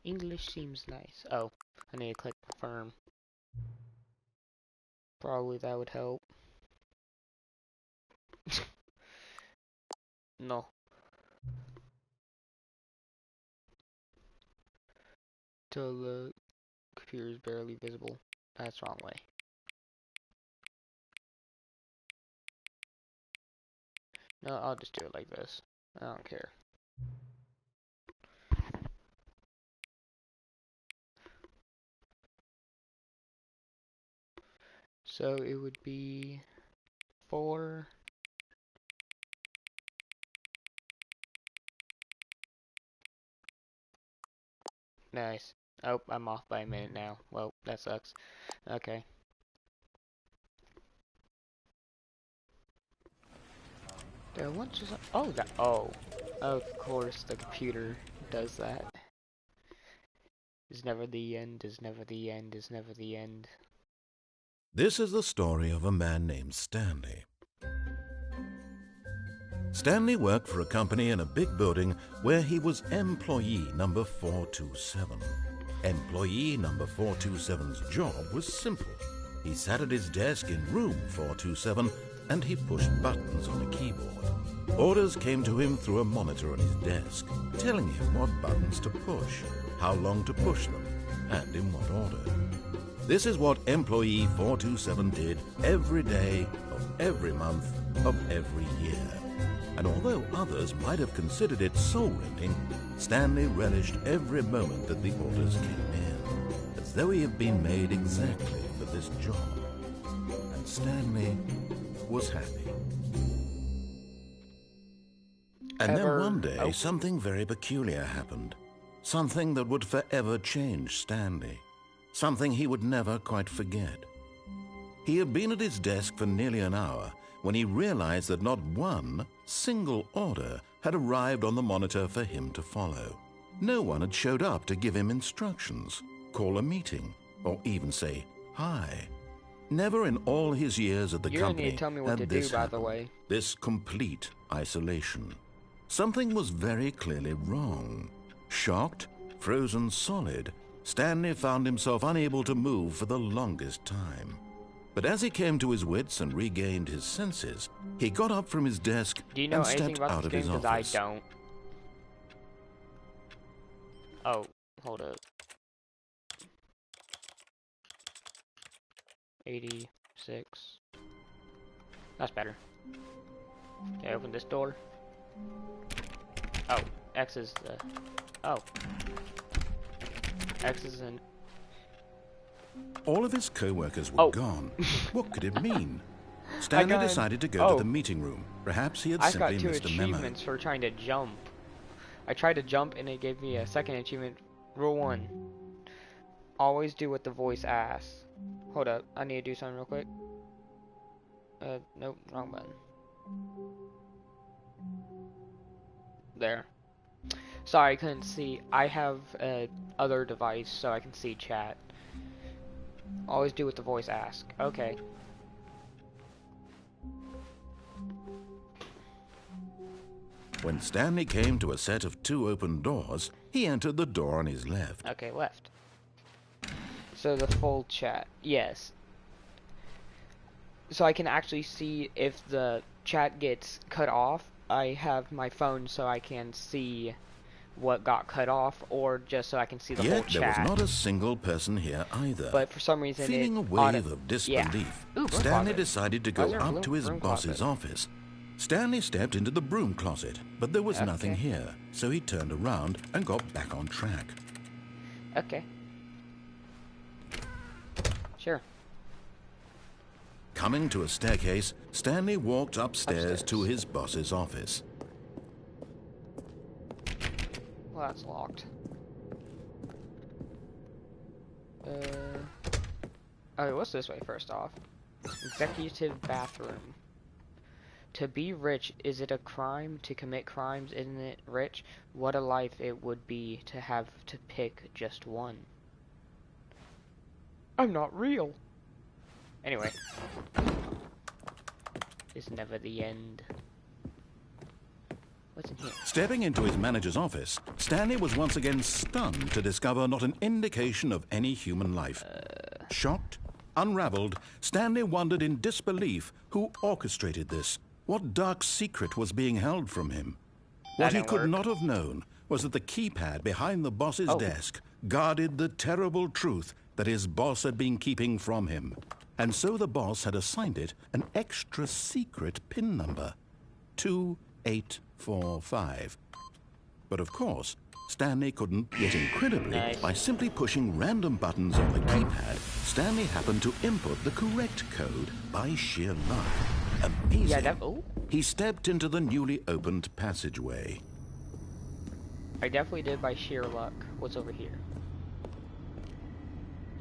English seems nice. Oh, I need to click confirm. Probably that would help. No. Till the computer is barely visible. That's the wrong way. No, I'll just do it like this. I don't care. So it would be 4. Nice. Oh, I'm off by a minute now. Well, that sucks. Okay. There once was oh that of course the computer does that. Is never the end, is never the end, is never the end. This is the story of a man named Stanley. Stanley worked for a company in a big building where he was employee number 427. Employee number 427's job was simple. He sat at his desk in room 427 and he pushed buttons on a keyboard. Orders came to him through a monitor on his desk, telling him what buttons to push, how long to push them, and in what order. This is what employee 427 did every day of every month of every year. And although others might have considered it soul-rending, Stanley relished every moment that the orders came in, as though he had been made exactly for this job. And Stanley was happy. And then one day, something very peculiar happened. Something that would forever change Stanley. Something he would never quite forget. He had been at his desk for nearly an hour when he realized that not one single order had arrived on the monitor for him to follow. No one had showed up to give him instructions, call a meeting, or even say hi. Never in all his years at the company tell me what had to this do, by the happened. way. This complete isolation. Something was very clearly wrong. Shocked, frozen solid, Stanley found himself unable to move for the longest time. But as he came to his wits and regained his senses, he got up from his desk Do you know and anything stepped about out this of game? his Because office. I don't. Oh, hold up. 86. That's better. Okay, open this door. Oh, X is the... Oh. X is an... All of his co-workers were gone. What could it mean? Stanley decided to go to the meeting room. Perhaps he had I simply got 2 missed a memo. achievements for trying to jump. I tried to jump and it gave me a second achievement. Rule 1. Always do what the voice asks. Hold up, I need to do something real quick. Nope, wrong button. There. Sorry, I couldn't see. I have other device so I can see chat. Always do what the voice asks. Okay. When Stanley came to a set of 2 open doors, he entered the door on his left. Okay, left. So the full chat. Yes. So I can actually see if the chat gets cut off. I have my phone so I can see what got cut off, or just so I can see the whole Yet chat. there was not a single person here either. But for some reason, feeling a wave of disbelief, Stanley decided to go up to his boss's office. Stanley stepped into the broom closet, but there was nothing here, so he turned around and got back on track. Okay. Sure. Coming to a staircase, Stanley walked upstairs to his boss's office. Well, that's locked. Oh, what's this way first off? Executive bathroom. To be rich, is it a crime to commit crimes? Isn't it rich? What a life it would be to have to pick just one. I'm not real. Anyway. It's never the end. What's in here? Stepping into his manager's office, Stanley was once again stunned to discover not an indication of any human life. Shocked, unraveled, Stanley wondered in disbelief who orchestrated this. What dark secret was being held from him? What he could not have known was that the keypad behind the boss's desk guarded the terrible truth that his boss had been keeping from him. And so the boss had assigned it an extra secret PIN number, 2845. But of course, Stanley couldn't, yet incredibly, by simply pushing random buttons on the keypad, Stanley happened to input the correct code by sheer luck. Amazing. Yeah, He stepped into the newly opened passageway. I definitely did by sheer luck. What's over here?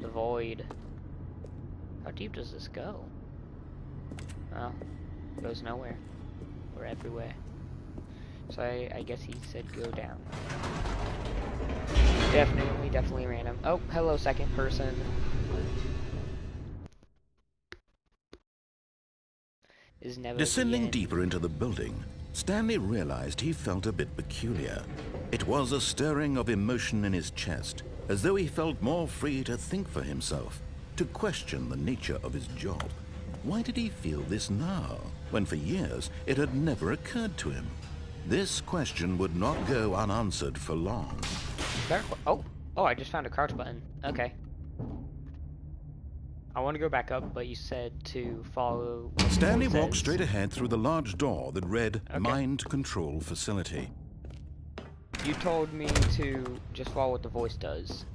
The void. How deep does this go? Oh, it goes nowhere. We're everywhere. So I guess he said go down. Definitely random. Oh, hello, second person. Is never Descending deeper into the building, Stanley realized he felt a bit peculiar. It was a stirring of emotion in his chest, as though he felt more free to think for himself, to question the nature of his job. Why did he feel this now, when for years it had never occurred to him? This question would not go unanswered for long. Oh, I just found a crouch button. Okay. I want to go back up, but you said to follow. Stanley walked straight ahead through the large door that read Mind Control Facility. You told me to just follow what the voice does.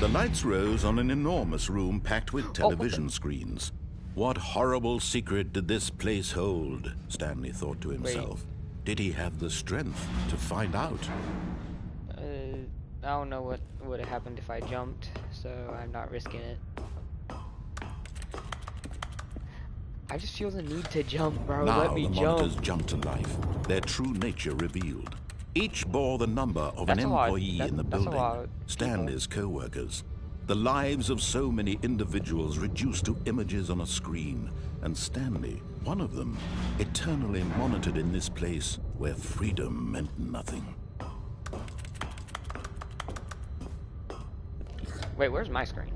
The lights rose on an enormous room packed with television screens. What horrible secret did this place hold? Stanley thought to himself. Did he have the strength to find out? I don't know what would have happened if I jumped, so I'm not risking it. I just feel the need to jump, bro. Now Let me the jump. monitors jumped to life, their true nature revealed. Each bore the number of an employee in the building, Stanley's co-workers. The lives of so many individuals reduced to images on a screen, and Stanley, one of them, eternally monitored in this place where freedom meant nothing. Wait, where's my screen?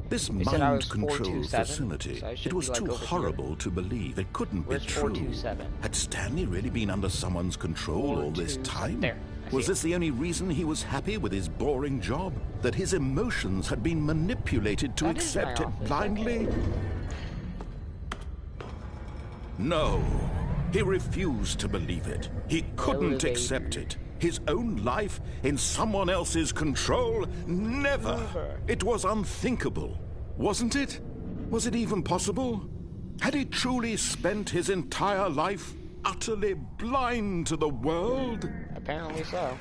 This mind control facility, it was too horrible to believe. It couldn't be true. Had Stanley really been under someone's control all this time? Was this the only reason he was happy with his boring job? That his emotions had been manipulated to accept it blindly? No, he refused to believe it. He couldn't accept it. His own life in someone else's control? Never! It was unthinkable, wasn't it? Was it even possible? Had he truly spent his entire life utterly blind to the world? Apparently so.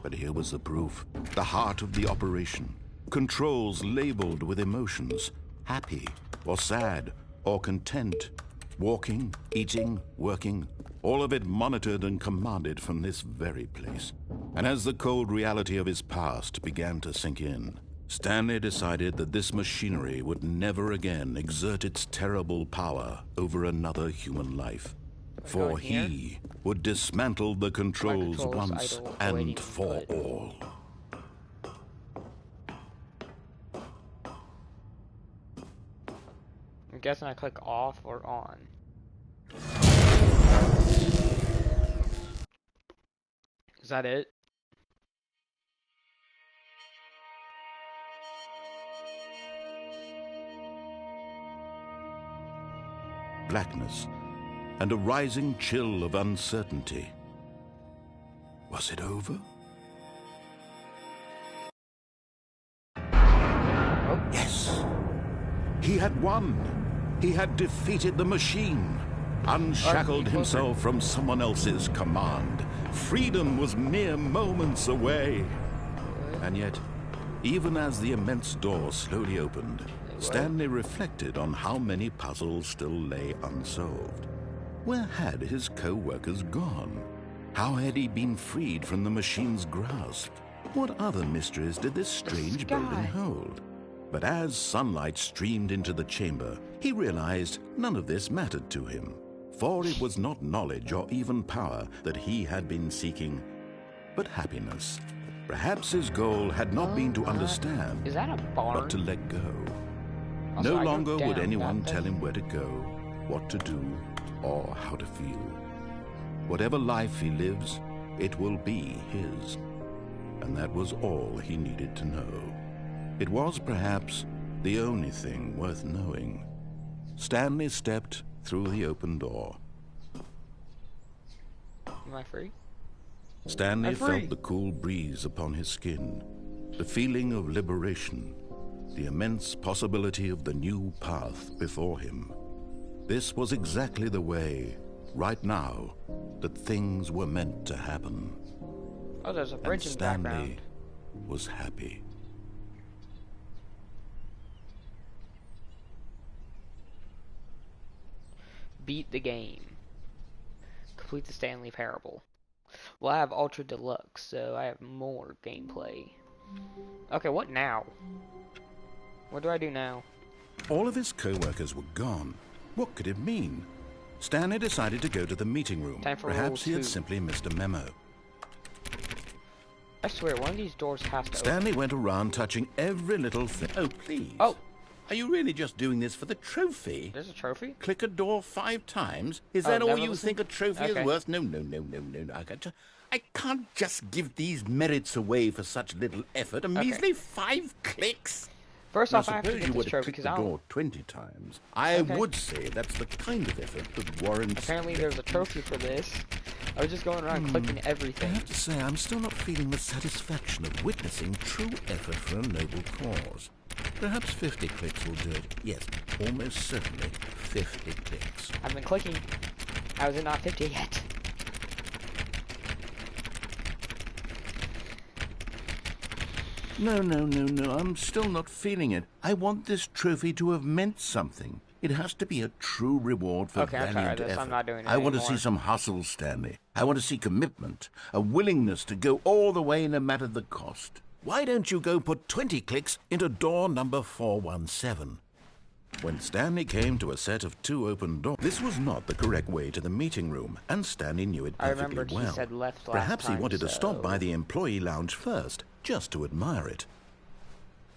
But here was the proof. The heart of the operation. Controls labeled with emotions. Happy, or sad, or content. Walking, eating, working. All of it monitored and commanded from this very place. And as the cold reality of his past began to sink in, Stanley decided that this machinery would never again exert its terrible power over another human life. For he would dismantle the controls once and for all. I'm guessing I click off or on. Is that it? Blackness and a rising chill of uncertainty. Was it over? Oh. Yes. He had won. He had defeated the machine. Unshackled himself from someone else's command. Freedom was mere moments away. And yet, even as the immense door slowly opened, Stanley reflected on how many puzzles still lay unsolved. Where had his co-workers gone? How had he been freed from the machine's grasp? What other mysteries did this strange building hold? But as sunlight streamed into the chamber, he realized none of this mattered to him, for it was not knowledge or even power that he had been seeking, but happiness. Perhaps his goal had not been to understand, Is that a barn? but to let go. Also, No I go longer would down anyone that tell thing. him where to go, what to do, or how to feel. Whatever life he lives, it will be his. And that was all he needed to know. It was perhaps the only thing worth knowing. Stanley stepped through the open door. Am I free? Stanley I'm free. felt the cool breeze upon his skin, the feeling of liberation, the immense possibility of the new path before him. This was exactly the way, right now, that things were meant to happen. Oh, there's a And bridge in the Stanley background. was happy. Beat the game. Complete the Stanley Parable. Well, I have Ultra Deluxe, so I have more gameplay. Okay, what now? What do I do now? All of his co-workers were gone. What could it mean? Stanley decided to go to the meeting room. Time for Perhaps he rule had 2. simply missed a memo. I swear, one of these doors has to open. Stanley went around touching every little thing. Oh, please. Oh. Are you really just doing this for the trophy? There's a trophy? Click a door 5 times? Is Oh, that all never you listened? think a trophy Okay. is worth? No. I can't just give these merits away for such little effort. A measly 5 clicks? First Now, off, I have to suppose get you were this to trophy click because the I door don't... 20 times. I Okay. would say that's the kind of effort that warrants... Apparently there's a trophy for this. I was just going around clicking I everything. have to say, I'm still not feeling the satisfaction of witnessing true effort for a noble cause. Perhaps 50 clicks will do it. Yes, almost certainly 50 clicks. I've been clicking. How is it not 50 yet? No, I'm still not feeling it. I want this trophy to have meant something. It has to be a true reward for Okay, I'm tired of valiant this. effort. I'm not doing it I want to anymore. see some hustle, Stanley. I want to see commitment, a willingness to go all the way no matter the cost. Why don't you go put 20 clicks into door number 417? When Stanley came to a set of 2 open doors, this was not the correct way to the meeting room, and Stanley knew it I perfectly remembered well. he said left last Perhaps he time, wanted to stop so- by the employee lounge first, just to admire it.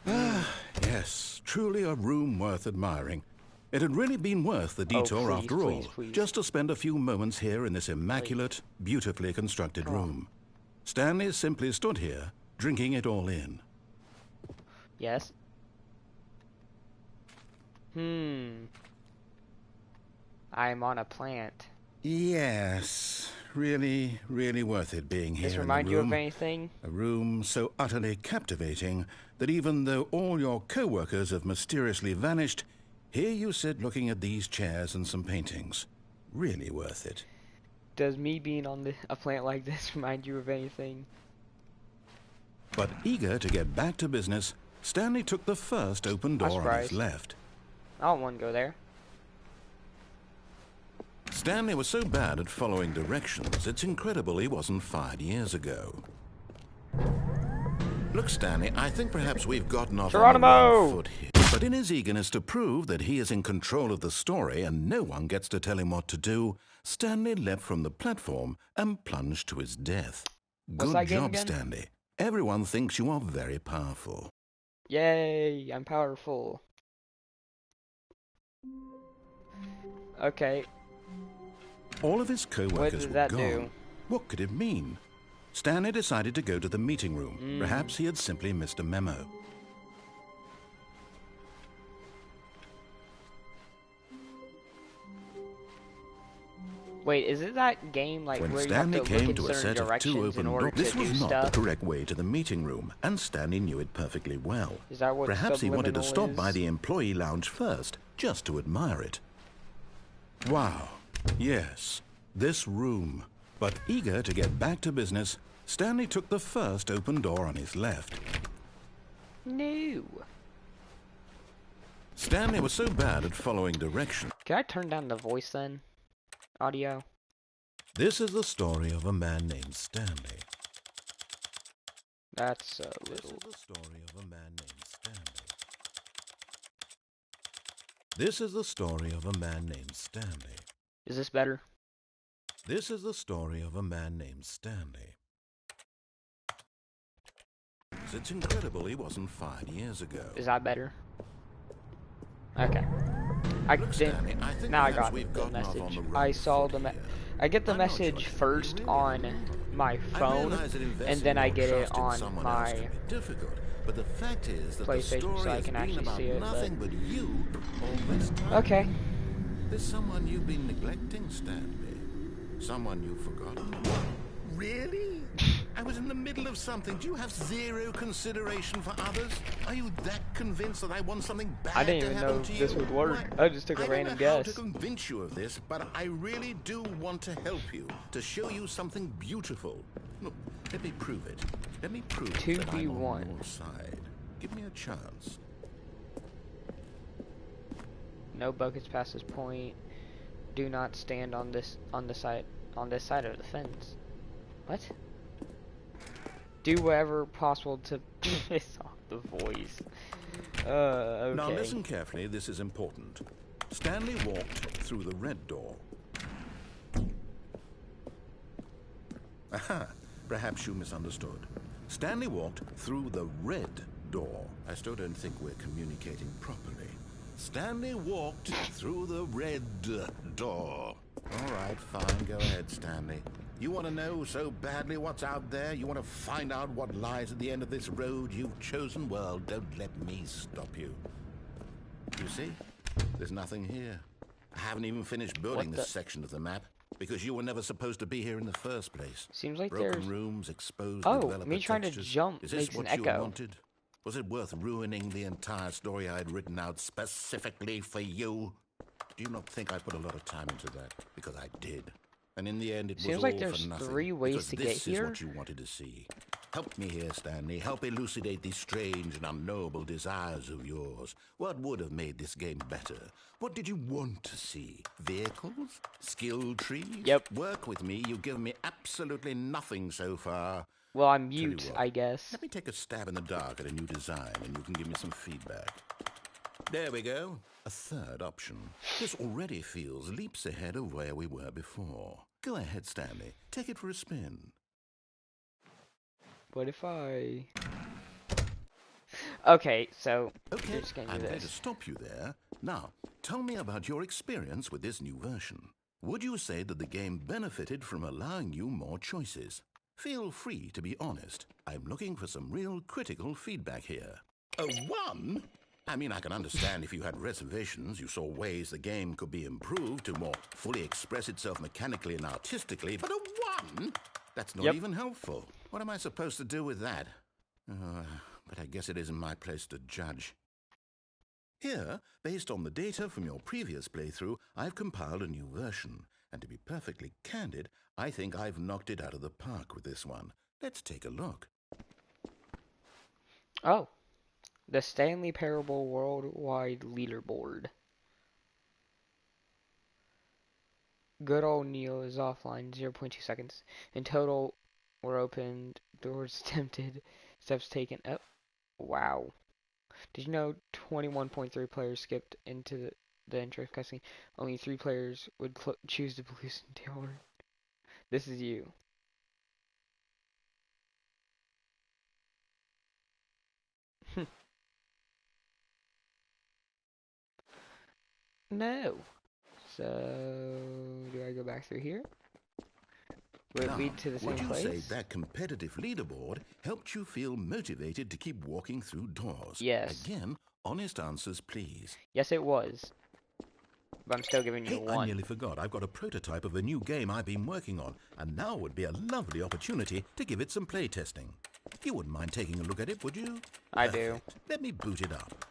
Yes, truly a room worth admiring. It had really been worth the detour please, after please, all, please. just to spend a few moments here in this immaculate, beautifully constructed room. Stanley simply stood here, drinking it all in. Yes. I'm on a plant. Yes, really worth it being here This in the remind you of room. anything? A room so utterly captivating that even though all your co-workers have mysteriously vanished, here you sit looking at these chairs and some paintings. Really worth it. Does me being on a plant like this remind you of anything? But eager to get back to business, Stanley took the first open door on his surprised. left. I don't want to go there. Stanley was so bad at following directions, it's incredible he wasn't fired years ago. Look, Stanley, I think perhaps we've gotten off on the Geronimo! wrong foot here. But in his eagerness to prove that he is in control of the story and no one gets to tell him what to do, Stanley leapt from the platform and plunged to his death. What's that Good game job, again? Stanley. Everyone thinks you are very powerful. Yay, I'm powerful. Okay, All of his co-workers did were that gone. do? What could it mean? Stanley decided to go to the meeting room. Perhaps he had simply missed a memo. wait, is it that game like When where you have Stanley to look came in to a certain set of 2 directions in open order doors, this to was do not stuff? the correct way to the meeting room, and Stanley knew it perfectly well. Is that what Perhaps he wanted to subliminal stop is? by the employee lounge first, just to admire it. Wow, yes, this room. But eager to get back to business, Stanley took the first open door on his left. No. Stanley was so bad at following directions. Can I turn down the voice then? Audio. This is the story of a man named Stanley. That's a This little. is the story of a man named Stanley. This is the story of a man named Stanley. Is this better? This is the story of a man named Stanley. It's incredible he wasn't 5 years ago. Is that better? Okay. Look, Stanley, I think now I got we've the gotten off on message. the wrong I saw foot the here. I get the I'm not message sure first really on are. my phone, and then I get it on my difficult, but the fact is that the PlayStation, story so I has can been actually about see it. nothing but you all this time. Okay. There's someone you've been neglecting, Stanley. Someone you've forgotten. Really? I was in the middle of something. Do you have zero consideration for others? Are you that convinced that I want something bad I didn't to even happen know to you? this would work. Why, I just took a random I don't know how guess. to convince you of this, but I really do want to help you, to show you something beautiful. Look, let me prove it. Let me prove that I'm on your side. Give me a chance. No buckets past this point. Do not stand on this side of the fence. What? Do whatever possible to piss off the voice. Okay. Now listen carefully, this is important. Stanley walked through the red door. Aha, perhaps you misunderstood. Stanley walked through the red door. I still don't think we're communicating properly. Stanley walked through the red door. All right, fine, go ahead, Stanley. You want to know so badly what's out there? You want to find out what lies at the end of this road you've chosen? Well, don't let me stop you. You see? There's nothing here. I haven't even finished building this section of the map because you were never supposed to be here in the first place. Seems like Broken there's rooms, exposed Oh, me trying textures. to jump Is this makes an what you echo. wanted? Was it worth ruining the entire story I had written out specifically for you? Do you not think I put a lot of time into that? Because I did. And in the end, it was Seems all like there's for nothing. 3 ways because to get this is here. what you wanted to see. Help me here, Stanley. Help elucidate these strange and unknowable desires of yours. What would have made this game better? What did you want to see? Vehicles? Skill trees? Yep. Work with me. You've given me absolutely nothing so far. Well, I'm Tell you mute, what, I guess. Let me take a stab in the dark at a new design, and you can give me some feedback. There we go. A third option. This already feels leaps ahead of where we were before. Go ahead, Stanley. Take it for a spin. What if I... Okay, so Okay, we're just gonna do I'm going to this. stop you there. Now, tell me about your experience with this new version. Would you say that the game benefited from allowing you more choices? Feel free to be honest. I'm looking for some real critical feedback here. A 1? I mean, I can understand if you had reservations, you saw ways the game could be improved to more fully express itself mechanically and artistically, but a 1? That's not even helpful. What am I supposed to do with that? But I guess it isn't my place to judge. Here, based on the data from your previous playthrough, I've compiled a new version. And to be perfectly candid, I think I've knocked it out of the park with this one. Let's take a look. Oh. The Stanley Parable Worldwide Leaderboard. Good old Neil is offline, 0.2 seconds. In total, were opened, doors attempted, steps taken. Oh, wow. Did you know 21.3 players skipped into the intro cutscene? Only 3 players would choose the blue tail. This is you. No. So, do I go back through here? Will it lead to the same place? Would you say that competitive leaderboard helped you feel motivated to keep walking through doors? Yes. Again, honest answers, please. Yes, it was. But I'm still giving you Hey, 1. I nearly forgot. I've got a prototype of a new game I've been working on, and now would be a lovely opportunity to give it some play testing. You wouldn't mind taking a look at it, would you? I do. Let me boot it up.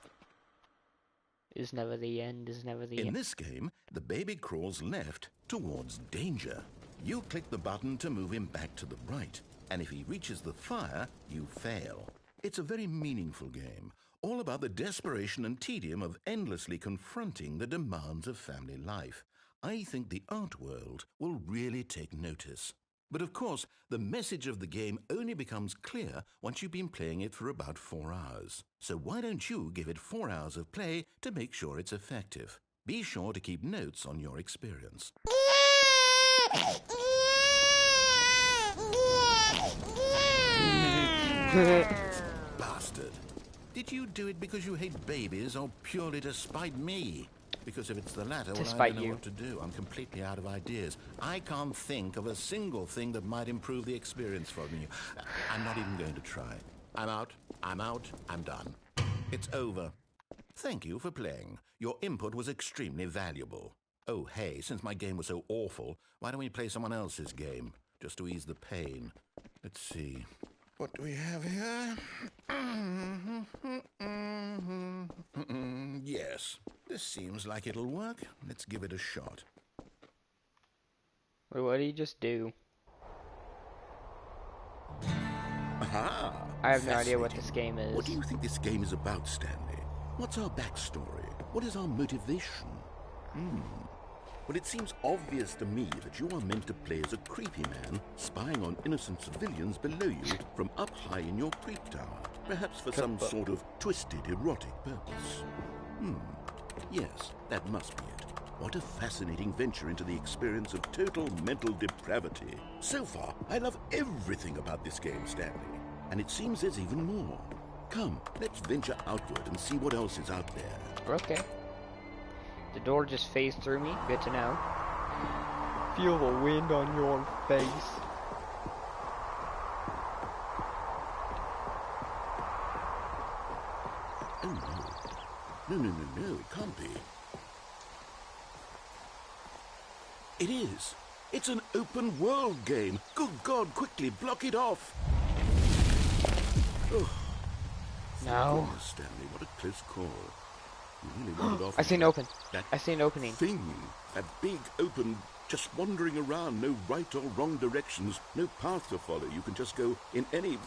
Is never the end, is never the end. In this game, the baby crawls left towards danger. You click the button to move him back to the right, and if he reaches the fire, you fail. It's a very meaningful game, all about the desperation and tedium of endlessly confronting the demands of family life. I think the art world will really take notice. But of course, the message of the game only becomes clear once you've been playing it for about 4 hours. So why don't you give it 4 hours of play to make sure it's effective? Be sure to keep notes on your experience. Bastard. Did you do it because you hate babies or purely to spite me? Because if it's the latter, well, I don't know what to do. I'm completely out of ideas. I can't think of a single thing that might improve the experience for me. I'm not even going to try. I'm out. I'm done. It's over. Thank you for playing. Your input was extremely valuable. Oh, hey, since my game was so awful, why don't we play someone else's game? Just to ease the pain. Let's see. What do we have here? Yes, this seems like it'll work. Let's give it a shot. Wait, what did he just do? Aha! I have no idea what this game is. What do you think this game is about, Stanley? What's our backstory? What is our motivation? Well, it seems obvious to me that you are meant to play as a creepy man spying on innocent civilians below you from up high in your creep tower, perhaps for some sort of twisted erotic purpose. Yes, that must be it. What a fascinating venture into the experience of total mental depravity. So far, I love everything about this game, Stanley, and it seems there's even more. Come, let's venture outward and see what else is out there. Okay. The door just phased through me. Good to know. Feel the wind on your face. Oh no. No, it can't be. It is. It's an open world game. Good God, quickly block it off. Oh. No. Goodness, Stanley, what a close call. You really wanted off. I see an open. That I see an opening. Thing. That big open, just wandering around, no right or wrong directions, no path to follow. You can just go in any...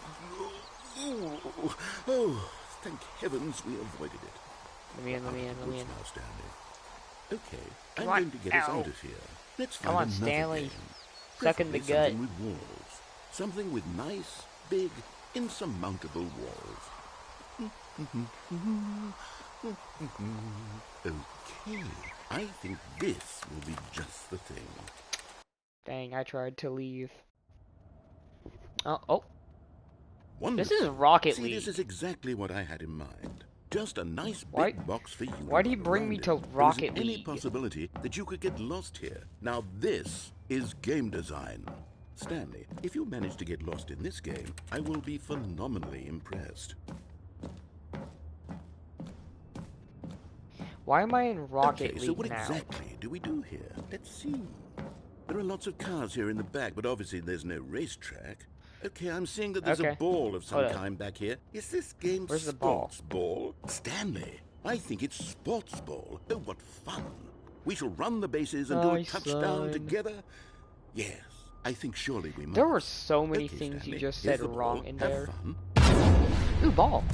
Oh, thank heavens we avoided it. Let me in. Now, Stanley. Okay, Come I'm on. going to get us out of here. Let's find Come on, another Stanley. game. Suck in the Preferably gut. Something with walls. Something with nice, big, insurmountable walls. Okay, I think this will be just the thing. Dang, I tried to leave. Oh. Wonderful. This is Rocket See, League. this is exactly what I had in mind. Just a nice Why- big box for you. why to do you run bring me around to in. There Rocket isn't any League? possibility that you could get lost here. Now this is game design. Stanley, if you manage to get lost in this game, I will be phenomenally impressed. Why am I in Rocket Okay, League so what now? exactly do we do here? Let's see. There are lots of cars here in the back, but obviously there's no racetrack. Okay, I'm seeing that there's a Okay. ball of some Hold up. kind back here. Is this game Where's the ball? sports ball? Stanley, I think it's sports ball. Oh, what fun. We shall run the bases and do a Nice, touchdown son. together. Yes, I think surely we must. There were so many Okay, things Stanley, you just here's said the ball. wrong in Have there. fun. Ooh, ball.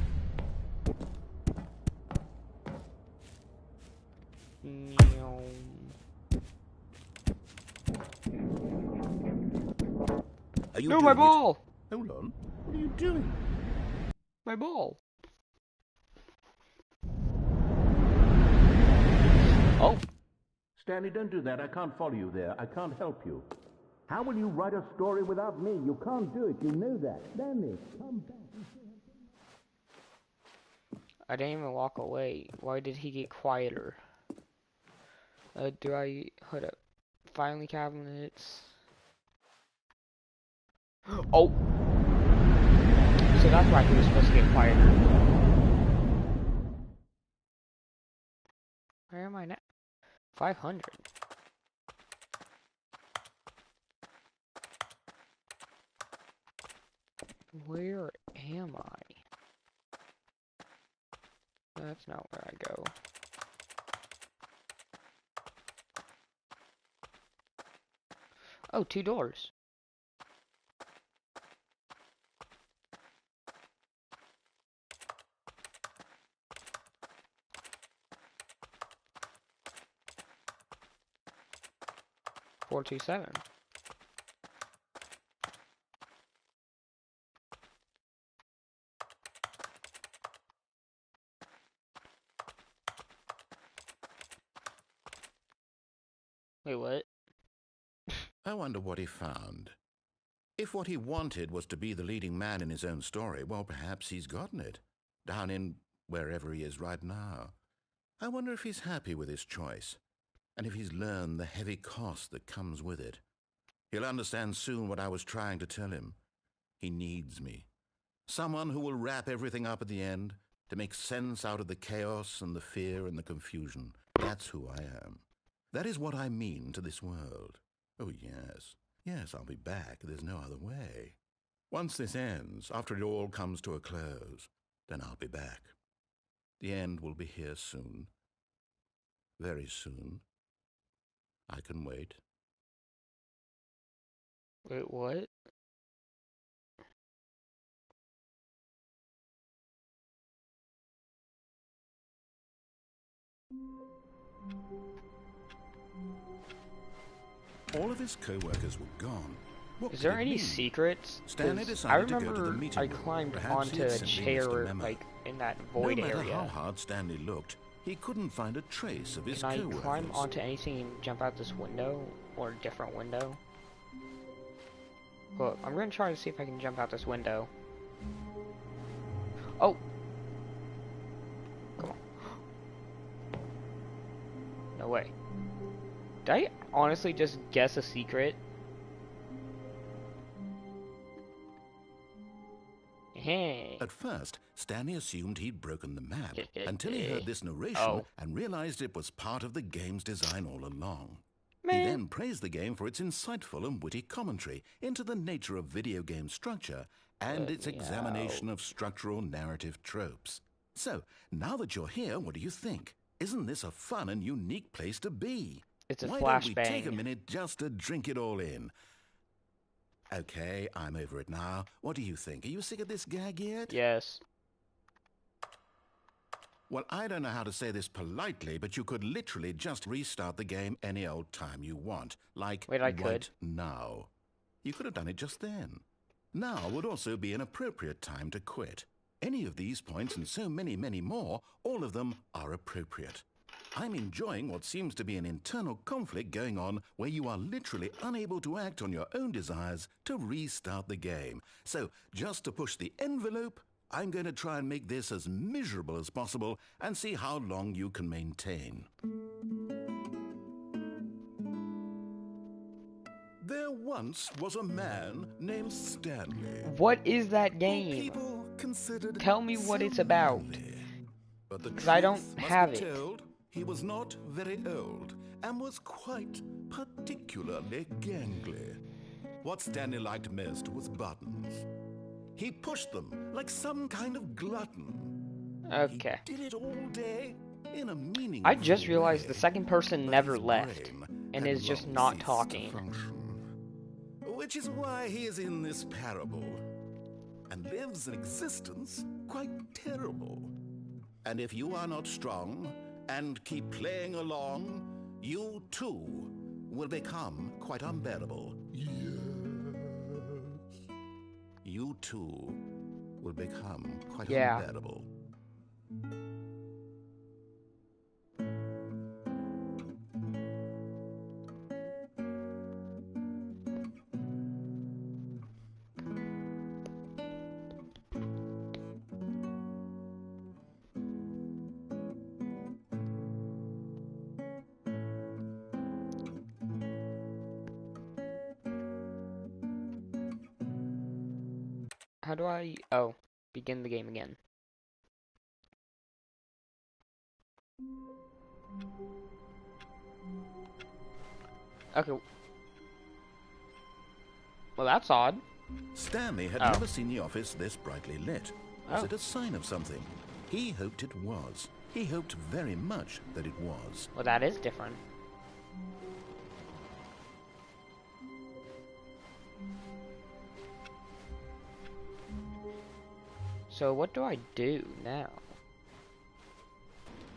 Are you No, doing my it? ball! Hold on. What are you doing? My ball. Oh, Stanley, don't do that. I can't follow you there. I can't help you. How will you write a story without me? You can't do it. You know that. Stanley, come back. I didn't even walk away. Why did he get quieter? Hold up. Filing cabinets. Oh! So that's why he was supposed to get quieter. Where am I now? 500. Where am I? That's not where I go. Oh, 2 doors. $427. Wait, what? I wonder what he found. If what he wanted was to be the leading man in his own story, well, perhaps he's gotten it. Down in wherever he is right now. I wonder if he's happy with his choice, and if he's learned the heavy cost that comes with it. He'll understand soon what I was trying to tell him. He needs me. Someone who will wrap everything up at the end, to make sense out of the chaos and the fear and the confusion. That's who I am. That is what I mean to this world. Oh, yes. Yes, I'll be back. There's no other way. Once this ends, after it all comes to a close, then I'll be back. The end will be here soon. Very soon. I can wait. Wait, what? All of his co-workers were gone. What Is could there it any mean? secrets? Stanley 'Cause decided I to go to the remember meeting I room. climbed Perhaps onto he had a simply missed a chair, memo. like, in that void No matter area. how hard Stanley looked, he couldn't find a trace of his Can I co-workers. climb onto anything and jump out this window? Or a different window? Well, I'm gonna try to see if I can jump out this window. Oh! Come on. No way. Did I honestly just guess a secret? Hey. At first, Stanley assumed he'd broken the map, until he heard this narration Oh. and realized it was part of the game's design all along. He Man. then praised the game for its insightful and witty commentary into the nature of video game structure and Let its me examination out. of structural narrative tropes. So, now that you're here, what do you think? Isn't this a fun and unique place to be? It's a Why don't we flashbang. take a minute just to drink it all in? Okay, I'm over it now. What do you think? Are you sick of this gag yet? Yes. Well, I don't know how to say this politely, but you could literally just restart the game any old time you want. Like, Wait, I could. right now. You could have done it just then. Now would also be an appropriate time to quit. Any of these points and so many, many more, all of them are appropriate. I'm enjoying what seems to be an internal conflict going on where you are literally unable to act on your own desires to restart the game. So, just to push the envelope, I'm going to try and make this as miserable as possible and see how long you can maintain. There once was a man named Stanley. What is that who game? people considered Tell me what so it's about. manly. But the 'Cause I don't truth must have be it. told, he was not very old and was quite particularly gangly. What Stanley liked most was buttons. He pushed them like some kind of glutton. Okay. He did it all day in a meaningful I just realized way, the second person but never his left brain and had is just long not ceased to talking. function. Which is why he is in this parable and lives an existence quite terrible. And if you are not strong and keep playing along, you too will become quite unbearable. Yes. You too will become quite Yeah. unbearable. How do I... Oh, begin the game again. Okay. Well, that's odd. Stanley had Oh. never seen the office this brightly lit. Was Oh. it a sign of something? He hoped it was. He hoped very much that it was. Well, that is different. So what do I do now?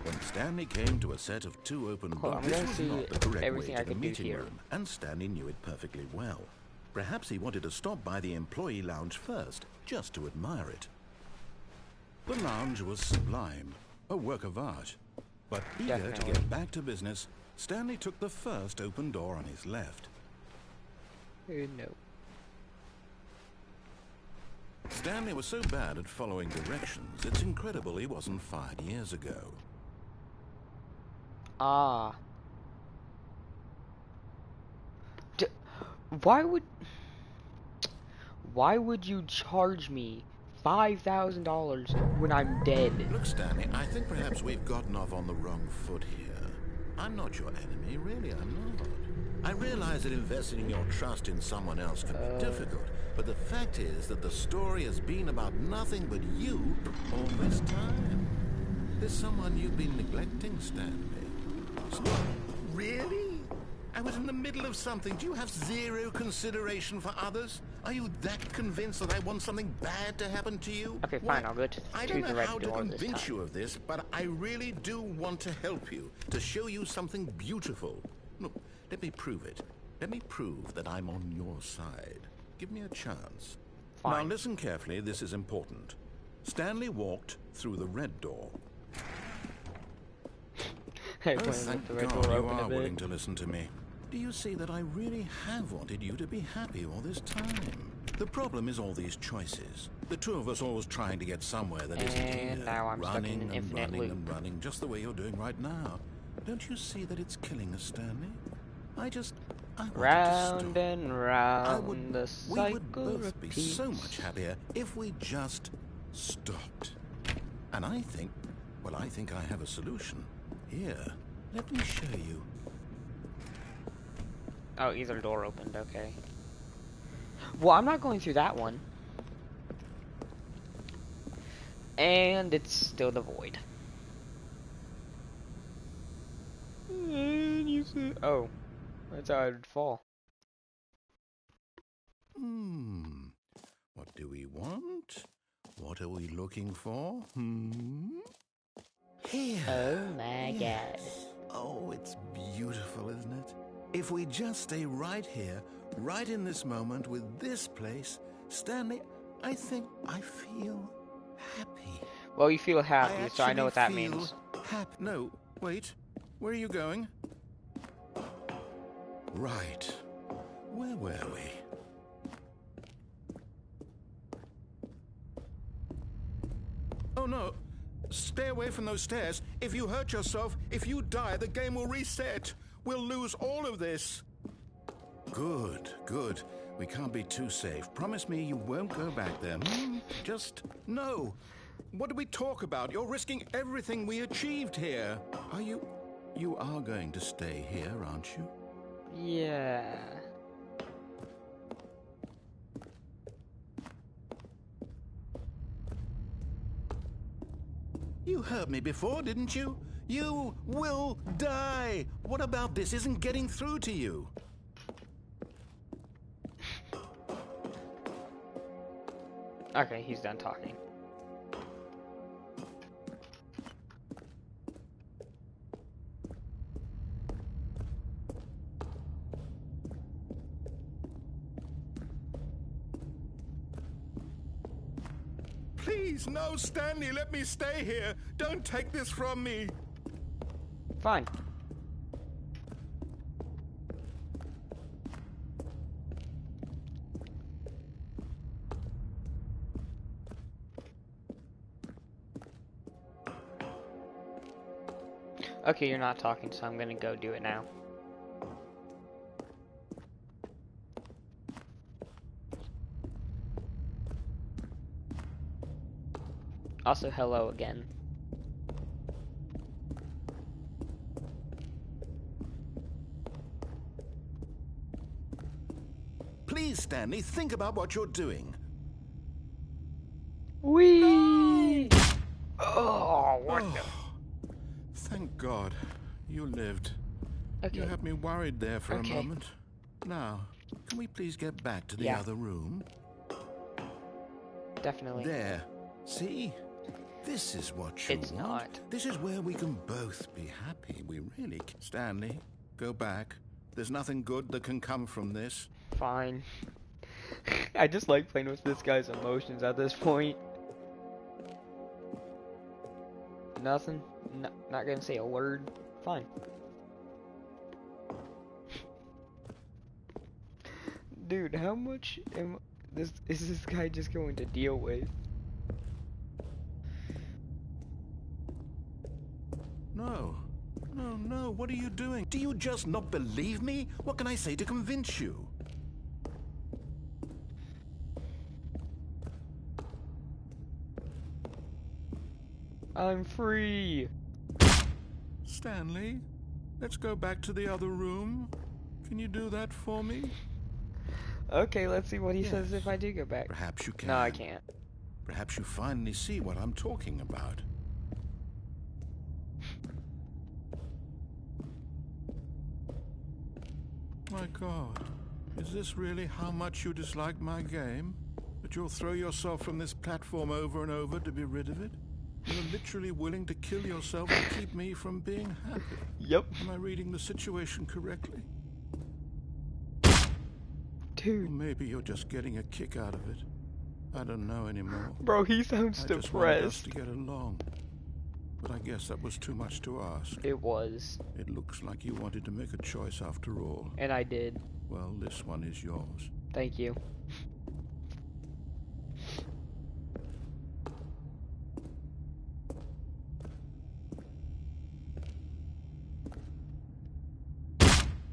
When Stanley came to a set of two open Cool, I'm doors, gonna this was see not the correct way everything to I the can do meeting here. room, and Stanley knew it perfectly well. Perhaps he wanted to stop by the employee lounge first, just to admire it. The lounge was sublime, a work of art. But eager to Definitely. get back to business, Stanley took the first open door on his left. No. Stanley was so bad at following directions, it's incredible he wasn't fired years ago. Ah. Why would you charge me $5,000 when I'm dead? Look, Stanley, I think perhaps we've gotten off on the wrong foot here. I'm not your enemy, really, I'm not. I realize that investing your trust in someone else can be difficult, but the fact is that the story has been about nothing but you all this time. There's someone you've been neglecting, Stanley. Really? I was in the middle of something. Do you have zero consideration for others? Are you that convinced that I want something bad to happen to you? Okay, fine, I'll go to I the don't know red how to door this convince time. you of this, but I really do want to help you, to show you something beautiful. Look, let me prove it. Let me prove that I'm on your side. Give me a chance. Fine. Now listen carefully, this is important. Stanley walked through the red door. Hey, Oh, playing thank with the red God door you open are a bit. willing to listen to me. Do you see that I really have wanted you to be happy all this time? The problem is all these choices. The two of us always trying to get somewhere that isn't here. And now I'm stuck in Running an and infinite running loop. and running, just the way you're doing right now. Don't you see that it's killing us, Stanley? I want it to Round stop. and round, the We would cycle both be repeats. so much happier if we just stopped. And I think I have a solution. Here, let me show you. Oh, either door opened, okay. Well, I'm not going through that one. And it's still the void. And you see, oh, that's how I'd fall. What do we want? What are we looking for? Here. Oh my God. Oh, it's beautiful, isn't it? If we just stay right here, right in this moment with this place, Stanley, I think I feel happy. Well, you feel happy, so I know what that actually feel means. Happy. No, wait. Where are you going? Right. Where were we? Oh no. Stay away from those stairs. If you hurt yourself, if you die, the game will reset. We'll lose all of this. Good, good. We can't be too safe. Promise me you won't go back there. Just no. What do we talk about? You're risking everything we achieved here. Are you... You are going to stay here, aren't you? Yeah. You heard me before, didn't you? You will die. What about this isn't getting through to you? Okay, he's done talking. Please, no, Stanley, let me stay here. Don't take this from me. Fine. Okay, you're not talking, so I'm gonna go do it now. Also, hello again. Please, Stanley, think about what you're doing. Whee! Oh, what the... Thank God you lived. Okay. You had me worried there for Okay. a moment. Now, can we please get back to the Yeah. other room? Definitely. There. See? This is what you It's want. not. This is where we can both be happy. We really can. Stanley, go back. There's nothing good that can come from this. Fine. I just like playing with this guy's emotions at this point. Nothing? Not gonna say a word? Fine. Dude, how much is this guy just going to deal with? No. No, no, what are you doing? Do you just not believe me? What can I say to convince you? I'm free. Stanley, let's go back to the other room. Can you do that for me? Okay, let's see what he Yes. says if I do go back. Perhaps you can. No, I can't. Perhaps you finally see what I'm talking about. My God, is this really how much you dislike my game? That you'll throw yourself from this platform over and over to be rid of it? You're literally willing to kill yourself to keep me from being happy. Yep. Am I reading the situation correctly? Dude. Or maybe you're just getting a kick out of it. I don't know anymore. Bro, he sounds I just wanted us depressed. to get along. But I guess that was too much to ask. It was. It looks like you wanted to make a choice after all. And I did. Well, this one is yours. Thank you.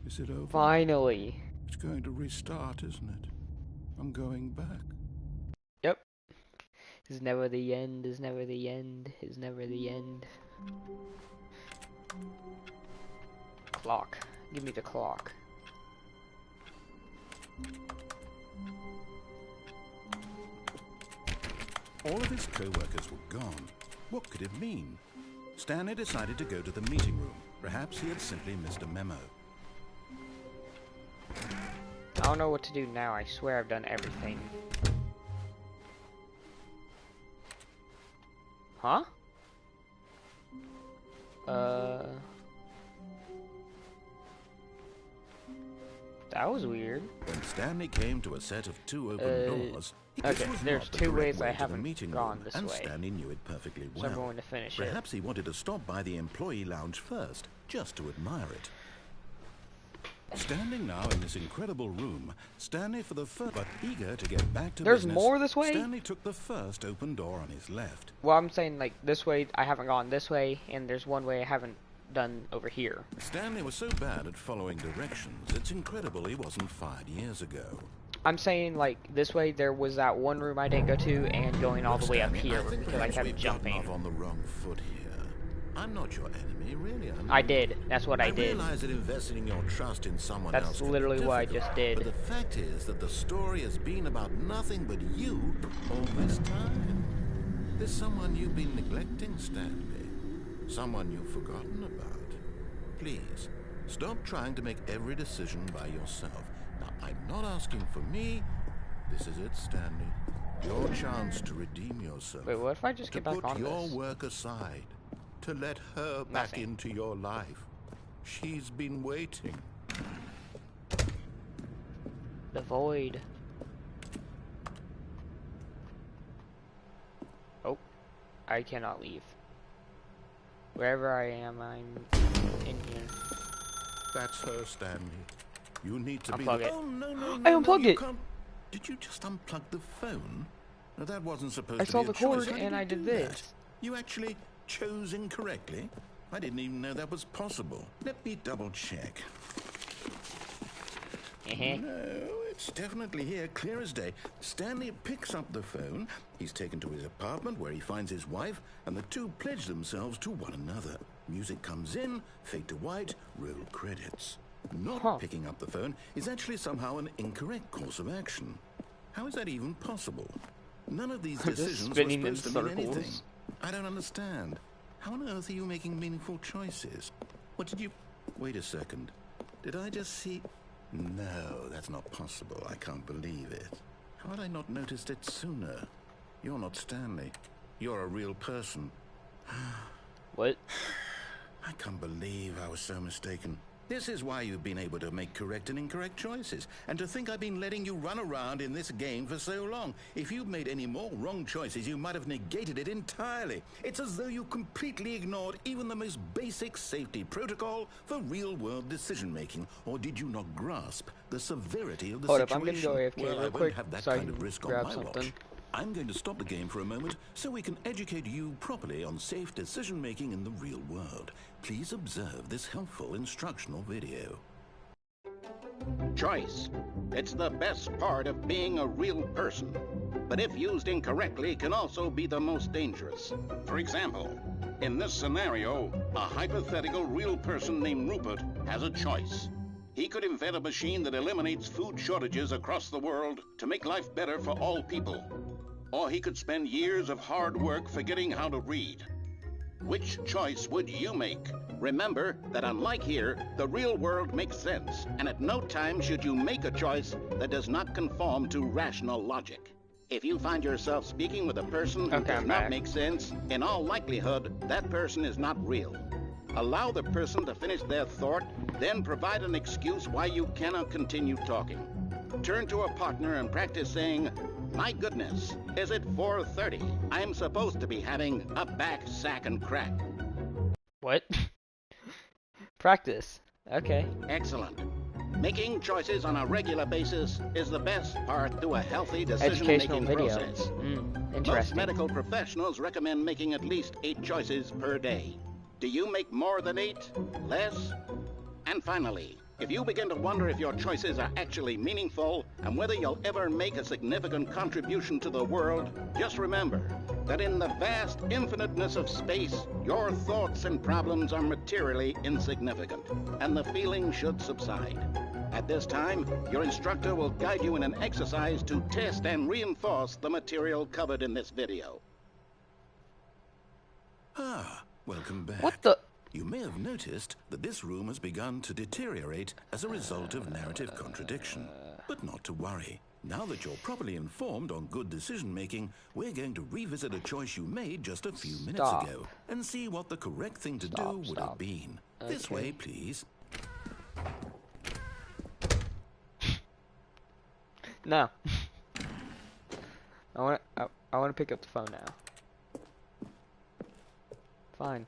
Is it over? Finally. It's going to restart, isn't it? I'm going back. Yep. Is never the end, is never the end, is never the end. Clock. Give me the clock. All of his co-workers were gone. What could it mean? Stanley decided to go to the meeting room. Perhaps he had simply missed a memo. I don't know what to do now. I swear I've done everything. Huh? That was weird. When Stanley came to a set of two open doors, this okay, was there's not the two correct ways way I to the haven't meeting gone room, this and way. Stanley knew it perfectly So well. I'm going to finish it. Perhaps he wanted to stop by the employee lounge first, just to admire it. Standing now in this incredible room, Stanley for the first, but eager to get back to There's business, more this way? Stanley took the first open door on his left. Well, I'm saying like this way I haven't gone this way, and there's one way I haven't done over here. Stanley was so bad at following directions, it's incredible he wasn't fired years ago. I'm saying like this way there was that one room I didn't go to, and going all the way up Stanley, here I think because I perhaps kept we've jumping. gotten off on the wrong foot here. I'm not your enemy, really. I did. That's what I did. I realize that investing your trust in someone else That's can be literally what I difficult, just did. But the fact is that the story has been about nothing but you all this time. There's someone you've been neglecting, Stanley. Someone you've forgotten about. Please, stop trying to make every decision by yourself. Now, I'm not asking for me. This is it, Stanley. Your chance to redeem yourself. Wait, what if I just get back on To put your this? work aside. To let her back Nothing. into your life. She's been waiting. The void. Oh, I cannot leave. Wherever I am, I'm in here. That's her, Stanley. You need to Unplug be. it. Oh no, no, I no, unplugged you it. can't. Did you just unplug the phone? No, that wasn't supposed I to saw be the a choice. cord How and you I did do that? this. You actually chose incorrectly? I didn't even know that was possible. Let me double check. No, it's definitely here, clear as day. Stanley picks up the phone. He's taken to his apartment where he finds his wife, and the two pledge themselves to one another. Music comes in, fade to white, roll credits. Not picking up the phone is actually somehow an incorrect course of action. How is that even possible? None of these Just decisions were spinning in supposed to mean anything. circles. I don't understand. How on earth are you making meaningful choices? What did you... Wait a second. Did I just see... No, that's not possible. I can't believe it. How had I not noticed it sooner? You're not Stanley. You're a real person. What? I can't believe I was so mistaken. This is why you've been able to make correct and incorrect choices. And to think I've been letting you run around in this game for so long. If you'd made any more wrong choices, you might have negated it entirely. It's as though you completely ignored even the most basic safety protocol for real-world decision-making. Or did you not grasp the severity of the Hold up, situation? I'm gonna go AFK Well, I real won't quick have that so I kind can of risk on grab my something. watch. I'm going to stop the game for a moment so we can educate you properly on safe decision-making in the real world. Please observe this helpful instructional video. Choice. It's the best part of being a real person. But if used incorrectly, can also be the most dangerous. For example, in this scenario, a hypothetical real person named Rupert has a choice. He could invent a machine that eliminates food shortages across the world to make life better for all people. Or he could spend years of hard work forgetting how to read. Which choice would you make? Remember that unlike here, the real world makes sense, and at no time should you make a choice that does not conform to rational logic. If you find yourself speaking with a person who does not make sense, in all likelihood, that person is not real. Allow the person to finish their thought, then provide an excuse why you cannot continue talking. Turn to a partner and practice saying, "My goodness, is it 4:30? I'm supposed to be having a back, sack, and crack." What? Practice. Okay. Excellent. Making choices on a regular basis is the best part to a healthy Educational decision-making video. process. Most Interesting. medical professionals recommend making at least 8 choices per day. Do you make more than 8? Less? And finally, if you begin to wonder if your choices are actually meaningful and whether you'll ever make a significant contribution to the world, just remember that in the vast infiniteness of space, your thoughts and problems are materially insignificant, and the feeling should subside. At this time, your instructor will guide you in an exercise to test and reinforce the material covered in this video. Ah, welcome back. What the? You may have noticed that this room has begun to deteriorate as a result of narrative contradiction. But not to worry. Now that you're properly informed on good decision-making, we're going to revisit a choice you made just a few minutes ago and see what the correct thing to do would have been. This way, please. No. I want to pick up the phone now. Fine.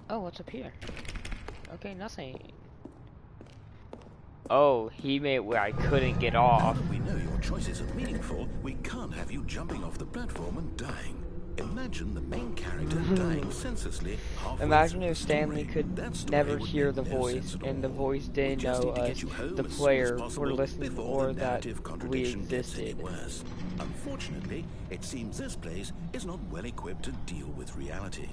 Oh, what's up here? Okay, nothing. Oh, he made it where I couldn't get off. Now that we know your choices are meaningful, we can't have you jumping off the platform and dying. Imagine the main character dying senselessly halfway Imagine through if the Stanley story. could That story never would hear make the no voice, sense at and the all. voice We didn't just know need to get us, you home the as soon as player, possible were listening before or the that narrative we contradiction gets any existed. worse. Unfortunately, it seems this place is not well equipped to deal with reality.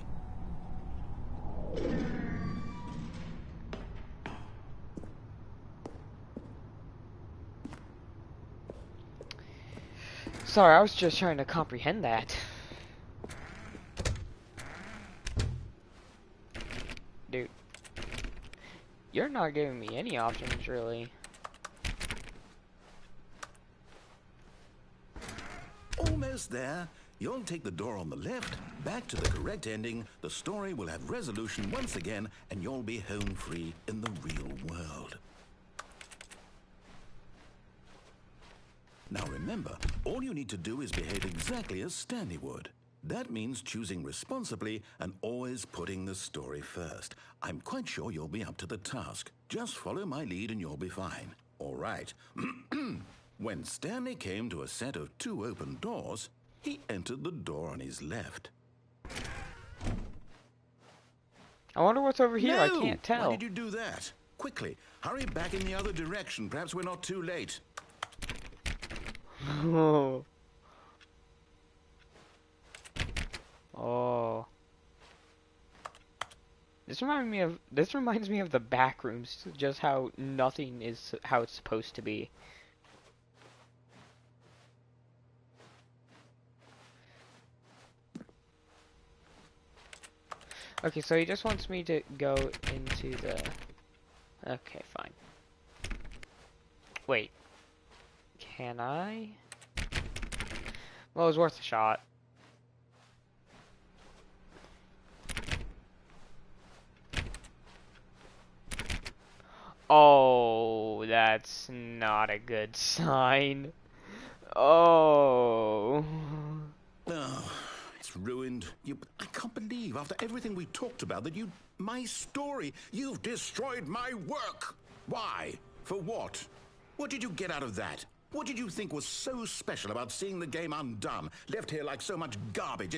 Sorry, I was just trying to comprehend that. Dude. You're not giving me any options, really. Almost there. You'll take the door on the left, back to the correct ending, the story will have resolution once again, and you'll be home free in the real world. Now remember, all you need to do is behave exactly as Stanley would. That means choosing responsibly and always putting the story first. I'm quite sure you'll be up to the task. Just follow my lead and you'll be fine. All right. When Stanley came to a set of 2 open doors, he entered the door on his left. I wonder what's over here. No! I can't tell. Why did you do that? Quickly, hurry back in the other direction. Perhaps we're not too late. Oh. Oh. This reminds me of the back rooms, just how nothing is how it's supposed to be. Okay, so he just wants me to go into the... Okay, fine. Wait. Can I? Well, it was worth a shot. Oh, that's not a good sign. Oh. Oh, it's ruined. I can't believe, after everything we talked about, that my story, you've destroyed my work. Why? For what? What did you get out of that? What did you think was so special about seeing the game undone, left here like so much garbage?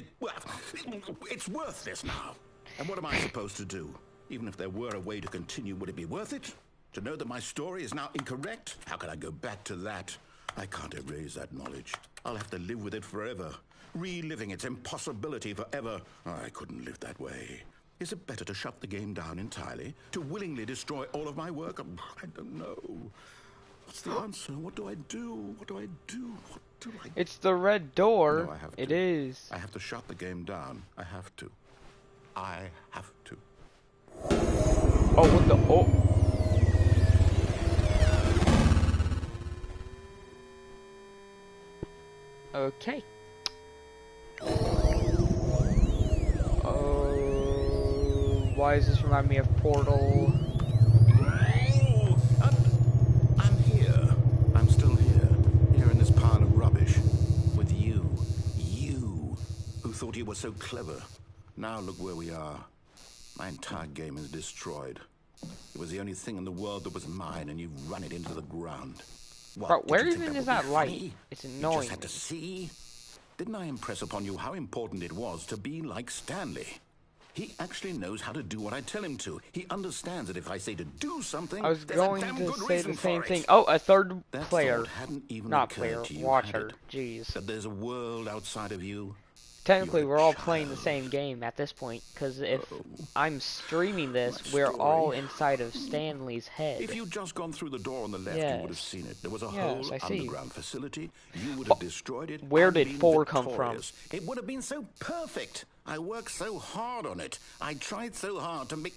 It's worthless now. And what am I supposed to do? Even if there were a way to continue, would it be worth it? To know that my story is now incorrect? How can I go back to that? I can't erase that knowledge. I'll have to live with it forever. Reliving its impossibility forever. I couldn't live that way. Is it better to shut the game down entirely? To willingly destroy all of my work? I don't know. What's the answer? What do I do? What do I do? What do I do? It's the red door. No, I have to. It is. I have to shut the game down. I have to. I have to. Oh, what the? Oh. Okay. Oh, why does this remind me of Portal? I'm here. I'm still here in this pile of rubbish, with you, who thought you were so clever. Now look where we are. My entire game is destroyed. It was the only thing in the world that was mine, and you've run it into the ground. What, Bro, where did you even think is that light? funny? It's You annoying. just had to see. Didn't I impress upon you how important it was to be like Stanley? He actually knows how to do what I tell him to. He understands that if I say to do something, I was there's a going damn to good say reason the same for thing. it. Oh, a third That player. thought hadn't even Not occurred player, to you, had watcher. it? Jeez. That there's a world outside of you. Technically, You're a we're all playing the child. same game at this point, because if Oh. I'm streaming this, My we're story. all inside of Stanley's head. If you'd just gone through the door on the left, you would have Yes. seen it. There was a Yes, whole I see. underground facility. You would have destroyed it. Where and did been 4 come from? victorious. It would have been so perfect. I worked so hard on it. I tried so hard to make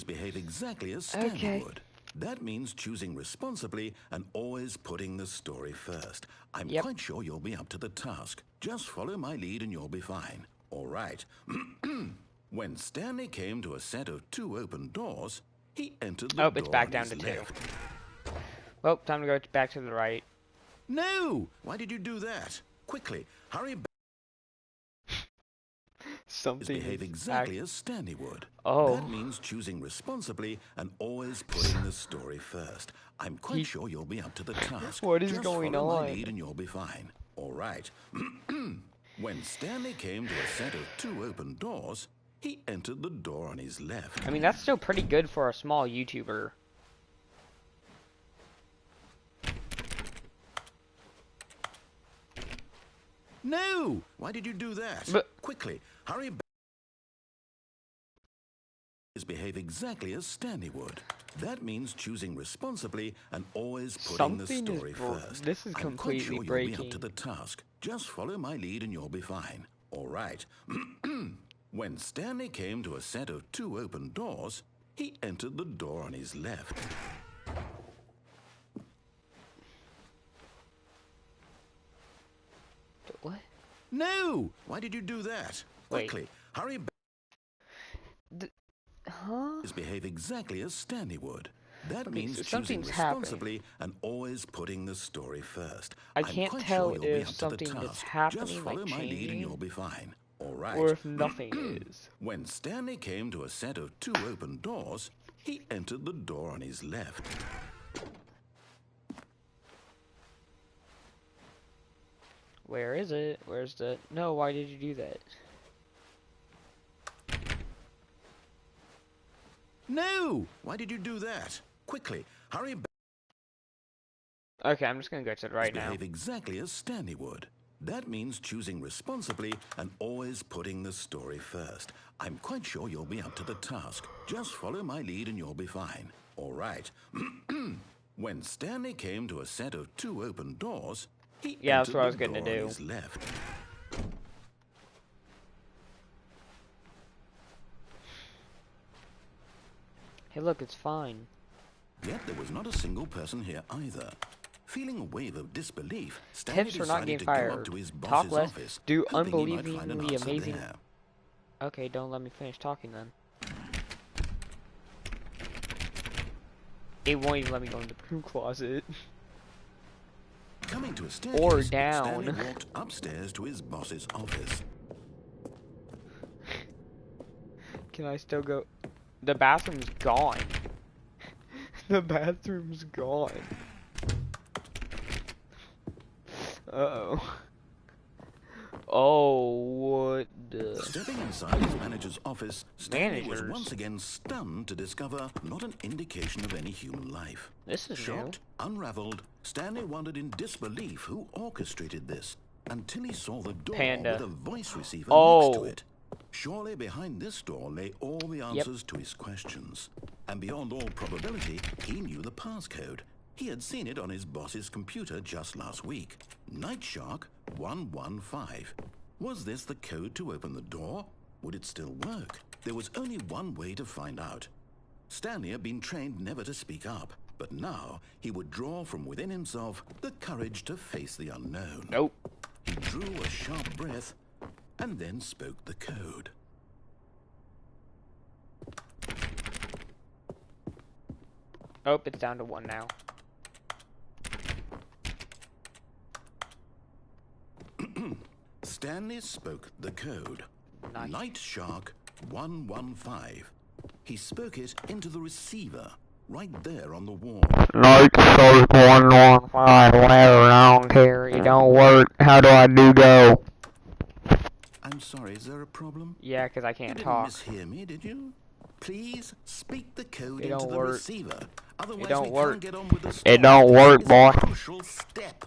behave exactly as Stanley Okay. would. That means choosing responsibly and always putting the story first. I'm Yep. quite sure you'll be up to the task. Just follow my lead and you'll be fine. All right. When Stanley came to a set of 2 open doors, he entered the Oh, door it's back on down his to 2. left. Well, time to go back to the right. No! Why did you do that? Quickly, hurry back. Something Behave exactly as Stanley would. Oh. That means choosing responsibly and always putting the story first. I'm quite sure you'll be up to the task. What is Just going follow on? my lead and you'll be fine. All right. When Stanley came to a set of 2 open doors, he entered the door on his left. I mean, that's still pretty good for a small YouTuber. No! Why did you do that? But- Quickly, hurry back. Behave exactly as Stanley would. That means choosing responsibly and always putting the Something is story bro- first. this is I'm completely quite sure you'll breaking. be up to the task. Just follow my lead and you'll be fine. All right. When Stanley came to a set of 2 open doors, he entered the door on his left. What? No! Why did you do that? Wait. Quickly, hurry back. Huh? Behave exactly as Stanley would. That Okay, means so choosing something's happening. responsibly and always putting the story first. I I'm can't quite tell sure you'll be if up to the something is task. happening, Just like follow my lead and changing, you'll be fine. All right. or if nothing is. When Stanley came to a set of 2 open doors, he entered the door on his left. Where is it? Where's the... No, why did you do that? No! Why did you do that? Quickly, hurry back. Okay, I'm just gonna go to the right now. Behave exactly as Stanley would. That means choosing responsibly and always putting the story first. I'm quite sure you'll be up to the task. Just follow my lead and you'll be fine. All right. When Stanley came to a set of 2 open doors, he Yeah, that's entered what I was the gonna door on do. his left. Hey, look, it's fine. Yet there was not a single person here either. Feeling a wave of disbelief, Stanley Tips for not decided getting to go up fired. to his Talk boss's less. office, Do hoping he might find an unbelievably answer amazing... there. Okay, don't let me finish talking then. It won't even let me go in the broom closet. Coming to a staircase, Or Stanley down. walked upstairs to his boss's office. Can I still go? The bathroom's gone. The bathroom's gone. Uh-oh. Oh, what the... Stepping inside his manager's office, Stanley was once again stunned to discover not an indication of any human life. This is Shocked, unraveled, Stanley wondered in disbelief who orchestrated this until he saw the door with a voice receiver next to it. Surely behind this door lay all the answers to his questions. And beyond all probability, he knew the passcode. He had seen it on his boss's computer just last week. Night Shark 115. Was this the code to open the door? Would it still work? There was only one way to find out. Stanley had been trained never to speak up, but now he would draw from within himself the courage to face the unknown. Nope. He drew a sharp breath and then spoke the code. Oh, it's down to 1 now. Stanley spoke the code. Nice. Night Shark 115. He spoke it into the receiver, right there on the wall. Night Shark 115, whatever, I don't care, it don't work. How do I do go? I'm sorry, is there a problem? Yeah, because I You can't didn't talk. mishear me, did you? Please speak the code It into don't the work. receiver. Otherwise, don't we work. can't get on with the story. It don't work, It's boy. a crucial step.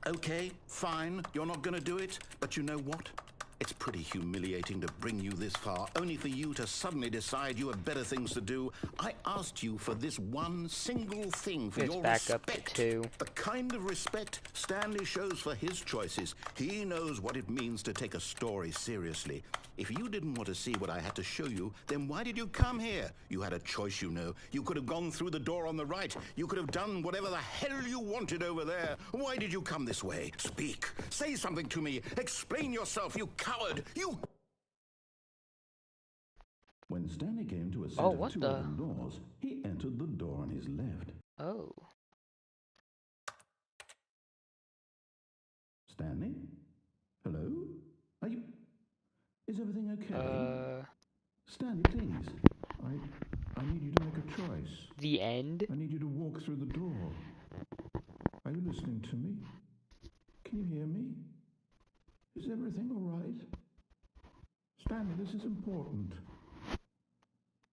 Okay, fine, you're not gonna do it, but you know what? It's pretty humiliating to bring you this far, only for you to suddenly decide you have better things to do. I asked you for this one single thing, for It's your back up to respect. 2. The kind of respect Stanley shows for his choices. He knows what it means to take a story seriously. If you didn't want to see what I had to show you, then why did you come here? You had a choice, you know. You could have gone through the door on the right. You could have done whatever the hell you wanted over there. Why did you come this way? Speak. Say something to me. Explain yourself, you coward. You... When Stanley came to a set of two open doors, he entered the door on his left. Oh. Stanley? Hello? Are you... Is everything okay? Stanley, please. I need you to make a choice. The end? I need you to walk through the door. Are you listening to me? Can you hear me? Is everything all right? Stanley, this is important.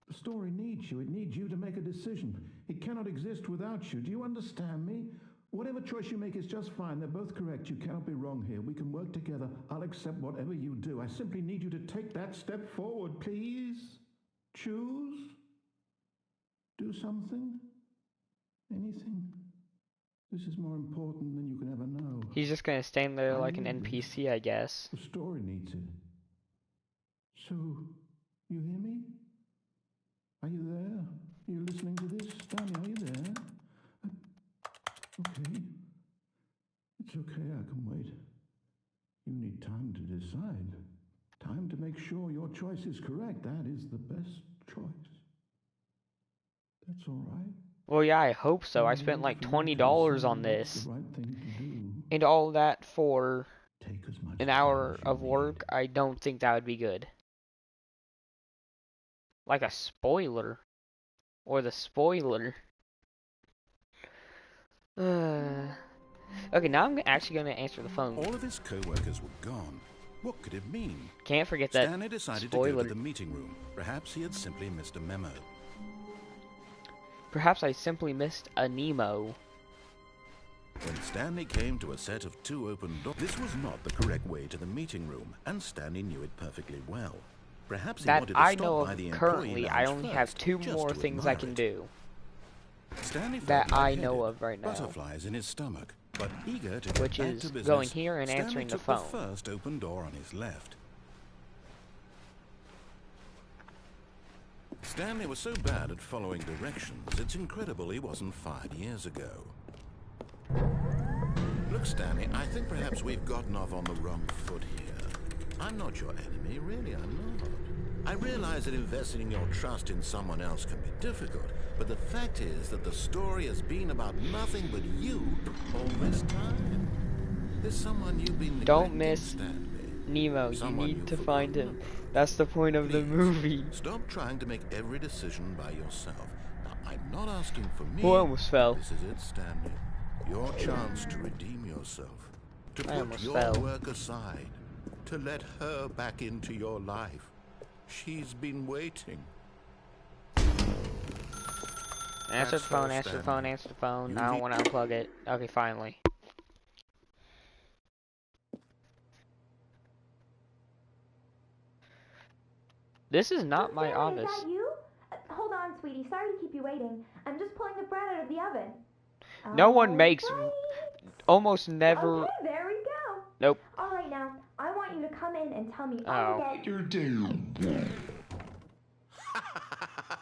The story needs you. It needs you to make a decision. It cannot exist without you. Do you understand me? Whatever choice you make is just fine. They're both correct. You cannot be wrong here. We can work together. I'll accept whatever you do. I simply need you to take that step forward, please. Choose. Do something. Anything. This is more important than you can ever know. He's just gonna stand there like an NPC, I guess. The story needs it. So, you hear me? Are you there? Are you listening to this? Stanley, are you there? Okay. It's okay, I can wait. You need time to decide. Time to make sure your choice is correct. That is the best choice. That's all right. Well, yeah, I hope so. I spent like $20 on this. And all that for an hour of work. I don't think that would be good. Like a spoiler. Or the spoiler. Okay, now I'm actually going to answer the phone. All of his co-workers were gone. What could it mean? Can't forget that Stanley decided spoiler. to go to the meeting room. Perhaps he had simply missed a memo. Perhaps I simply missed a Nemo. When Stanley came to a set of 2 open doors, this was not the correct way to the meeting room, and Stanley knew it perfectly well. Perhaps he That wanted to I stop know by the of employee currently, I lounge only first, have 2 just more to things I admire can it. do. Stanley That felt I know lightheaded, of right now. butterflies in his stomach, but eager to get Which back is to business, going here and Stanley answering the took phone. the first open door on his left. Stanley was so bad at following directions, it's incredible he wasn't fired years ago. Look, Stanley, I think perhaps we've gotten off on the wrong foot here. I'm not your enemy, really, I'm not. I realize that investing your trust in someone else can be difficult, but the fact is that the story has been about nothing but you all this time. There's someone you've been Don't neglecting, miss Stanley. Nemo. You Someone need you've to find forgotten him. about. That's the point of the Please, movie. stop trying to make every decision by yourself. Now, I'm not asking for me. Oh, I almost fell. This is it, Stanley. Your chance to redeem yourself. To I put almost your fell. work aside. To let her back into your life. She's been waiting. Answer the That's phone, all, answer the Stanley. phone, answer the phone. You I don't need- want to unplug it. Okay, finally. This is not my Stanley, office. Is that you? Hold on, sweetie. Sorry to keep you waiting. I'm just pulling the bread out of the oven. No one makes Alright. almost never. Okay, there we go. Nope. All right, now I want you to come in and tell me Oh. all about. You're down.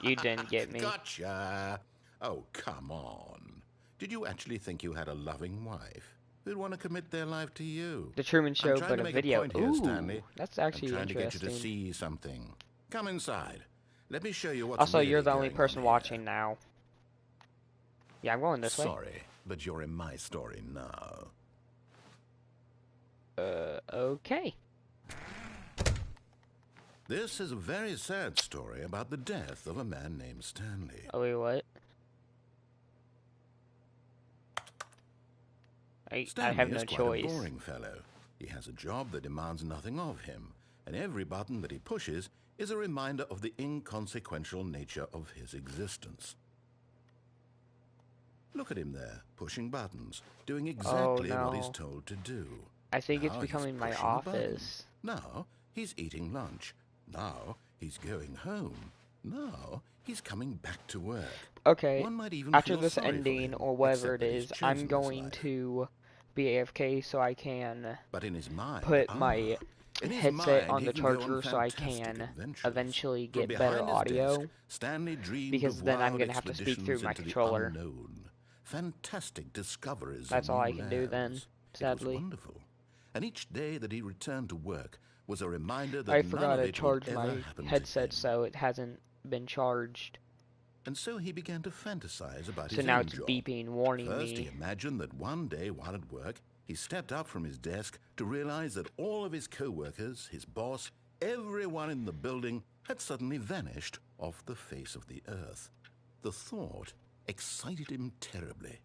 You didn't get me. Gotcha. Oh, come on. Did you actually think you had a loving wife who'd want to commit their life to you? The Truman I'm Show, trying but to a make video. a point here, Ooh, Stanley. that's I'm actually trying to get you to interesting. see something. Come inside. Let me show you what's Also, really you're the only going person on watching here. now. Yeah, I'm going this way. Sorry, but you're in my story now. Okay. This is a very sad story about the death of a man named Stanley. Oh, wait, what? I Stanley have no is quite choice. a boring fellow. He has a job that demands nothing of him, and every button that he pushes is a reminder of the inconsequential nature of his existence. Look at him there, pushing buttons, doing exactly what he's no. told to do. I think it's Now he's becoming my pushing a button. office. Now he's eating lunch. Now he's going home. Now he's coming back to work. Okay, One might even after feel this sorry for ending, him, or whatever except it that he's is, chosen I'm this going life. to be AFK so I can But in his mind, put my in his headset mind, on he the can go on charger so I fantastic can adventures. eventually From get better behind his audio. desk, Stanley dreamed because of then I'm wild gonna have to speak through expeditions my into the controller. unknown, fantastic discoveries. That's of all new I can do then, lands. sadly. It was wonderful, and each day that he returned to work was a reminder that I none forgot of to it charge would my ever happen to headset, him. so it hasn't been charged. And so he began to fantasize about So his now own it's job. beeping, warning First, he me. imagined that one day while at work, he stepped up from his desk to realize that all of his co-workers, his boss, everyone in the building had suddenly vanished off the face of the earth. The thought excited him terribly.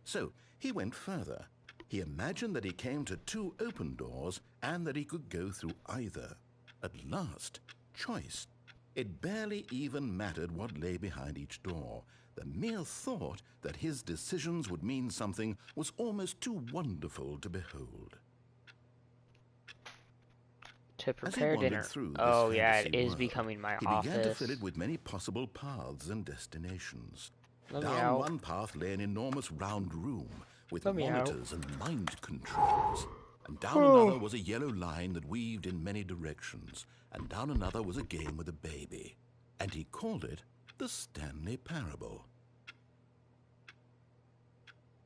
So he went further. He imagined that he came to two open doors and that he could go through either. At last, choice. It barely even mattered what lay behind each door. The mere thought that his decisions would mean something was almost too wonderful to behold. To As he prepare wandered dinner. through this Oh yeah, it fantasy is world, becoming my he office. began to fill it with many possible paths and destinations. Let me Down out. one path lay an enormous round room with Let me out. monitors and mind controls. And down another was a yellow line that weaved in many directions. And down another was a game with a baby. And he called it the Stanley Parable.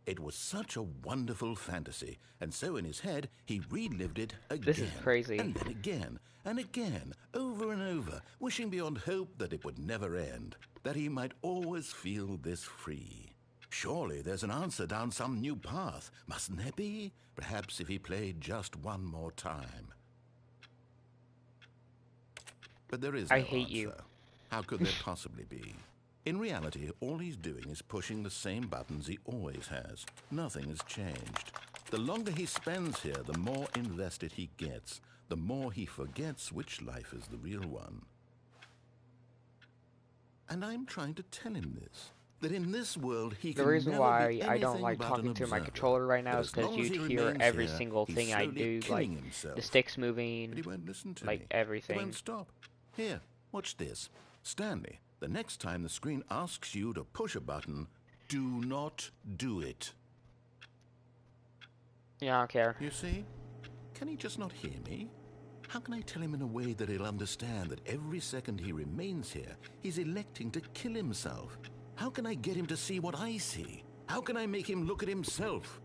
It was such a wonderful fantasy, and so in his head he relived it again. This is crazy. And then again, and again, over and over, wishing beyond hope that it would never end, that he might always feel this free. Surely there's an answer down some new path, mustn't there be? Perhaps if he played just one more time. But there is no I hate answer. you. How could there possibly be? In reality, all he's doing is pushing the same buttons he always has. Nothing has changed. The longer he spends here, the more invested he gets, the more he forgets which life is the real one. And I'm trying to tell him this, that in this world he The can reason never why be I don't anything like but talking an through my observer. controller right now But is as because long as you'd he hear remains every here, single he's thing I slowly do, killing like himself. the sticks But he moving, won't listen to like me. everything. He won't stop. Here, watch this. Stanley, the next time the screen asks you to push a button, do not do it. Yeah, I don't care. You see? Can he just not hear me? How can I tell him in a way that he'll understand that every second he remains here, he's electing to kill himself? How can I get him to see what I see? How can I make him look at himself?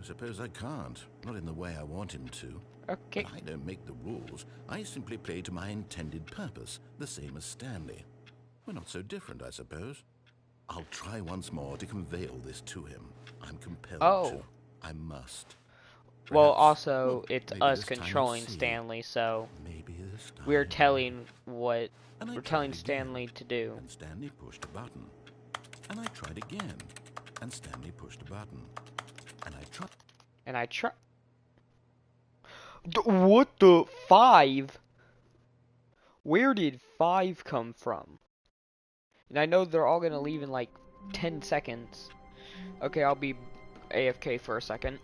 I suppose I can't. Not in the way I want him to. Okay. But I don't make the rules. I simply play to my intended purpose, the same as Stanley. We're not so different, I suppose. I'll try once more to convey all this to him. I'm compelled to. I must. Well, Perhaps, also, it's maybe us this time controlling at sea. Stanley, so Maybe this time. we're telling And I we're tried telling again, Stanley to do. And Stanley pushed a button. And I tried again. And Stanley pushed a button. And I tried. And I try. What the 5? Where did 5 come from? And I know they're all gonna leave in like 10 seconds. Okay, I'll be AFK for a second.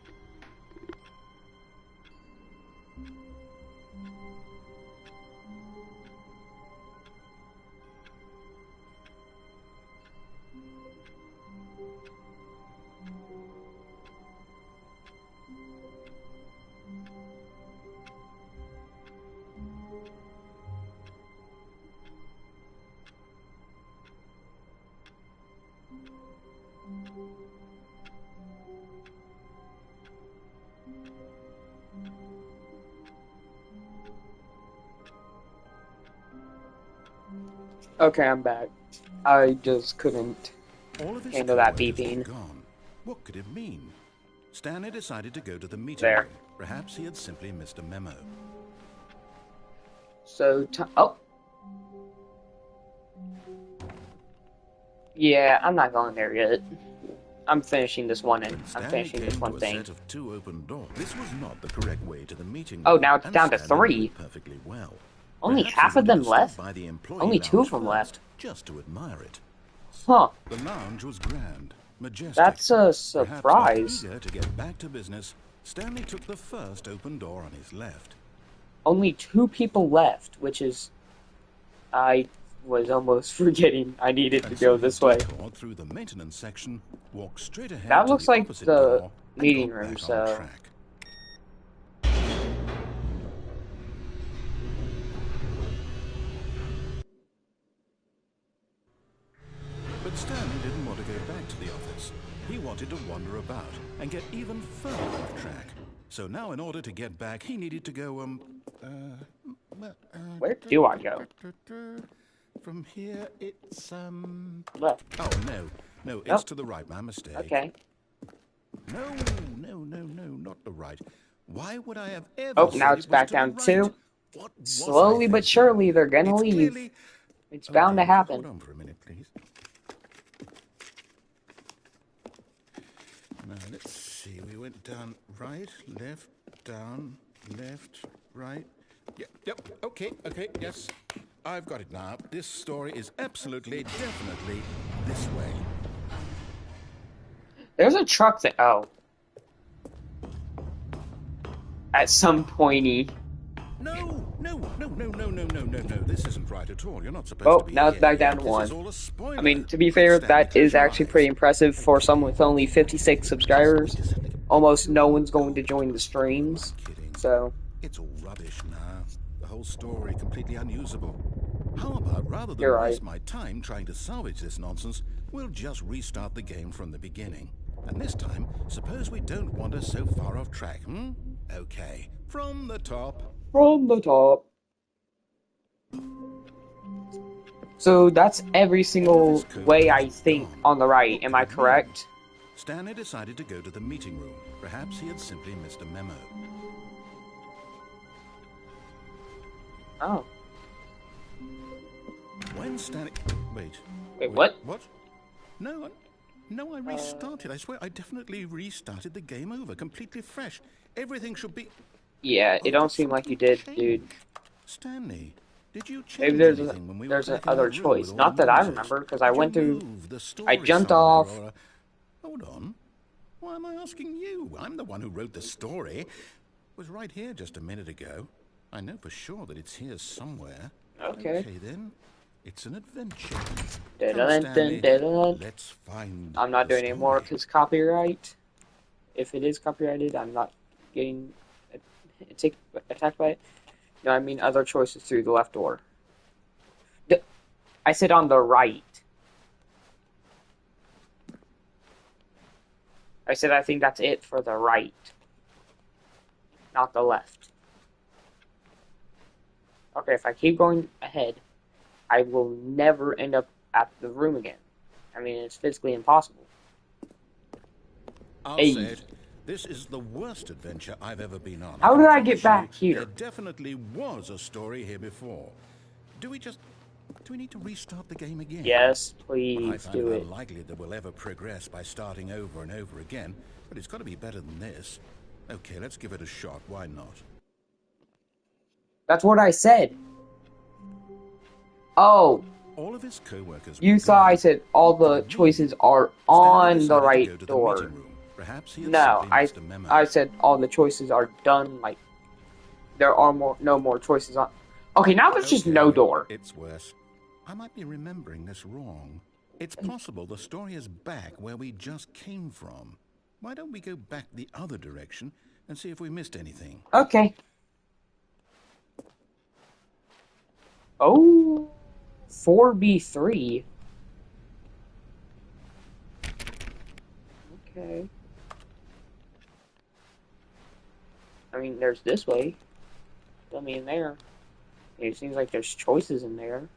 Okay, I'm back. I just couldn't All of his handle that co-workers were beeping. gone. What could it mean? Stanley decided to go to the meeting There. room. Perhaps he had simply missed a memo. So, oh. Yeah, I'm not going there yet. I'm finishing this one and I'm Stanley finishing this came one to a thing. set of 2 open doors. This was not the correct way to the meeting room. Oh, now it's and down to Stanley knew 3. it perfectly well. Only Perhaps half he of them wanted to stop left? by the employee Only 2 of lounge them first, left. just to admire it. Huh. The lounge was grand, majestic. That's a Perhaps surprise. eager to get back to business, Stanley took the first open door on his left. Only 2 people left, which is... I was almost forgetting I needed to And go so this he way. detoured through the maintenance section, walked straight ahead That to looks the like opposite the door, and meeting got room, back on so... track. But Stanley didn't want to go back to the office. He wanted to wander about and get even further off track. So now in order to get back, he needed to go, Where do I go? From here, it's, Left. Oh, no, it's Nope. to the right, my mistake. Okay. No, not the right. Why would I have ever Oh, said now it it's was back to down the right? 2. What was Slowly I but thinking? surely, they're gonna It's leave. clearly... It's Oh, bound to dear. happen. Hold on for a minute, please. Now, let's see. We went down right, left, down, left, right. Yep, okay, yes. I've got it now. This story is absolutely, definitely this way. There's a truck that... Oh. At some pointy... No. This isn't right at all. You're not supposed Oh, to be now it's here back yet. down to This 1. is all a spoiler. I mean, to be Quick, fair, Stanley, that close is your actually eyes. pretty impressive for someone with only 56 subscribers. Almost no one's going to join the streams. I'm kidding. So, It's all rubbish now. The whole story completely unusable. How about, rather than You're right. waste my time trying to salvage this nonsense, we'll just restart the game from the beginning. And this time, suppose we don't wander so far off track, hmm? Okay, from the top. from the top. So that's every single way I think on the right, am I correct? Stanley decided to go to the meeting room. Perhaps he had simply missed a memo. Oh. When Stanley... Wait, What? What? No, I restarted. I swear, I definitely restarted the game over, completely fresh. Everything should be... Yeah, it Oh, don't but seem like you something did, dude. changed. Stanley, did you change Maybe there's anything when we there's were back another in that room choice. with all Not the that I losers? remember, because I Did you went through... move the I story jumped somewhere, off. or, hold on. Why am I asking you? I'm the one who wrote the story. It was right here just a minute ago. I know for sure that it's here somewhere. Okay. Okay, then. It's an adventure. Dun, Come, dun, Stanley. dun, dun. Let's find I'm not the doing any more story. because copyright. If it is copyrighted, I'm not getting attacked by it. No, I mean other choices through the left door. I said on the right. I said I think that's it for the right, not the left. Okay, if I keep going ahead, I will never end up at the room again. I mean, it's physically impossible. I'll Hey. say it. This is the worst adventure I've ever been on. How can did I promise get back you, here? There definitely was a story here before. Do we need to restart the game again? Yes, I please find do it it. unlikely that we'll ever progress by starting over and over again, but it's got to be better than this. Okay, let's give it a shot. Why not? That's what I said. Oh, All of his co-workers you were thought I gone. said all Who could the it choices mean? are Stanley on the decided to right go to the door. meeting room. Perhaps he had No, simply missed a memo. I said all the choices are done. Like there are no more choices on. Okay, now there's just no Okay, door. it's worse. I might be remembering this wrong. It's possible the story is back where we just came from. Why don't we go back the other direction and see if we missed anything? Okay. Oh, 4B3. Okay. I mean, there's this way. I mean, there. It seems like there's choices in there.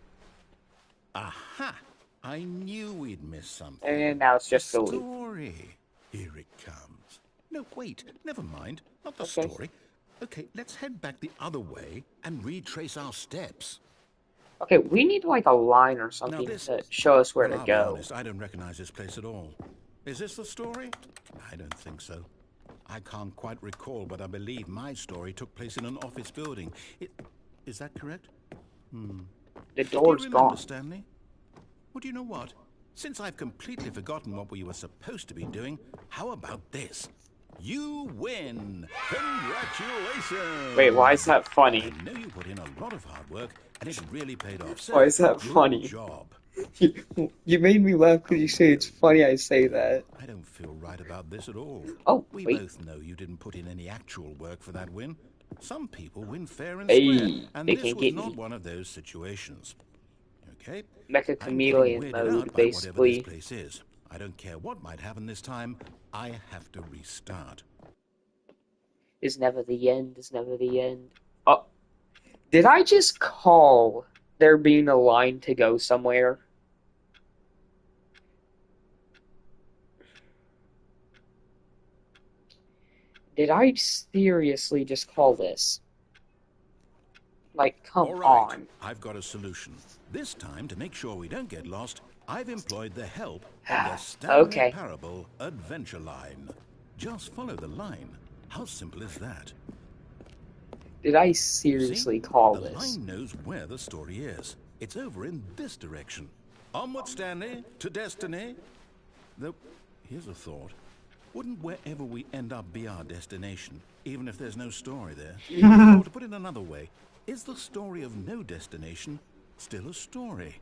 Aha! I knew we'd missed something. And now it's just the loop. Story. Here it comes. No, wait. Never mind. Not the Okay. story. Okay, let's head back the other way and retrace our steps. Okay, we need like a line or something to show us where to I'll be go. honest, I don't recognize this place at all. Is this the story? I don't think so. I can't quite recall, but I believe my story took place in an office building. Is that correct? The Do door's you remember, gone. Stanley? Well, do you know what? Since I've completely forgotten what we were supposed to be doing, how about this? You win! Congratulations! Wait, why is that funny? I know you put in a lot of hard work, and it really paid off. So Why is that good funny? job. You made me laugh because you say it's funny I say that. I don't feel right about this at all. Oh, We wait. both know you didn't put in any actual work for that win. Some people win fair and Hey, square, and they this can't was get not me. one of those situations. Okay? Mecha I'm getting chameleon weirded mode, out by whatever this basically. place is. I don't care what might happen this time. I have to restart. Is never the end, is never the end. Oh, did I just call there being a line to go somewhere? Did I seriously just call this? Like, come All right, on. I've got a solution. This time, to make sure we don't get lost, I've employed the help of the Stanley Okay. Parable Adventure Line. Just follow the line. How simple is that? Did I See? seriously call The this? line knows where the story is. It's over in this direction. Onward, Stanley, to destiny. Though, here's a thought. Wouldn't wherever we end up be our destination, even if there's no story there? Or to put it another way, is the story of no destination still a story?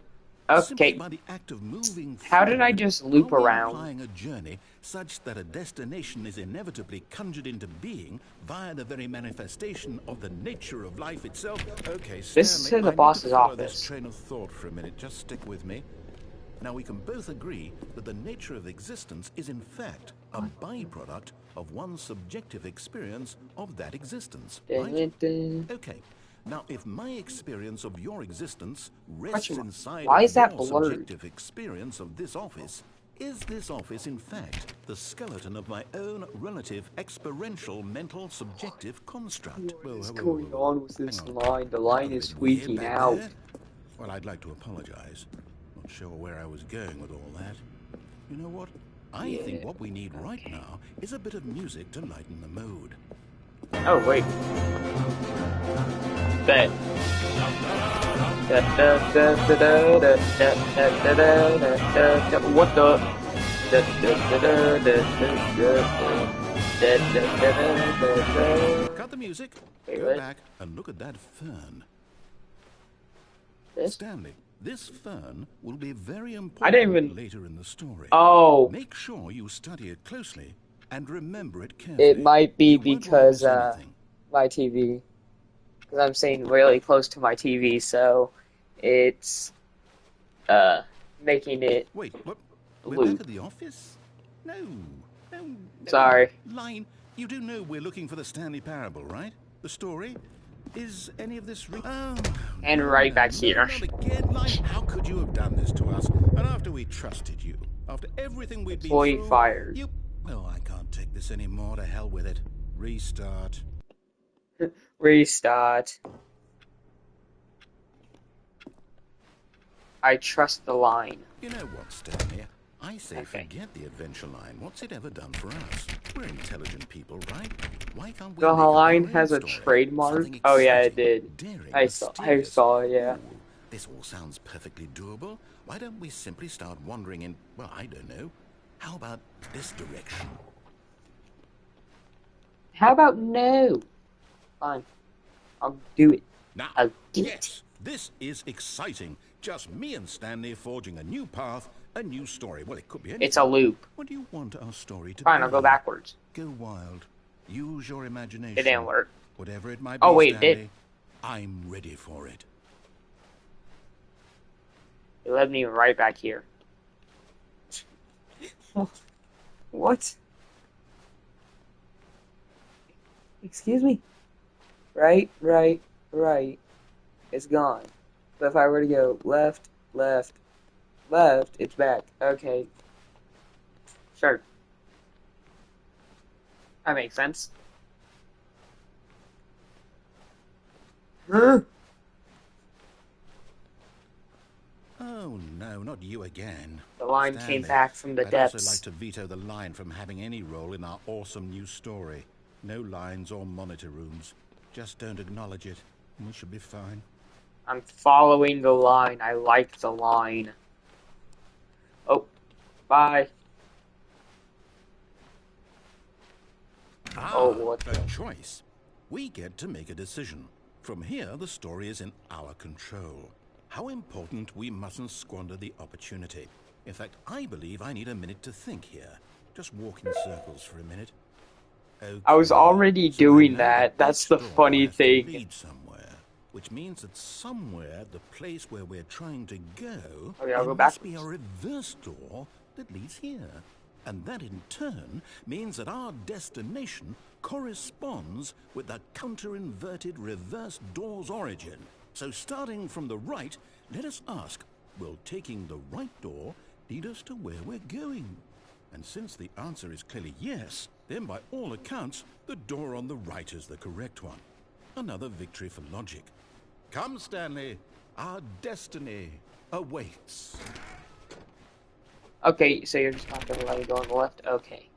Simply Okay, by the act of moving how did I forward, just loop are we around? implying a journey such that a destination is inevitably conjured into being via the very manifestation of the nature of life itself? Okay, Stanley, This is to the I need to boss's follow office. this train of thought for a minute. Just stick with me. Now, we can both agree that the nature of existence is in fact a byproduct of one's subjective experience of that existence, Dun, right? dun, dun. Okay. Now, if my experience of your existence rests Question mark. inside Why of is that your blurred? subjective experience of this office, is this office in fact the skeleton of my own relative experiential mental subjective construct? What's Whoa, going on with this hang on. line? The That line got a is bit weird squeaking back out. there. Well, I'd like to apologize. Not sure where I was going with all that. You know what? I think what we need right now is a bit of music to lighten the mood. Oh, wait. Bet. What the? Cut the music. Wait, Go what? back and look at that fern. This? Stanley, this fern will be very I important didn't even. later in the story. Oh, Make sure you study it closely and remember it carefully. it might be You won't want to because miss anything. my TV. Because I'm staying really close to my TV, so it's making it Wait, what? We're loop. back at the office? No, Sorry. Line, you do know we're looking for the Stanley Parable, right? The story? Is any of this real? Oh, And no, right no, back no, here. not again, Line. How could you have done this to us? And after we trusted you, after everything we'd been Employee through, fired. you... Oh, I can't take this anymore. To hell with it. Restart. Restart. I trust the line. You know what, Stanley? I say Okay. forget the adventure line. What's it ever done for us? We're intelligent people, right? Why can't we The make up line our has own a story? trademark. Something Oh yeah, it exciting, did. daring, I mysterious. saw it, yeah. Ooh, this all sounds perfectly doable. Why don't we simply start wandering in, well, I don't know. How about this direction? How about no? Fine. I'll do it. Now, I'll do it. yes, this is exciting. Just me and Stanley forging a new path, a new story. Well, it could be anything. It's a loop. What do you want our story to be? Fine, I'll go backwards. Go wild. Use your imagination. It didn't work. Whatever it might be, Oh, wait, it Stanley, did. I'm ready for it. It led me right back here. What? Excuse me? Right. It's gone. But if I were to go left, it's back. Okay. Sure. That makes sense. Huh? Oh, no, not you again. The line Stanley, came back from the I'd depths. also like to veto the line from having any role in our awesome new story. No lines or monitor rooms. Just don't acknowledge it, and we should be fine. I'm following the line. I like the line. Oh, bye. Oh, what a the... choice. We get to make a decision. From here, the story is in our control. How important we mustn't squander the opportunity. In fact, I believe I need a minute to think here. Just walk in circles for a minute. Okay, I was already so doing I know that. That's the this door funny has to thing. lead somewhere, which means that somewhere, the place where we're trying to go, Okay, I'll there go must be a backwards. reverse door that leads here. And that in turn means that our destination corresponds with the counter-inverted reverse door's origin. So starting from the right, let us ask, will taking the right door lead us to where we're going? And since the answer is clearly yes, then by all accounts, the door on the right is the correct one. Another victory for logic. Come, Stanley, our destiny awaits. Okay, so you're just not gonna let me go on the left? Okay.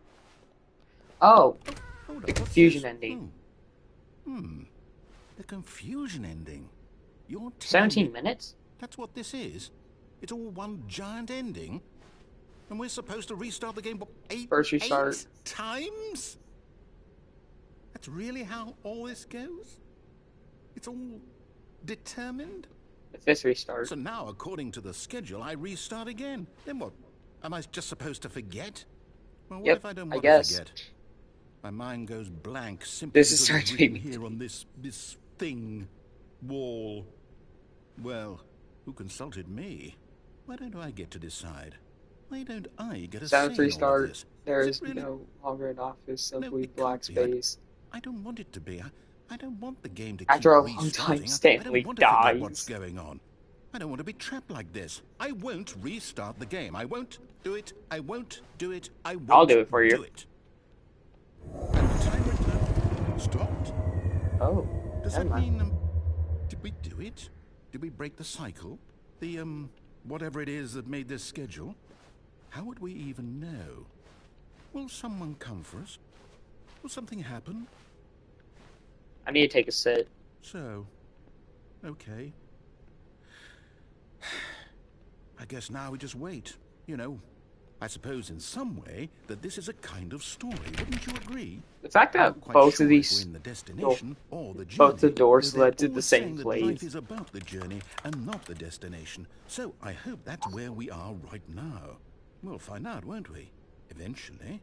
Oh, Hold the on, what's confusion this? ending. The confusion ending. You're telling 17 me minutes? that's what this is? It's all one giant ending? And we're supposed to restart the game, what, eight times? That's really how all this goes? It's all determined? The fifth restart. So now, according to the schedule, I restart again. Then what? Am I just supposed to forget? Well, what Yep, if I don't I want guess. to forget? My mind goes blank simply This is because starting it's to written make me here on this thing, wall. Well, who consulted me? Why don't I get to decide? Why don't I get a say in Seventh all of restart. this? There Is is it really? no longer an office, No, simply it black can't be. space. I don't want it to be. I don't want the game to After keep a long time, restarting. I Stanley don't want to forget what's dies. going on. I don't want to be trapped like this. I won't restart the game. I won't do it. I won't do it. I won't I'll do it for you. do it. And the timer stopped. Oh, Does never that mind. mean, did we do it? Did we break the cycle? The, whatever it is that made this schedule? How would we even know? Will someone come for us? Will something happen? I need to take a sit. So, okay. I guess now we just wait. You know, I suppose in some way that this is a kind of story. Wouldn't you agree? The fact I'm that not quite both sure of if these, we're in the destination or the both the journey, doors though they're led to the always same saying that place. life is about the journey and not the destination. So I hope that's where we are right now. We'll find out, won't we? Eventually.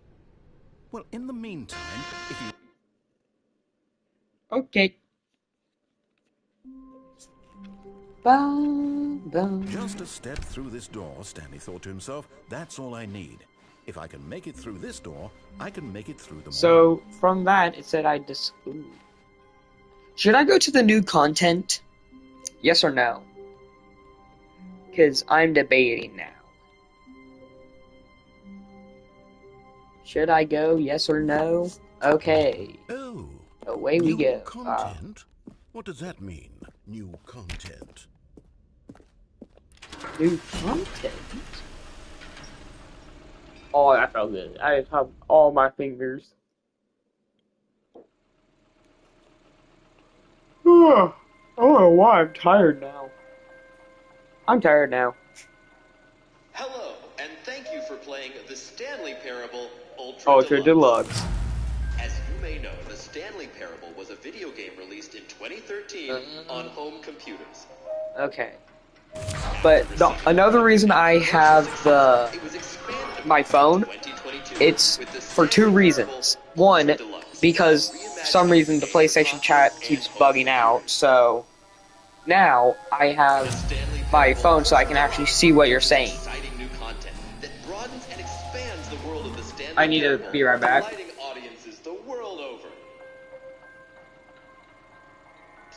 Well, in the meantime, if you... Okay. Bum, bum. Just a step through this door, Stanley thought to himself. That's all I need. If I can make it through this door, I can make it through them all. So, from that, it said Ooh. Should I go to the new content? Yes or no? Because I'm debating now. Should I go? Yes or no? Okay. Oh, Away we new go. Content? What does that mean? New content. New content? Oh, that felt good. I have all my fingers. I don't know why I'm tired now. I'm tired now. Hello, and thank you for playing the Stanley Parable Ultra Deluxe. As you may know, the Stanley Parable was a video game released in 2013 on home computers. Okay. But another reason I have my phone, it's for two reasons. One, because for some reason the PlayStation chat keeps bugging out, so now I have my phone so I can actually see what you're saying. I need to be right back. Audiences the world over.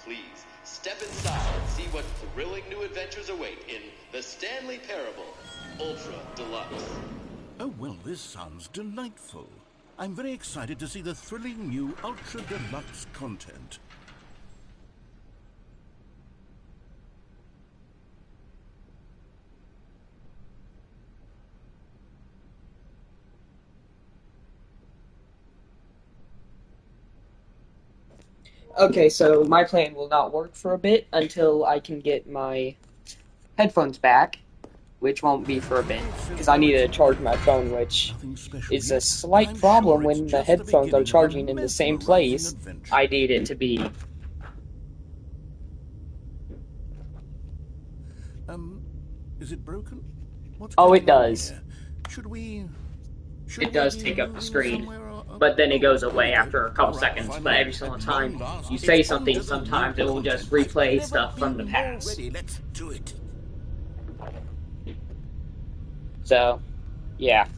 Please step inside and see what thrilling new adventures await in the Stanley Parable Ultra Deluxe. Oh, well, this sounds delightful. I'm very excited to see the thrilling new Ultra Deluxe content. Okay, so my plan will not work for a bit until I can get my headphones back, which won't be for a bit, because I need to charge my phone, which is a slight problem when the headphones are charging in the same place I need it to be. Is it broken? Oh, it does. It does take up the screen, but then it goes away after a couple seconds. But every single time you say something, sometimes it will just replay stuff from the past. Let's do it. So, yeah.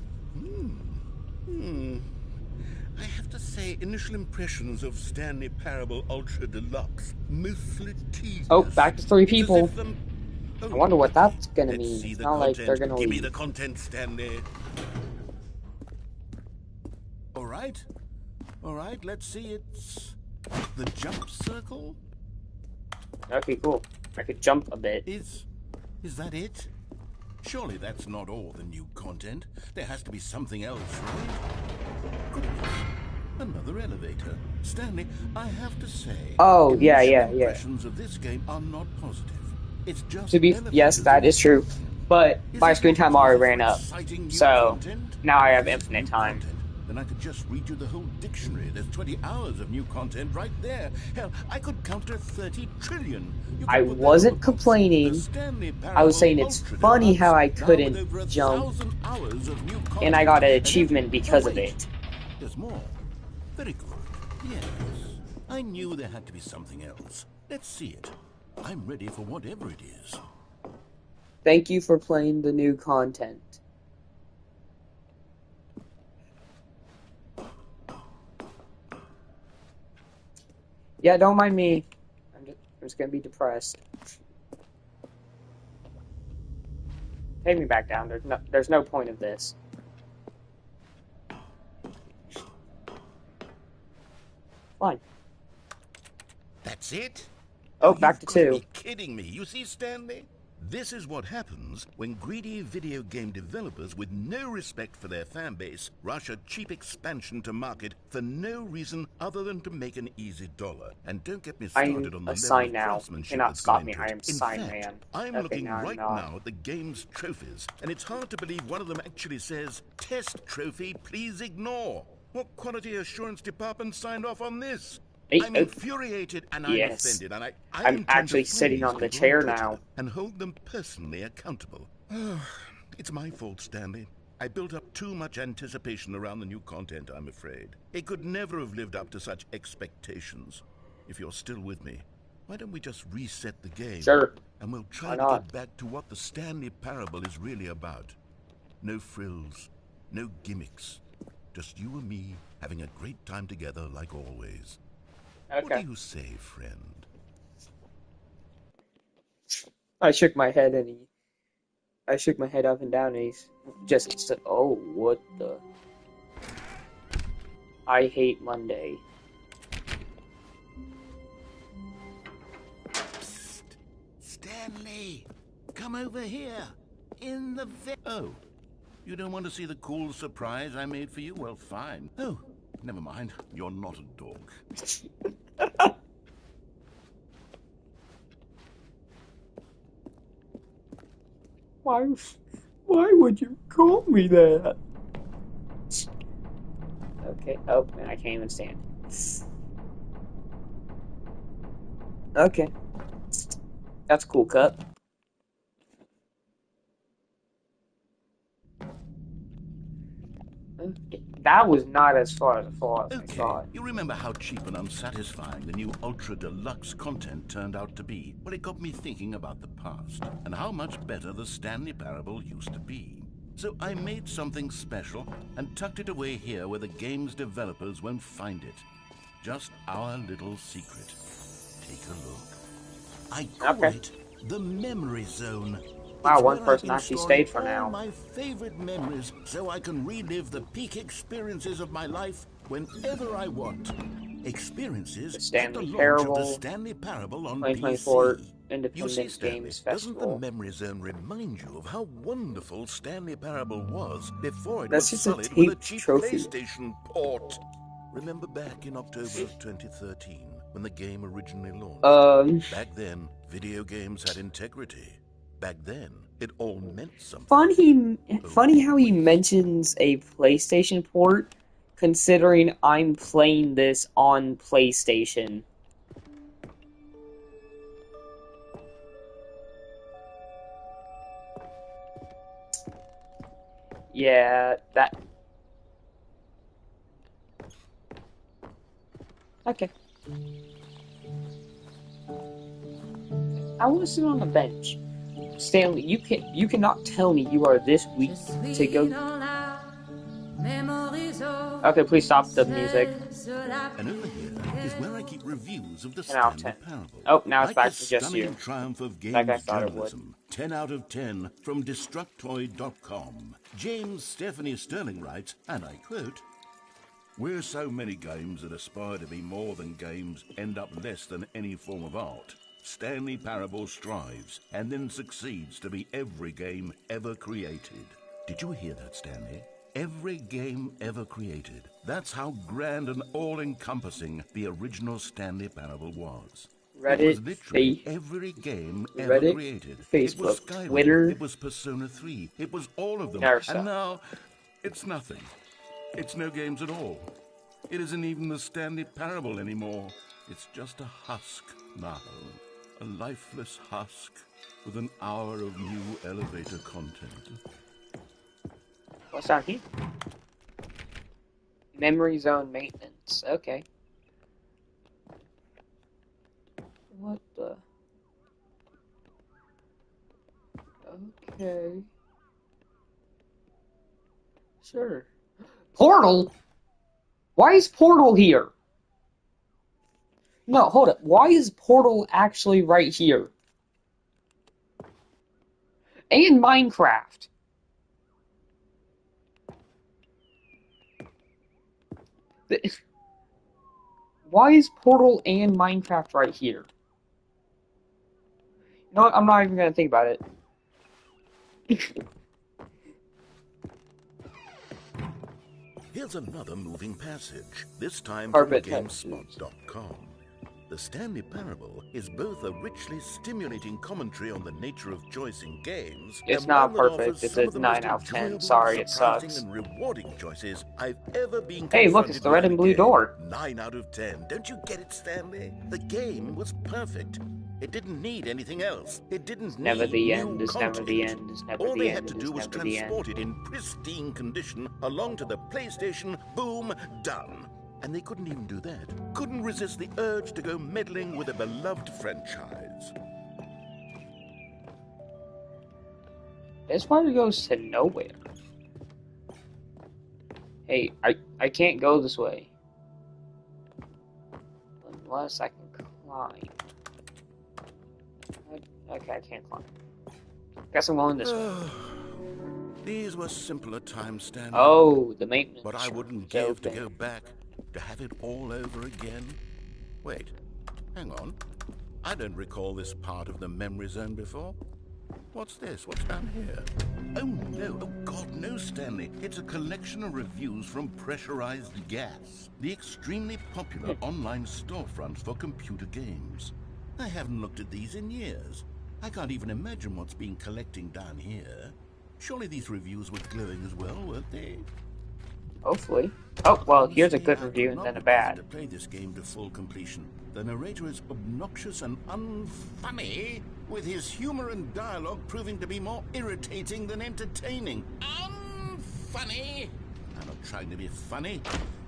I have to say, initial impressions of Stanley Parable Ultra Deluxe mostly tedious. Oh, back to 3 people. I wonder what that's gonna mean. It's not like they're gonna Give me leave. the content, Stanley. All right, let's see. It's the jump circle. Okay, cool. I could jump a bit. Is that it? Surely that's not all the new content. There has to be something else, right? Goodness. Another elevator. Stanley, I have to say... Oh, yeah. impressions of this game are not positive. It's just Yes, that is true. But my screen time already ran up. So, now I have infinite time. Then I could just read you the whole dictionary. There's 20 hours of new content right there. Hell, I could counter 30 trillion. I wasn't complaining. I was saying it's funny how I couldn't jump. And I got an achievement because of it. There's more. Very good. Yes. I knew there had to be something else. Let's see it. I'm ready for whatever it is. Thank you for playing the new content. Yeah, don't mind me. I'm just gonna be depressed. Take me back down. There's no point of this. Fine. That's it? Oh, back to 2. You've got to be kidding me. You see, Stanley? This is what happens when greedy video game developers with no respect for their fan base rush a cheap expansion to market for no reason other than to make an easy dollar. And don't get me started on the level of craftsmanship Cannot that's stop gone me. into I it. am In Sign fact, Man. I'm Okay, looking now I'm right not. now at the game's trophies, and it's hard to believe one of them actually says, "Test trophy, please ignore." What quality assurance department signed off on this? I'm infuriated and I'm offended, and I'm actually sitting on the chair now. And hold them personally accountable. It's my fault, Stanley. I built up too much anticipation around the new content, I'm afraid. It could never have lived up to such expectations. If you're still with me, why don't we just reset the game? Sure. And we'll try to get back to what the Stanley Parable is really about. No frills, No gimmicks. Just you and me having a great time together like always. What Okay. do you say, friend? I shook my head up and down, and he's just said, "Oh, what the? I hate Monday." Psst. Stanley, come over here. In the Oh, you don't want to see the cool surprise I made for you? Well, fine. Oh, never mind. You're not a dog. Why would you call me that? Okay. Oh, man, I can't even stand. Okay. That's a cool cut. Okay. That was not as far as I thought. Okay, you remember how cheap and unsatisfying the new Ultra Deluxe content turned out to be? Well, it got me thinking about the past and how much better the Stanley Parable used to be. So I made something special and tucked it away here where the game's developers won't find it. Just our little secret. Take a look. I call it the Memory Zone. Wow, It's one where person I've been actually storing stayed for all now. my favorite memories so I can relive the peak experiences of my life whenever I want. Experiences The at Stanley the launch of the Parable Stanley Parable on 2024 PC. You see, Independent Stanley, Games doesn't the Festival. Memory Zone remind you of how wonderful Stanley Parable was before it That's was just a solid with a taped cheap trophy. PlayStation port? Remember back in October of 2013 when the game originally launched? Back then, video games had integrity. Back then, it all meant something. Funny how he mentions a PlayStation port, considering I'm playing this on PlayStation. Yeah, that. Okay. I want to sit on the bench. Stanley, you cannot tell me you are this weak to go. Okay, please stop the music. And over here is where I keep reviews of the 10 out of Stanley 10. Parable. Oh, now it's Like back the to just stunning you. triumph of Like I games thought it would. journalism. 10 out of 10 from Destructoid.com. James Stephanie Sterling writes, and I quote, "Where so many games that aspire to be more than games end up less than any form of art, Stanley Parable strives and then succeeds to be every game ever created." Did you hear that, Stanley? Every game ever created. That's how grand and all-encompassing the original Stanley Parable was. It was literally every game ever Reddit, created. It was Facebook, Skyrim. Twitter. It was Persona 3. It was all of them. Never And stop. now, it's nothing. It's no games at all. It isn't even the Stanley Parable anymore. It's just a husk now. A lifeless husk with an hour of new elevator content. What's down here? Memory zone maintenance. Okay. What the? Okay. Sure. Portal? Why is Portal here? No, hold up. Why is Portal actually right here? And Minecraft. Why is Portal and Minecraft right here? You know what? I'm not even gonna think about it. Here's another moving passage, this time Carpet from passage. GameSpot.com. The Stanley Parable is both a richly stimulating commentary on the nature of choice in games. It's and not one that perfect. offers It's some a of the 9 most out of 10. enjoyable, Sorry, it surprising, sucks. and rewarding choices I've ever been Hey, look, confronted it's the red with in and a blue game. door. 9 out of 10. Don't you get it, Stanley? The game was perfect. It didn't need anything else. It didn't Never need the new end, is never content. the end, is never All the they end, had to is do was never the end. transport it in pristine condition along to the PlayStation. Boom, done. And they couldn't even do that. Couldn't resist the urge to go meddling with a beloved franchise. This part goes to nowhere. Hey, I can't go this way. Unless I can climb. Okay, I can't climb. Guess I'm going this way. These were simpler times, Stanley. Oh, the maintenance. But I wouldn't is give to open. go back, to have it all over again. Wait, hang on. I don't recall this part of the memory zone before. What's this? What's down here? Oh no, oh God, no, Stanley. It's a collection of reviews from Pressurized Gas, the extremely popular online storefront for computer games. I haven't looked at these in years. I can't even imagine what's been collecting down here. Surely these reviews were glowing as well, weren't they? Hopefully. Oh, well, here's a good Honestly, I review could and then a not be bothered bad. to play this game to full completion. The narrator is obnoxious and unfunny, with his humor and dialogue proving to be more irritating than entertaining. Unfunny? I'm not trying to be funny.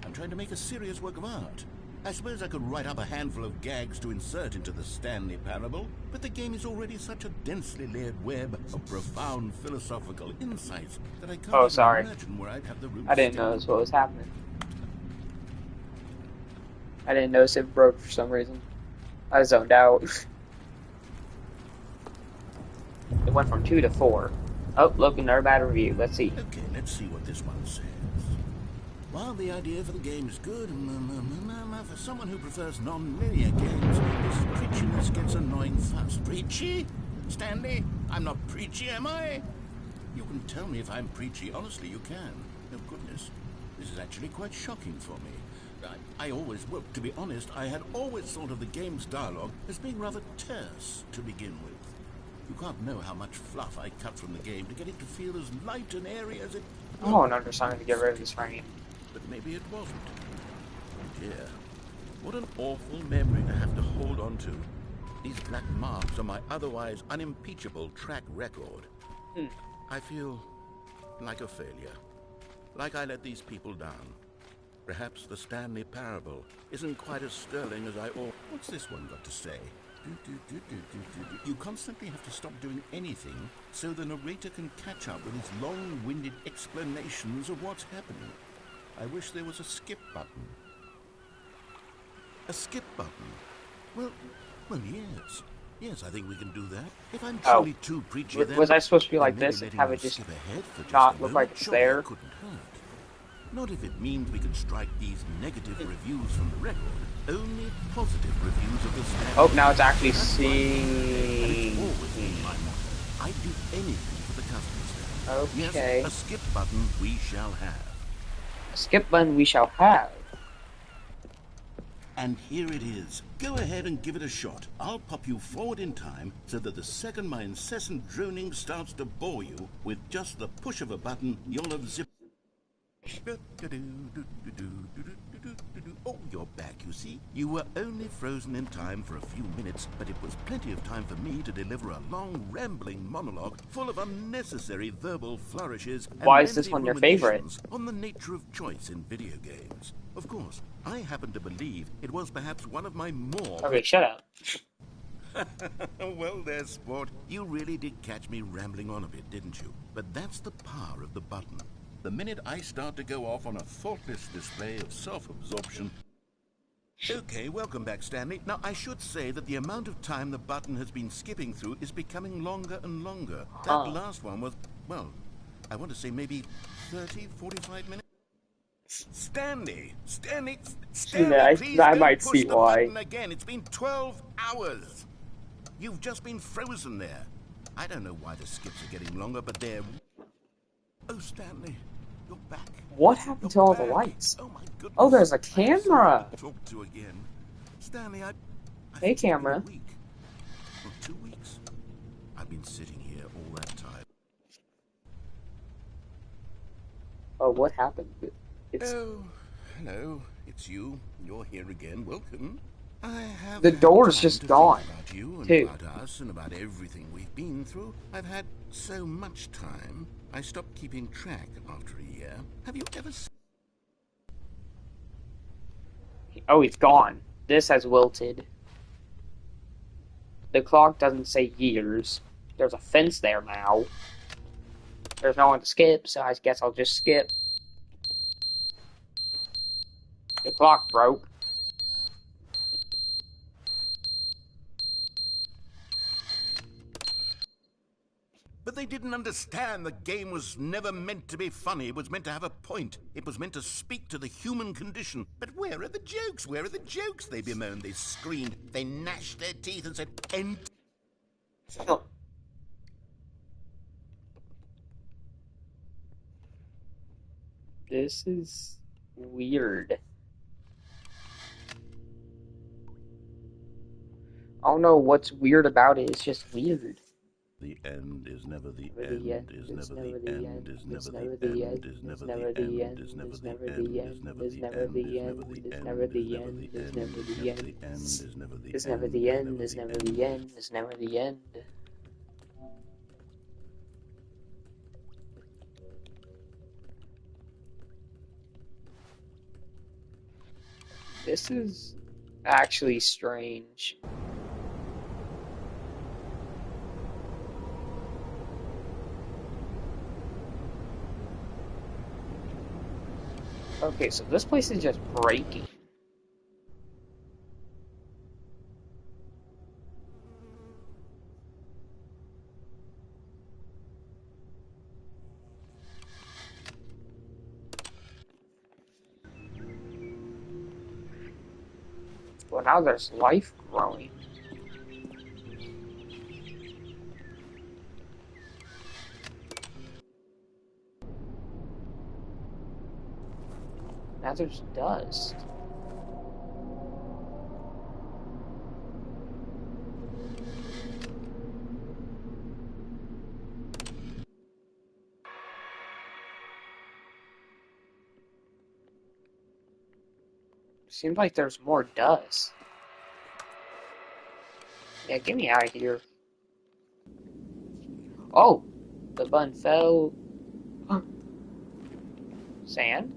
I'm trying to make a serious work of art. I suppose I could write up a handful of gags to insert into the Stanley Parable, but the game is already such a densely layered web of profound philosophical insights that I can't Oh, even sorry. imagine where I'd have the room I didn't notice what was happening. I didn't notice it broke for some reason. I zoned out. It went from 2 to 4. Oh, look, another bad review. Let's see. Okay, let's see what this one says. While the idea for the game is good, for someone who prefers non-linear games, this preachiness gets annoying fast. Preachy? Stanley, I'm not preachy, am I? You can tell me if I'm preachy. Honestly, you can. Oh, goodness. This is actually quite shocking for me. I always, well, to be honest, I had always thought of the game's dialogue as being rather terse to begin with. You can't know how much fluff I cut from the game to get it to feel as light and airy as it... Oh, and I'm just trying to get rid of this frame. But maybe it wasn't. Oh dear. What an awful memory to have to hold on to. These black marks are my otherwise unimpeachable track record. I feel like a failure. Like I let these people down. Perhaps the Stanley Parable isn't quite as sterling as I ought. What's this one got to say? You constantly have to stop doing anything so the narrator can catch up with his long-winded explanations of what's happening. I wish there was a skip button. A skip button? Well, yes. Yes, I think we can do that. If I'm truly too preachy, then... Was I supposed to be like then maybe this and letting have you it just skip ahead for just not a look moment, like it's surely there? it couldn't hurt. Not if it means we can strike these negative reviews from the record. Only positive reviews of the Stanley. Oh, now it's actually That's right. And it's seeing. always been my motto. I'd do anything for the customers there. Okay. Yes, a skip button we shall have. A skip button we shall have. And here it is. Go ahead and give it a shot. I'll pop you forward in time so that the second my incessant droning starts to bore you, with just the push of a button, you'll have zipped. Oh, you're back, you see. You were only frozen in time for a few minutes, but it was plenty of time for me to deliver a long, rambling monologue full of unnecessary verbal flourishes and Why is this lengthy one your favorite? ruminations on the nature of choice in video games. Of course, I happen to believe it was perhaps one of my more... Okay, shut up. Well there, sport. You really did catch me rambling on a bit, didn't you? But that's the power of the button. The minute I start to go off on a thoughtless display of self-absorption... Okay, welcome back, Stanley. Now, I should say that the amount of time the button has been skipping through is becoming longer and longer. That last one was, well, I want to say maybe 30, 45 minutes. Stanley, please I don't might push see the why. button again. It's been 12 hours. You've just been frozen there. I don't know why the skips are getting longer, but they're... Oh, Stanley, you're back. What happened to all the lights? Oh, my goodness. Oh, there's a I'm so camera. glad to talk to again. Stanley, I Hey, think it's been camera. a week. Well, 2 weeks. I've been sitting here all that time. Oh, what happened? It's Oh, hello. It's you. You're here again. Welcome. I have The had door's time just to gone, think about you and too. about us and about everything we've been through. I've had so much time. I stopped keeping track after a year. Have you ever seen... Oh, it's gone. This has wilted. The clock doesn't say years. There's a fence there now. There's no one to skip, so I guess I'll just skip. The clock broke. But they didn't understand the game was never meant to be funny. It was meant to have a point. It was meant to speak to the human condition. But where are the jokes? Where are the jokes? They bemoaned, they screamed, they gnashed their teeth and said, "End." Oh. This is weird. I don't know what's weird about it. It's just weird. The end is never the The end, is never the end, is never the end, is never the end, is never the end, is never the end, is never the end, is never the end, is never the end, is never the end, It's never the end, it's never the end, it's never the end. This is actually strange. Okay, so this place is just breaking. Well, now there's life growing. Now there's dust. Seems like there's more dust. Yeah, get me out of here. Oh! The bun fell. Sand?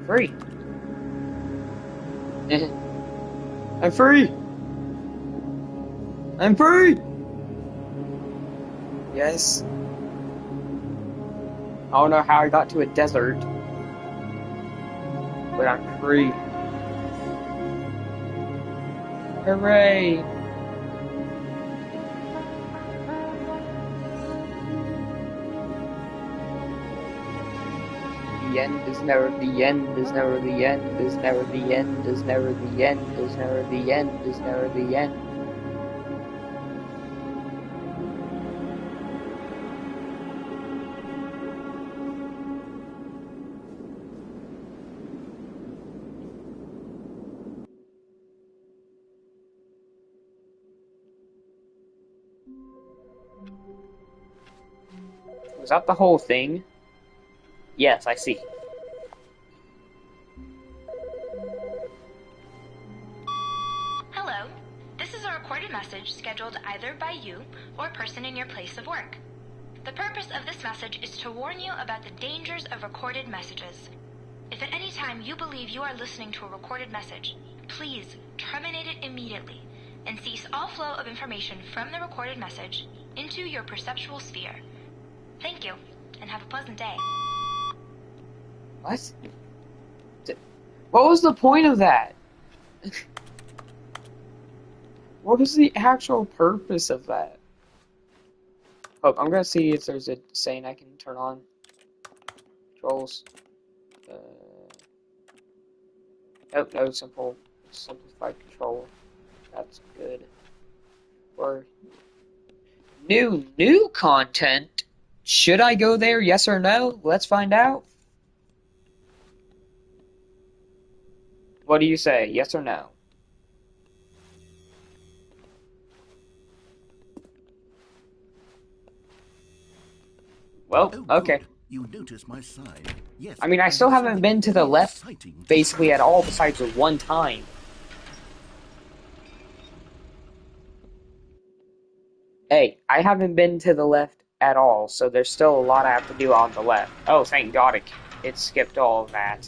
Free. I'm free! I'm free! Yes. I don't know how I got to a desert, but I'm free. Hooray! The end is never the end, is never the end, is never the end, is never the end, is never the end, is never the end. Was that the whole thing? Yes, I see. Hello. This is a recorded message scheduled either by you or a person in your place of work. The purpose of this message is to warn you about the dangers of recorded messages. If at any time you believe you are listening to a recorded message, please terminate it immediately and cease all flow of information from the recorded message into your perceptual sphere. Thank you, and have a pleasant day. What? What was the point of that? What was the actual purpose of that? Oh, I'm gonna see if there's a saying I can turn on. Controls. Nope, no simplified control. That's good. Or new content. Should I go there? Yes or no? Let's find out. What do you say? Yes or no? Well, okay. You notice my sign. Yes. I mean, I still haven't been to the left basically at all besides one time. Hey, I haven't been to the left at all, so there's still a lot I have to do on the left. Oh, thank God it skipped all of that.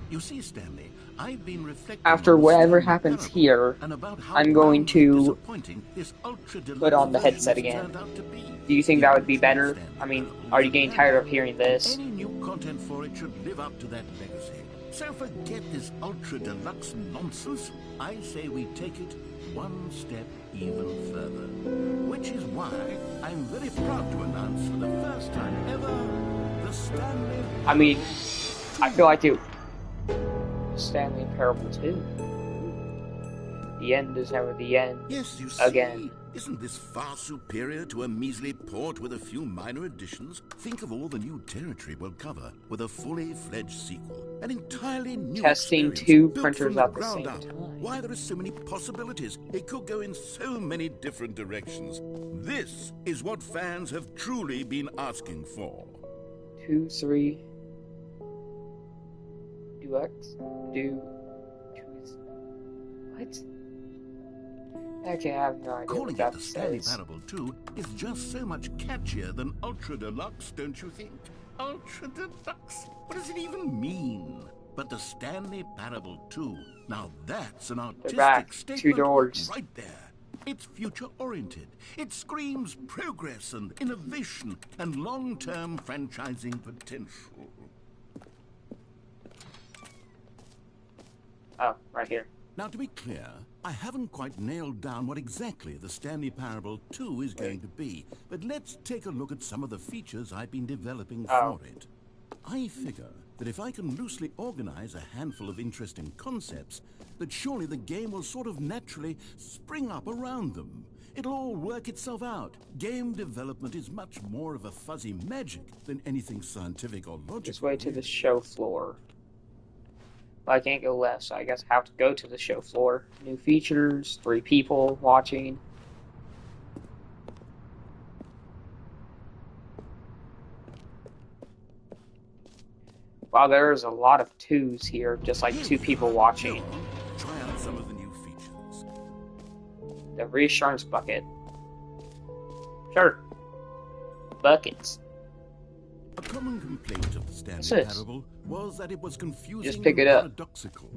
You see, Stanley, I've been reflecting after on the whatever Stanley happens parable here, and about how I'm going roundly to disappointing this ultra put deluxe on the version headset has again. turned out to be. Do you think The that would be original better? Stanley I mean, parable are was you getting brand tired of new, hearing and this? any new content for it should live up to that legacy. So forget this ultra deluxe nonsense. I say we take it one step even further. Which is why I'm very proud to announce for the first time ever the Stanley. I mean, I feel like it. Stanley Parable 2. The end is never the end. Yes, you see. Again. Isn't this far superior to a measly port with a few minor additions? Think of all the new territory we'll cover with a fully fledged sequel. An entirely new Testing experience two built printers from the at the ground same up. time. Why, there are so many possibilities. It could go in so many different directions. This is what fans have truly been asking for. 2, 3. Deluxe? What? Okay, I have no idea Calling what it that the Stanley says. Parable 2 is just so much catchier than Ultra Deluxe, don't you think? Ultra Deluxe? What does it even mean? But the Stanley Parable 2, now that's an artistic back, 2 statement doors. right there. It's future-oriented. It screams progress and innovation and long-term franchising potential. Oh, right here. Now, to be clear, I haven't quite nailed down what exactly the Stanley Parable 2 is going to be, but let's take a look at some of the features I've been developing for it. I figure that if I can loosely organize a handful of interesting concepts, that surely the game will sort of naturally spring up around them. It'll all work itself out. Game development is much more of a fuzzy magic than anything scientific or logical. This way to the show floor. But I can't go left, so I guess I have to go to the show floor. New features, 3 people watching. Wow, there's a lot of 2s here, just like 2 people watching. Try out some of the new features. The reassurance bucket. Sure. Buckets. A common complaint of the What's Stanley this? Parable was that it was confusing Just pick and it up. paradoxical,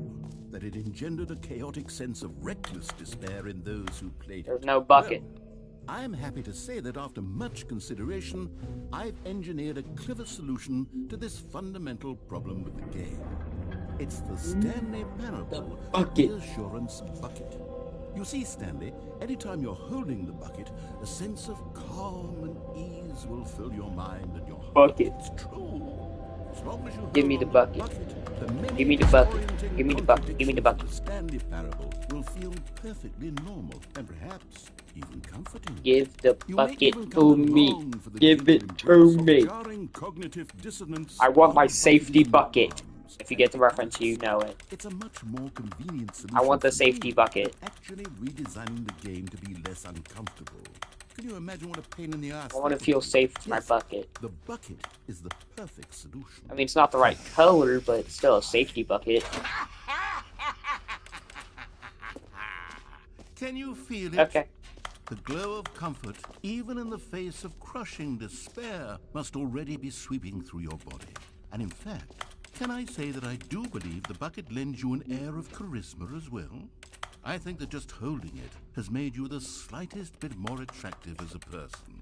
that it engendered a chaotic sense of reckless despair in those who played There's it. no bucket. Well, I'm happy to say that after much consideration, I've engineered a clever solution to this fundamental problem with the game. It's the Stanley Parable bucket. Reassurance Bucket. You see, Stanley, anytime you're holding the bucket, a sense of calm and ease will fill your mind and your heart. Bucket. It's true. As long as you Give hold me the on to bucket. the many Give me the bucket. disorienting Give me the bucket. Give me the bucket. contradictions of the Stanley Parable will feel perfectly normal and perhaps even comforting. Give the You may bucket even to come me. along for the Give game it to to embrace me. jarring cognitive dissonance I want my of safety buttons and bucket. arms. If you get the reference, you know it. It's a much more convenient solution. I want the for safety me, bucket. Actually redesigning the game to be less uncomfortable. Can you imagine what a pain in the ass? I want to that feel would be? safe with my Yes, bucket. The bucket is the perfect solution. I mean, it's not the right color, but it's still a safety bucket. Can you feel it? Okay. The glow of comfort, even in the face of crushing despair, must already be sweeping through your body. And in fact, can I say that I do believe the bucket lends you an air of charisma as well? I think that just holding it has made you the slightest bit more attractive as a person.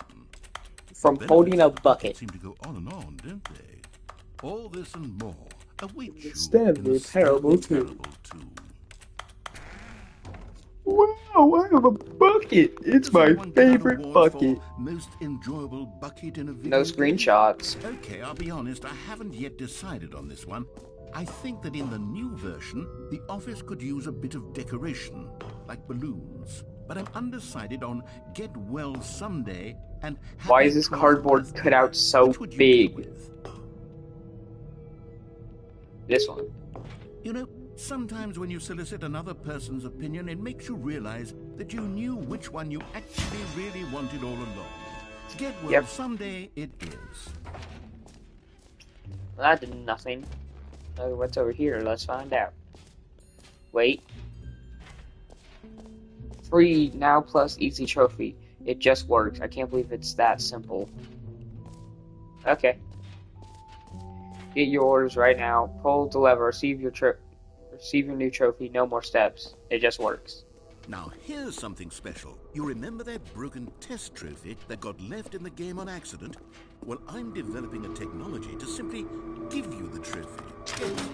From The holding a benefits of the bucket. seem to go on and on, don't they? All this and more await you Stanley in the Parable Stanley 2. Parable 2. Wow, I have a bucket. It's Does my anyone give out favorite awards bucket. for most enjoyable bucket in a video No game? screenshots. Okay, I'll be honest, I haven't yet decided on this one. I think that in the new version, the office could use a bit of decoration, like balloons. But I'm undecided on Get Well Someday and Why Happy is this 12th cardboard Birthday. cut out so Which would you big? go with? This one. You know, sometimes when you solicit another person's opinion, it makes you realize that you knew which one you actually really wanted all along. Get Well Yep. Someday it is. Well, that did nothing. Oh, what's over here? Let's find out. Wait. Free now plus easy trophy. It just works. I can't believe it's that simple. Okay. Get your orders right now. Pull the lever. Receive your new trophy. No more steps. It just works. Now here's something special. You remember that broken test trophy that got left in the game on accident? Well, I'm developing a technology to simply give you the trophy. Yes.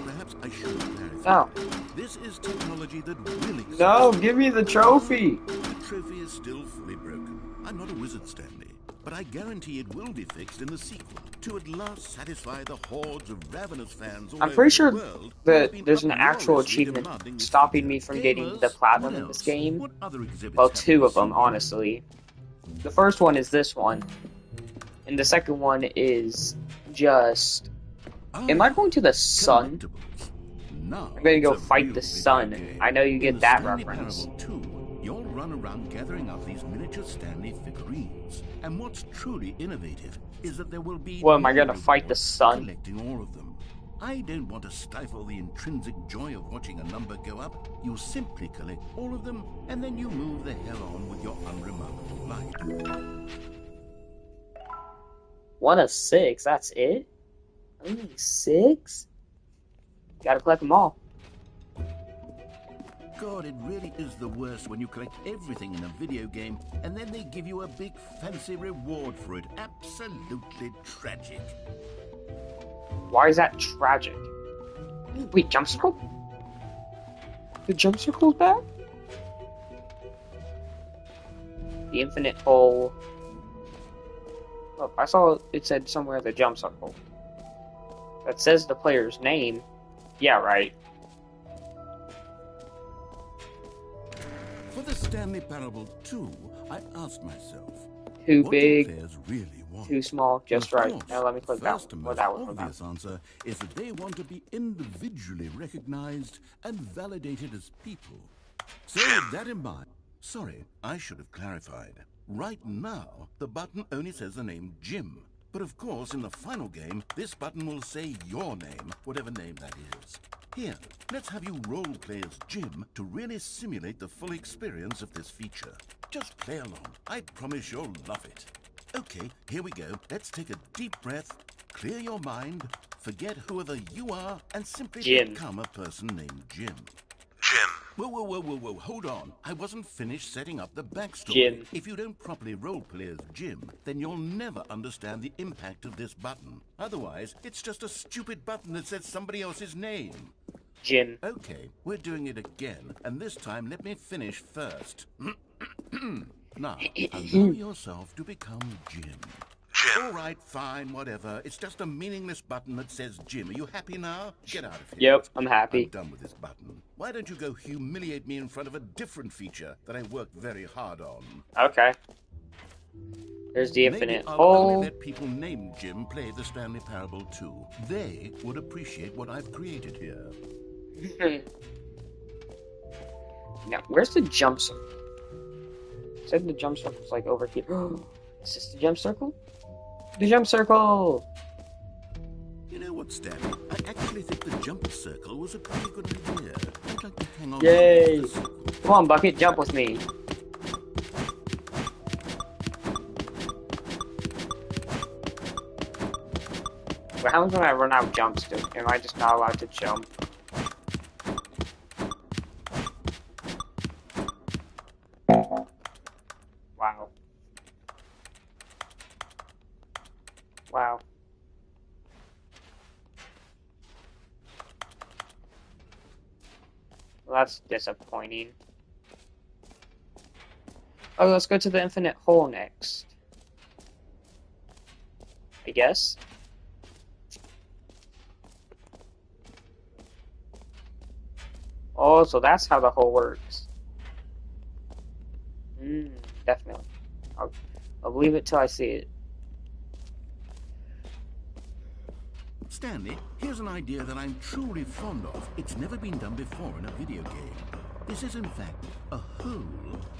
Perhaps I should clarify. Oh. This is technology that will exist. No, give me the trophy. The trophy is still fully broken. I'm not a wizard, Stanley, but I guarantee it will be fixed in the sequel to at last satisfy the hordes of ravenous fans all I'm over pretty the sure world that who have been there's an actual uproariously achievement demanding this stopping feature. me from getting Gamers, the platinum what in this else? game. What other exhibits Well, have two you of them, seen? honestly. The first one is this one, and the second one is just. Am I going to the sun? Now, I'm gonna go it's a fight real the video sun. game. I know you In get the that Stanley reference. Parable 2, you'll run around gathering up these miniature Stanley figurines. And what's truly innovative is that there will be Well, am I no gonna fight the reward sun? collecting all of them. I don't want to stifle the intrinsic joy of watching a number go up. You simply collect all of them, and then you move the hell on with your unremarkable life. 1 of 6, that's it? Only 6? Gotta collect them all. God, it really is the worst when you collect everything in a video game and then they give you a big fancy reward for it. Absolutely tragic. Why is that tragic? Wait, jump circle? The jump circle's back? The infinite hole. Oh, I saw it said somewhere the jump circle. That says the player's name. Yeah, right. For the Stanley Parable 2, I asked myself, Too what big, do players really want? too small, just Of right. course, Now let me click that first one. and Well, most that one. obvious answer is that they want to be individually recognized and validated as people. So with that in mind, sorry, I should have clarified. Right now, the button only says the name Jim. But of course, in the final game, this button will say your name, whatever name that is. Here, let's have you role-play as Jim to really simulate the full experience of this feature. Just play along. I promise you'll love it. Okay, here we go. Let's take a deep breath, clear your mind, forget whoever you are, and simply Jim. become a person named Jim. Jim. Whoa, hold on. I wasn't finished setting up the backstory. Jim. If you don't properly roleplay as Jim, then you'll never understand the impact of this button. Otherwise, it's just a stupid button that says somebody else's name. Jim. Okay, we're doing it again, and this time let me finish first. Now, allow yourself to become Jim. Jim. All right, fine, whatever. It's just a meaningless button that says Jim. Are you happy now? Get out of here. Yep, I'm happy. I'm done with this button. Why don't you go humiliate me in front of a different feature that I worked very hard on? Okay. There's the Maybe infinite I'll hole. only let people named Jim play the Stanley Parable 2. They would appreciate what I've created here. Now, where's the jump circle? It said the jump circle's like over here. Is this the jump circle? The jump circle! You know what, Stanley? I actually think the jump circle was a pretty good idea. I'd like to hang on Yay! to the sequel. Come on, Bucket, jump with me. What happens when I run out of jumps, dude? Am I just not allowed to jump? Wow. Wow. Well, that's disappointing. Oh, let's go to the infinite hole next. I guess. Oh, so that's how the hole works. Definitely. I'll believe it till I see it. Stanley, here's an idea that I'm truly fond of. It's never been done before in a video game. This is, in fact, a hole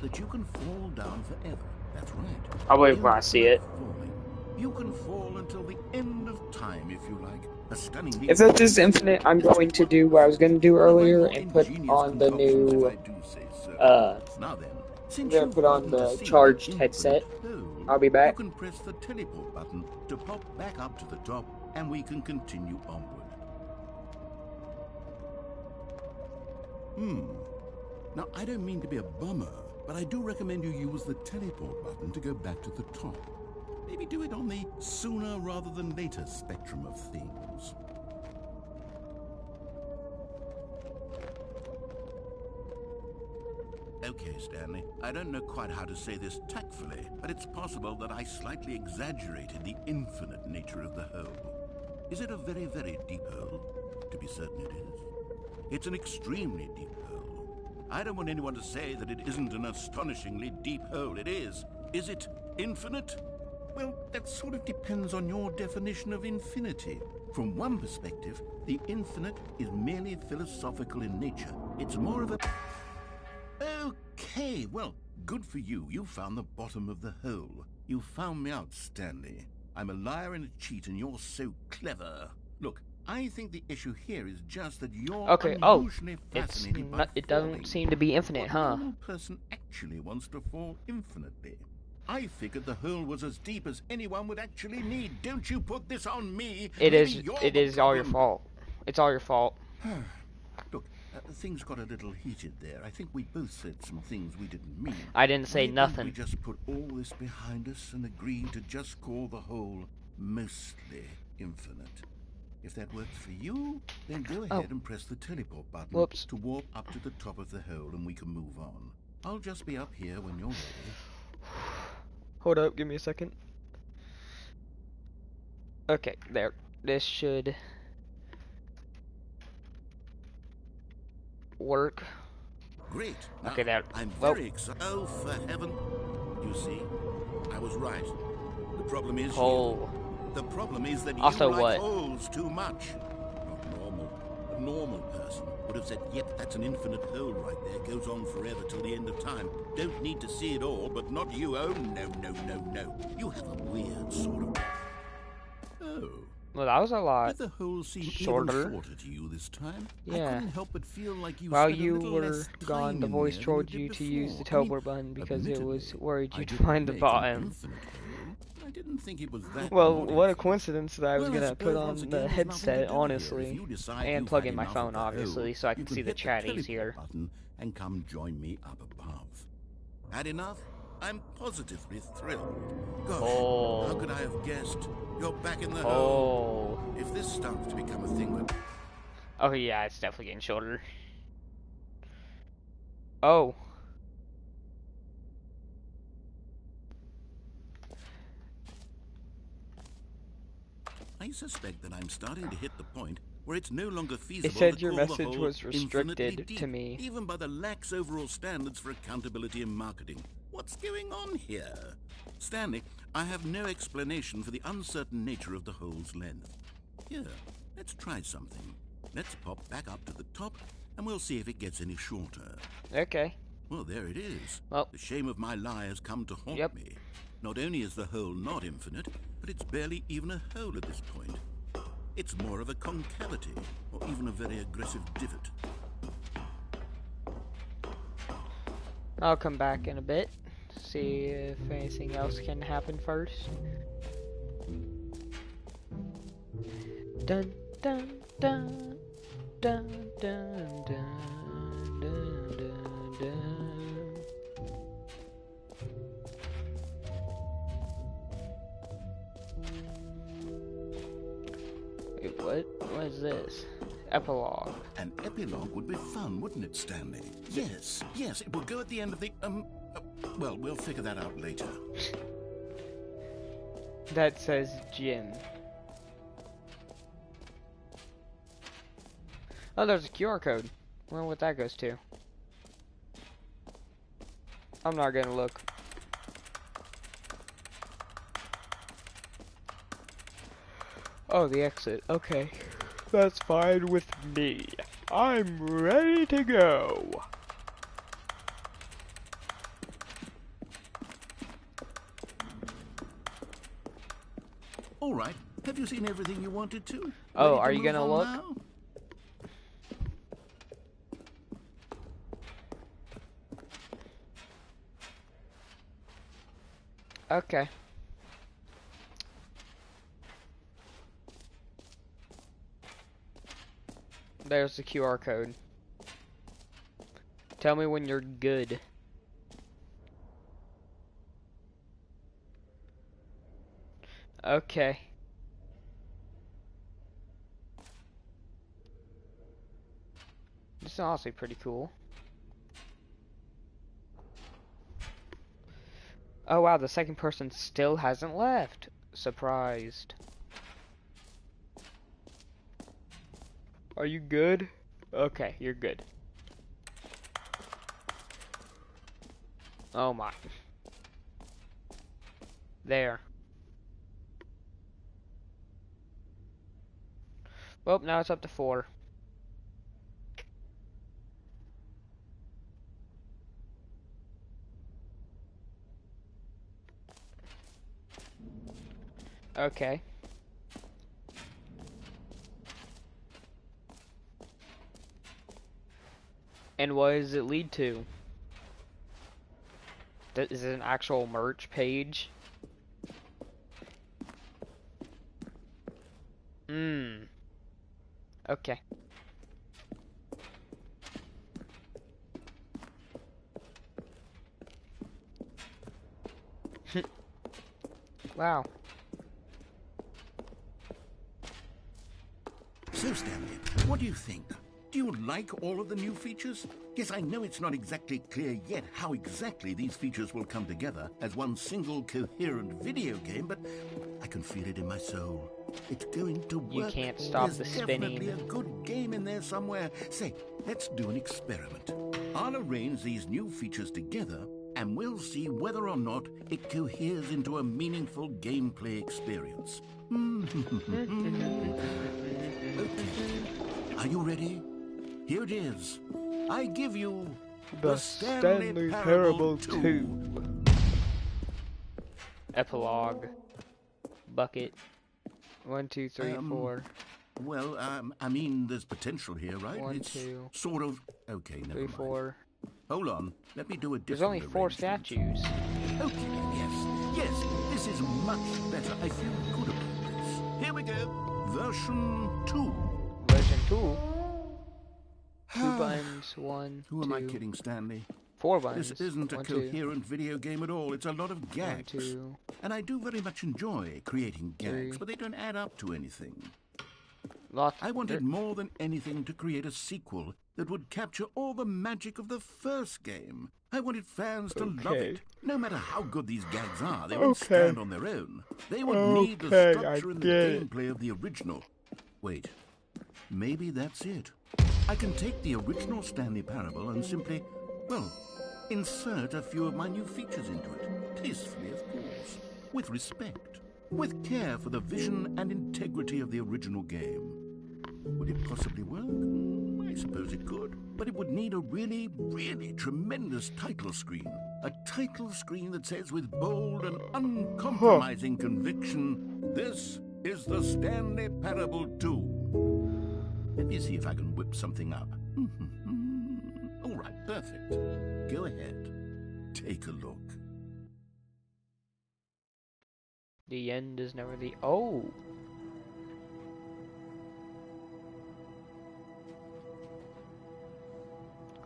that you can fall down forever. That's right. I'll believe when I see it. Falling. You can fall until the end of time, if you like. A stunning... If this is infinite, I'm going to do what I was going to do earlier and put on the new, Now then, I'm going to put on the charged headset. I'll be back. You can press the teleport button to pop back up to the top, and we can continue onward. Now, I don't mean to be a bummer, but I do recommend you use the teleport button to go back to the top. Maybe do it on the sooner rather than later spectrum of things. Okay, Stanley, I don't know quite how to say this tactfully, but it's possible that I slightly exaggerated the infinite nature of the hole. Is it a very, very deep hole? To be certain it is. It's an extremely deep hole. I don't want anyone to say that it isn't an astonishingly deep hole. It is. Is it infinite? Well, that sort of depends on your definition of infinity. From one perspective, the infinite is merely philosophical in nature. It's more of a... Okay, well, good for you. You found the bottom of the hole. You found me out, Stanley. I'm a liar and a cheat, and you're so clever. Look, I think the issue here is just that you're unusually fascinated by it doesn't falling. seem to be infinite, huh? What normal person actually wants to fall infinitely? I figured the hole was as deep as anyone would actually need. Don't you put this on me. It Maybe is. you're It the is all your problem. fault. It's all your fault. Look, things got a little heated there. I think we both said some things we didn't mean. I didn't say Why don't nothing. we just put all this behind us and agree to just call the hole mostly infinite? If that works for you, then go ahead and press the teleport button Whoops. to warp up to the top of the hole and we can move on. I'll just be up here when you're ready. Hold up, give me a second. Okay, there. This should work. Great. Now, Okay, there. I'm Well- very excited. Oh, for heaven. You see, I was right. The problem is Oh. The problem is that Also you like what? holes too much. Not normal. A normal person would have said, yep, that's an infinite hole right there. Goes on forever till the end of time. Don't need to see it all, but not you. Oh, no, no, no, no. You have a weird sort of... Oh. Well, that was a lot. Did the hole seem shorter. even shorter to you this time? I Yeah. couldn't help but feel like you While spent a you little were less gone, time the in voice there than told did you to use the before. I mean, teleport button because it was admittedly, worried I you'd didn't find the make an bottom. infinite hole. I didn't think it was that Well, modern what a thing. coincidence that I was Well, gonna put suppose on once the again there's nothing to headset, do here. If honestly, you decide and you've plug had in my enough phone, of the hole, obviously, so I you can see the hit chatties teleport here. button and come join me up above. Had enough? I'm positively thrilled. Gosh, Oh. how could I have guessed? You're back in the hole. Oh. If this starts to become a thing that... Oh yeah, it's definitely getting shorter. Oh. I suspect that I'm starting to hit the point where it's no longer feasible It said to your call the message hole was restricted infinitely deep, to me. even by the lax overall standards for accountability in marketing. What's going on here? Stanley, I have no explanation for the uncertain nature of the hole's length. Here, let's try something. Let's pop back up to the top, and we'll see if it gets any shorter. Okay. Well, there it is. Well. The shame of my lie has come to haunt Yep. me. Not only is the hole not infinite, but it's barely even a hole at this point. It's more of a concavity, or even a very aggressive divot. I'll come back in a bit. See if anything else can happen first. Dun dun dun dun dun dun dun dun dun. Wait, what? What is this? Epilogue. An epilogue would be fun, wouldn't it, Stanley? Yes, yes, it would go at the end of the, well, we'll figure that out later. That says Jim. Oh, there's a QR code. I wonder what that goes to. I'm not gonna look. Oh, the exit. Okay. That's fine with me. I'm ready to go. All right, have you seen everything you wanted to? Oh, Ready to are you move gonna on look? now? Okay. There's the QR code. Tell me when you're good. Okay. This is honestly pretty cool. Oh wow, the second person still hasn't left. Surprised. Are you good? Okay, you're good. Oh my. There. Well, now it's up to 4. Okay. And what does it lead to? Is it an actual merch page? Okay. Wow. So, Stanley, what do you think? Do you like all of the new features? Yes, I know it's not exactly clear yet how exactly these features will come together as one single coherent video game, but I can feel it in my soul. It's going to work. You can't stop the There's spinning. definitely a good game in there somewhere. Say, let's do an experiment. I'll arrange these new features together, and we'll see whether or not it coheres into a meaningful gameplay experience. Okay. Are you ready? Here it is. I give you The Stanley Parable 2. Epilogue. Bucket. 1, 2, 3, 4. Well, I mean, there's potential here, right? 1, it's 2, sort of... Okay, never 3, mind. 4. Hold on. Let me do a different There's only 4 arrangement. statues. Okay, yes, this is much better. I feel good about this. Here we go. Version 2. Version 2. 2 buttons. 1, Who 2. am I kidding, Stanley? 4 buttons. This isn't a 1, 2. coherent video game at all. It's a lot of gags. 1, 2. And I do very much enjoy creating gags, 3. but they don't add up to anything. Lots. I wanted more than anything to create a sequel that would capture all the magic of the first game. I wanted fans to love it. No matter how good these gags are, they wouldn't stand on their own. They would need the structure and the gameplay of the original. Wait, maybe that's it. I can take the original Stanley Parable and simply, well, insert a few of my new features into it. Tastefully, of course. With respect. With care for the vision and integrity of the original game. Would it possibly work? I suppose it could. But it would need a really, really tremendous title screen. A title screen that says with bold and uncompromising conviction, "This is the Stanley Parable 2. Let me see if I can whip something up. All right, perfect. Go ahead. Take a look. The end is never the... Oh!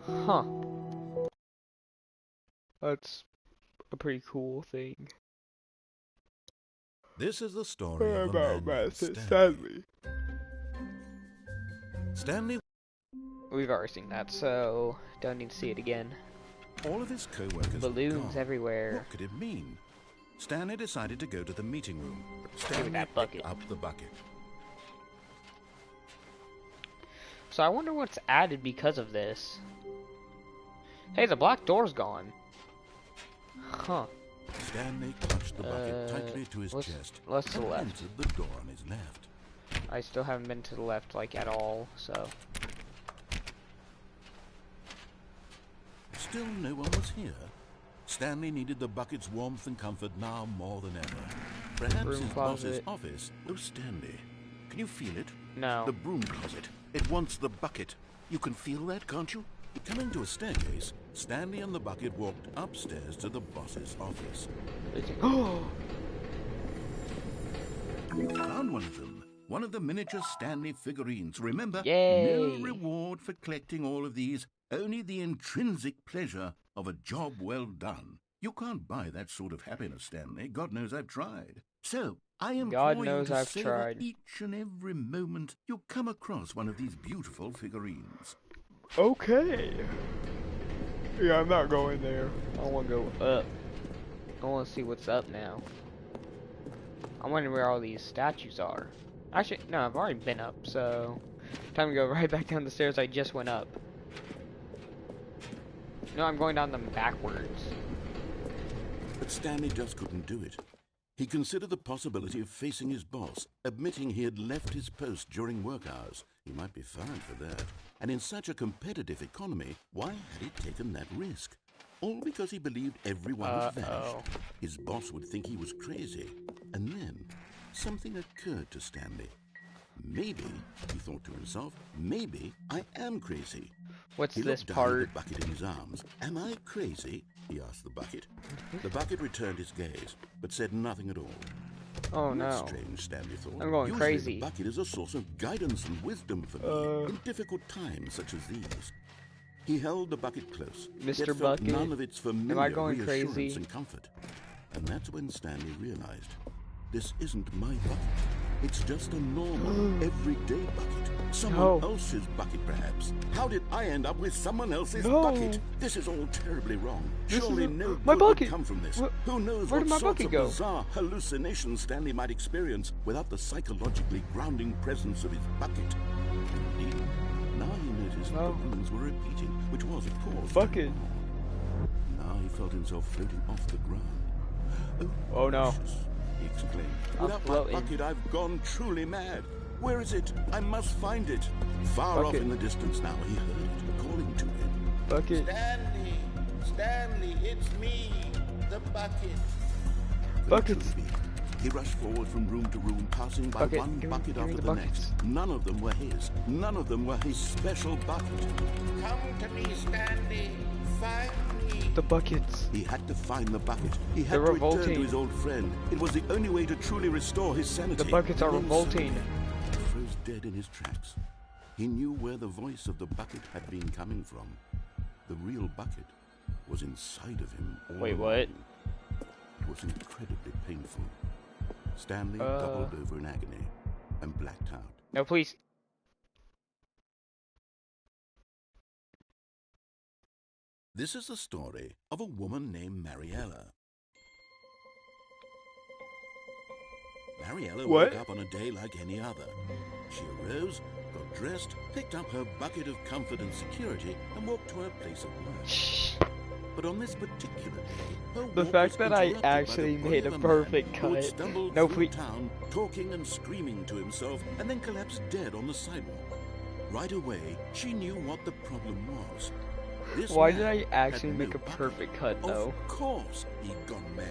Huh. That's a pretty cool thing. This is the story of a man named Stanley. Stanley. We've already seen that, so don't need to see it again. All of his co-workers Balloons were everywhere. What could it mean? Stanley decided to go to the meeting room. Give me Stanley that bucket. picked up the bucket. So I wonder what's added because of this. Hey, the black door's gone. Huh. Stanley clutched the bucket tightly to his chest Let's to the and left. entered the door on his left. I still haven't been to the left, like, at all, so... Still no one was here. Stanley needed the bucket's warmth and comfort now more than ever. Perhaps Broom his closet. boss's office. Oh, Stanley, can you feel it? No. The broom closet. It wants the bucket. You can feel that, can't you? Coming to a staircase, Stanley and the bucket walked upstairs to the boss's office. Oh! You found one of them. One of the miniature Stanley figurines. Remember, Yay. no reward for collecting all of these. only the intrinsic pleasure of a job well done. You can't buy that sort of happiness, Stanley. God knows I've tried. So, I implore God you knows to I've savor tried. each and every moment you come across one of these beautiful figurines. Okay. Yeah, I'm not going there. I want to go up. I want to see what's up now. I'm wondering where all these statues are. Actually, no, I've already been up, so time to go right back down the stairs I just went up. No, I'm going down them backwards. But Stanley just couldn't do it. He considered the possibility of facing his boss, admitting he had left his post during work hours. He might be fined for that. And in such a competitive economy, why had he taken that risk? All because he believed everyone had vanished. His boss would think he was crazy. And then, something occurred to Stanley. Maybe, he thought to himself, maybe I am crazy. What's He this looked down at part? the bucket in his arms. Am I crazy? He asked the bucket. The bucket returned his gaze, but said nothing at all. Oh That's no. strange, Stanley thought. I'm going Usually crazy. The bucket is a source of guidance and wisdom for me in difficult times such as these. He held the bucket close, Mr. yet felt Bucket, none of its familiar going reassurance crazy? and comfort. And that's when Stanley realized, this isn't my bucket. It's just a normal, everyday bucket. Someone else's bucket, perhaps. How did I end up with someone else's bucket? This is all terribly wrong. Surely no my good bucket. would come from this. Who knows Where what did my sorts bucket of go? bizarre hallucinations Stanley might experience without the psychologically grounding presence of his bucket. Indeed, now he noticed that the runes were repeating, which was, of course, Bucket. now he felt himself floating off the ground. Oh no. Gracious, he exclaimed. I'm Without my floating. bucket, I've gone truly mad. Where is it? I must find it. Far off Bucket. in the distance now, he heard it calling to him. Bucket. Stanley, Stanley, it's me, the bucket. Buckets. Truly be. He rushed forward from room to room, passing by Bucket. one Give me- bucket give me after the the buckets. next. None of them were his. None of them were his special bucket. Come to me, Stanley. Find me. The buckets. He had to find the bucket. He had They're to return revolting. to his old friend. It was the only way to truly restore his sanity. The buckets are And then revolting. suddenly, he froze dead in his tracks. He knew where the voice of the bucket had been coming from. The real bucket was inside of him. All Wait, along. what? It was incredibly painful. Stanley doubled over in agony and blacked out. No, please. This is the story of a woman named Mariella. Mariella What? woke up on a day like any other. She arose, got dressed, picked up her bucket of comfort and security, and walked to her place of work. But on this particular day, her The walk fact was that I interrupted by the actually body made of a man perfect who had cut. stumbled No, through please. town, talking and screaming to himself, and then collapsed dead on the sidewalk. Right away, she knew what the problem was. This Why man did I had actually no make a bucket. perfect cut, though? Of course he'd gone mad,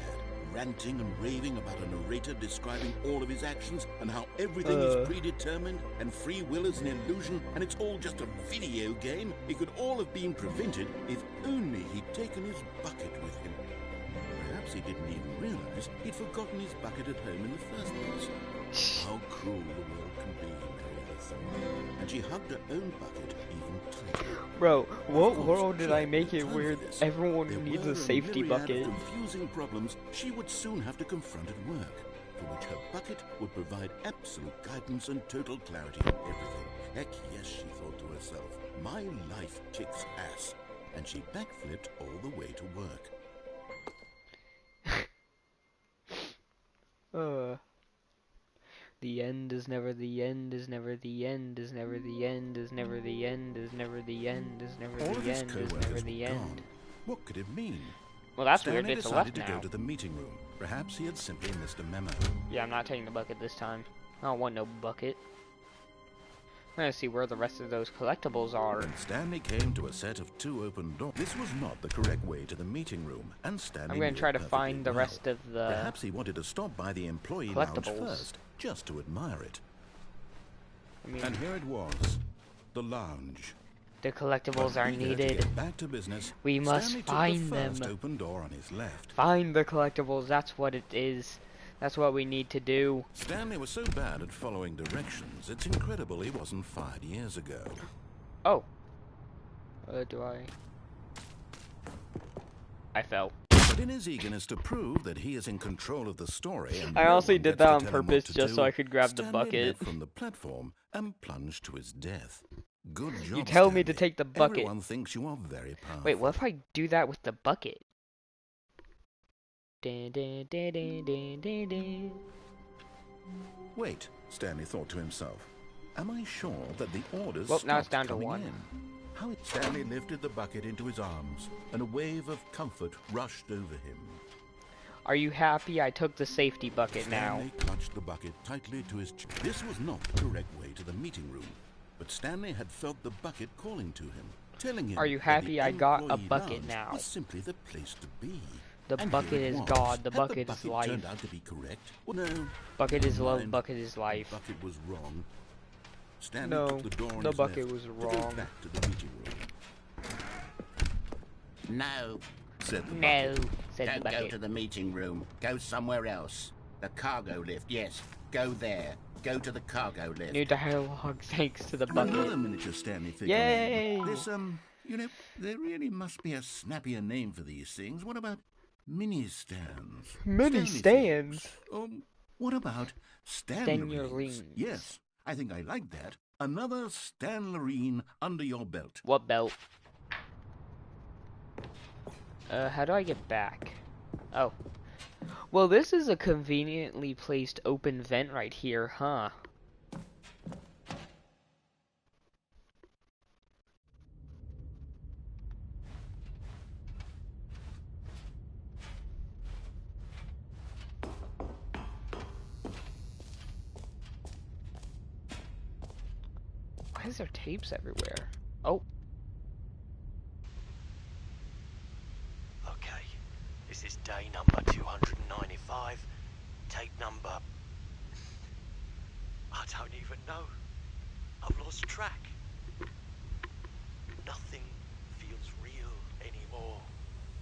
ranting and raving about a narrator describing all of his actions and how everything is predetermined and free will is an illusion and it's all just a video game. It could all have been prevented if only he'd taken his bucket with him. Perhaps he didn't even realize he'd forgotten his bucket at home in the first place. How cruel the world can be, Mariella thought, and she hugged her own bucket even tighter. Bro, what Of course, world did she I had make no it time where for this. everyone There needs were a safety myriad bucket? of confusing problems she would soon have to confront at work, for which her bucket would provide absolute guidance and total clarity in everything. Heck yes, she thought to herself, my life kicks ass. And she backflipped all the way to work. The end is never the end, is never the end, is never the end, is never the end, is never the end, is never All of the his end, is never co-workers the were end. gone. What could it mean? Well, that's Stanley weird. It's a decided left to now. go to the meeting room. Perhaps he had simply missed a memo. Yeah, I'm not taking the bucket this time. I don't want no bucket. I'm gonna see where the rest of those collectibles are. When Stanley came to a set of 2 open doors, this was not the correct way to the meeting room, and Stanley I'm gonna knew try it to perfectly find the well. rest of the Perhaps he wanted to stop by the employee lounge collectibles. first, just to admire it. I mean, And here it was, the lounge. the collectibles are Eager to needed. get back to business, We must Stanley find took the first them. open door on his left. Find the collectibles. That's what it is. That's what we need to do. Stanley was so bad at following directions, it's incredible he wasn't fired years ago. Oh. Do I? I fell. But in his eagerness to prove that he is in control of the story, and I no honestly one did gets that to on tell him what purpose to just do, so I could grab the Stanley bucket. leapt from the platform and plunged to his death. Good job, You tell me to Stanley. take the bucket. Everyone thinks you are very powerful. Wait, what if I do that with the bucket? Dun, dun, dun, dun, dun, dun, dun. Wait, Stanley thought to himself. Am I sure that the orders Well, now it's stopped down to coming 1. in? How Stanley lifted the bucket into his arms, and a wave of comfort rushed over him. Are you happy I took the safety bucket now? Stanley clutched the bucket tightly to his chest. This was not the correct way to the meeting room, but Stanley had felt the bucket calling to him, telling him Are you that happy the I got a employee bucket lounge now? was simply the place to be. The And bucket here it is was. God, the Had bucket is life. turned out to be correct? Well, no. Bucket is Never love, mind. bucket is life. The bucket was wrong. Stanley No, took the door on the his bucket left was to go wrong. back to the meeting room. No, Said the No, bucket. said the don't go bucket. to the meeting room. Go somewhere else. The cargo lift, yes. Go there. Go to the cargo lift. New dialogue thanks to the Another bucket. miniature Stanley figure. Yay! This, you know, there really must be a snappier name for these things. What about mini stands? Mini Stanley stands? things. What about Stanlerines? Stanlerines. Yes, I think I like that. Another Stanlerine under your belt. What belt? How do I get back? Oh. Well, this is a conveniently placed open vent right here, huh? Why is there tapes everywhere? Oh. Okay, this is day number 295, tape number... I don't even know. I've lost track. Nothing feels real anymore.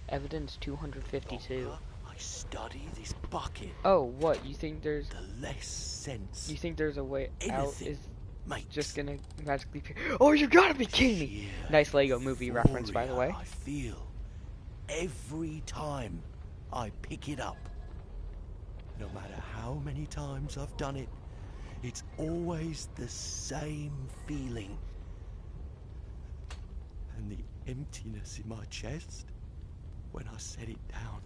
Evidence 252. The longer I study this bucket, Oh, what? You think there's... the less sense You think there's a way out? anything Is makes. just gonna magically... Oh, you gotta be kidding me! Sheer Nice Lego movie reference, by the euphoria way. I feel every time I pick it up. No matter how many times I've done it, it's always the same feeling. And the emptiness in my chest when I set it down.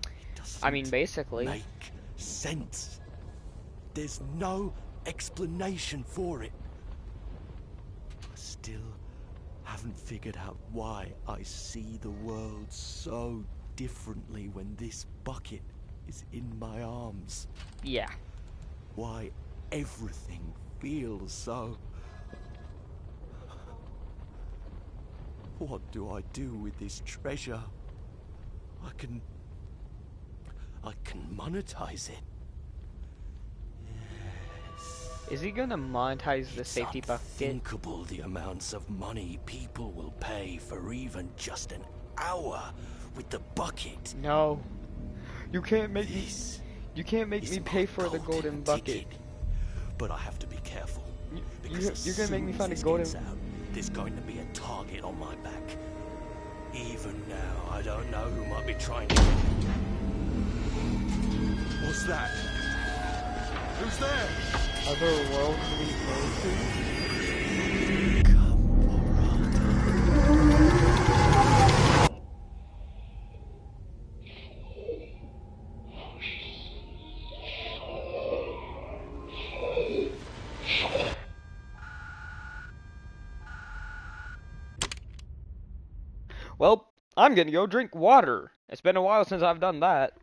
It doesn't I mean, basically... make sense. There's no explanation for it. I still haven't figured out why I see the world so differently when this bucket is in my arms. Yeah. Why everything feels so... What do I do with this treasure? I can monetize it. Yes. Is he gonna monetize the It's safety bucket? unthinkable the amounts of money people will pay for even just an hour with the bucket. No. You can't make me... This You can't make is me my pay for the golden bucket. ticket. But I have to be careful. Because as You're gonna make soon me as find a this golden... gets out, there's going to be a target on my back. Even now, I don't know who might be trying to... What's that? Who's there? Other world we go to? Well, I'm gonna go drink water. It's been a while since I've done that.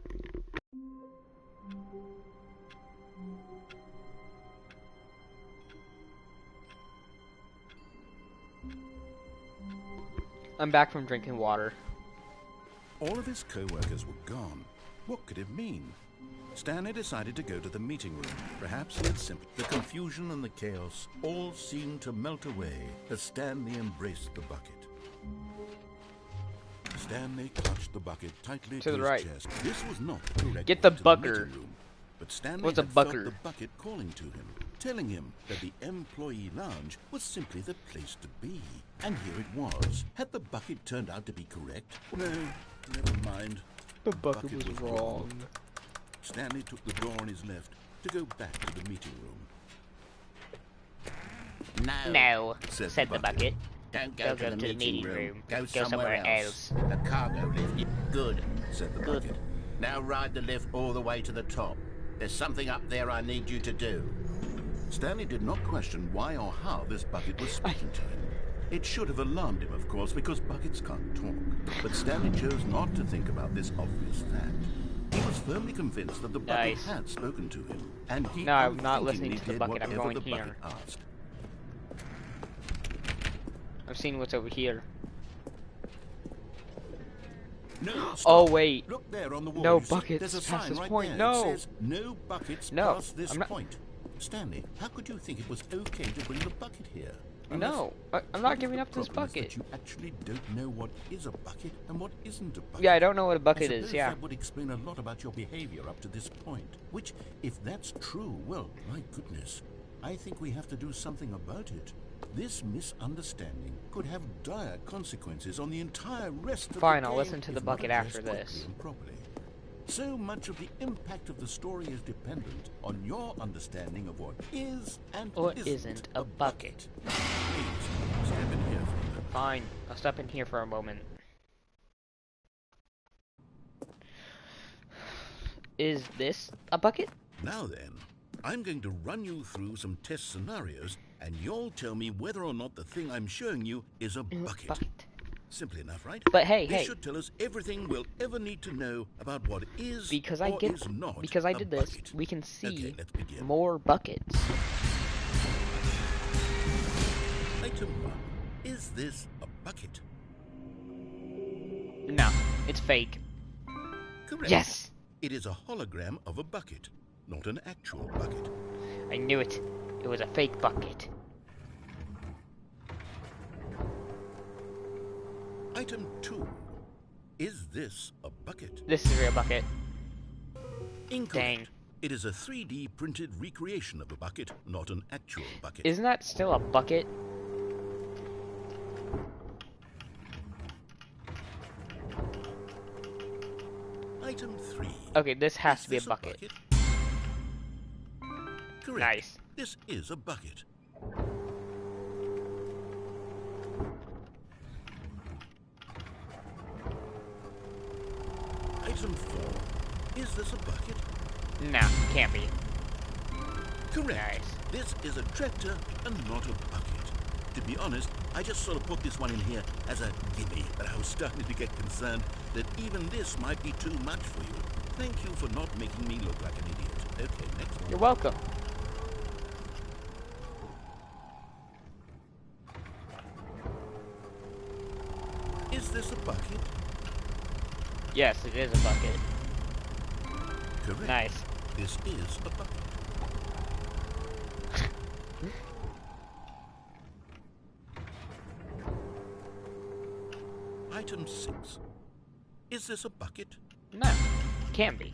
I'm back from drinking water. All of his co-workers were gone. What could it mean? Stanley decided to go to the meeting room. Perhaps he had simply... The confusion and the chaos all seemed to melt away as Stanley embraced the bucket. Stanley clutched the bucket tightly To the his right. chest. This was not the correct Get the way to bucker. meeting room, but Stanley What's a had felt bucker? the bucket calling to him, telling him that the employee lounge was simply the place to be. And here it was. Had the bucket turned out to be correct? No, never mind. The bucket was wrong. Stanley took the door on his left to go back to the meeting room. No, said the bucket. Don't go to the meeting room. Go somewhere else. else. The cargo lift. Good, Said the Good. bucket. now ride the lift all the way to the top. There's something up there I need you to do. Stanley did not question why or how this bucket was speaking to him. It should have alarmed him, of course, because buckets can't talk. But Stanley chose not to think about this obvious fact. He was firmly convinced that the bucket Nice. had spoken to him, and he No, I'm not listening unthinkingly to the did bucket, I'm whatever going the bucket here. asked. I've seen what's over here. No, Oh stop. wait. Look there on the wall. No you see? buckets There's a past sign this right point. there. No. It says, no buckets No, past this I'm not- point. Stanley, how could you think it was okay to bring the bucket here? No, I'm Part not of giving the up this problem is bucket. that you actually don't know what is a bucket and what isn't a bucket. Yeah, I don't know what a I bucket is, suppose yeah. that would explain a lot about your behavior up to this point. Which, if that's true, well, my goodness, I think we have to do something about it. This misunderstanding could have dire consequences on the entire rest of Fine, the I'll game listen to the if not bucket addressed after quickly this. and properly. So much of the impact of the story is dependent on your understanding of what is and Or isn't isn't a bucket. Please, step in here for a minute. Fine, I'll step in here for a moment. Is this a bucket? Now then, I'm going to run you through some test scenarios, and you'll tell me whether or not the thing I'm showing you is a bucket. Simple enough, right? But hey, this hey. should tell us everything we'll ever need to know about what is Because or I get is not because I a did this, bucket. we can see Okay, let's begin. more buckets. Item 1. Is this a bucket? No, it's fake. Correct. Yes! It is a hologram of a bucket, not an actual bucket. I knew it. It was a fake bucket. Item 2. Is this a bucket? This is a real bucket. Incorrect. Dang. It is a 3D printed recreation of a bucket, not an actual bucket. Isn't that still a bucket? Item 3. Okay, this has Is to be a this bucket. Correct. Nice. This is a bucket. Item 4. Is this a bucket? No, can't be. Correct. Nice. This is a tractor and not a bucket. To be honest, I just sort of put this one in here as a gimme, but I was starting to get concerned that even this might be too much for you. Thank you for not making me look like an idiot. Okay, next one. You're welcome. Is this a bucket? Yes, it is a bucket. Correct. Nice. This is a bucket. Item 6. Is this a bucket? No, can't be.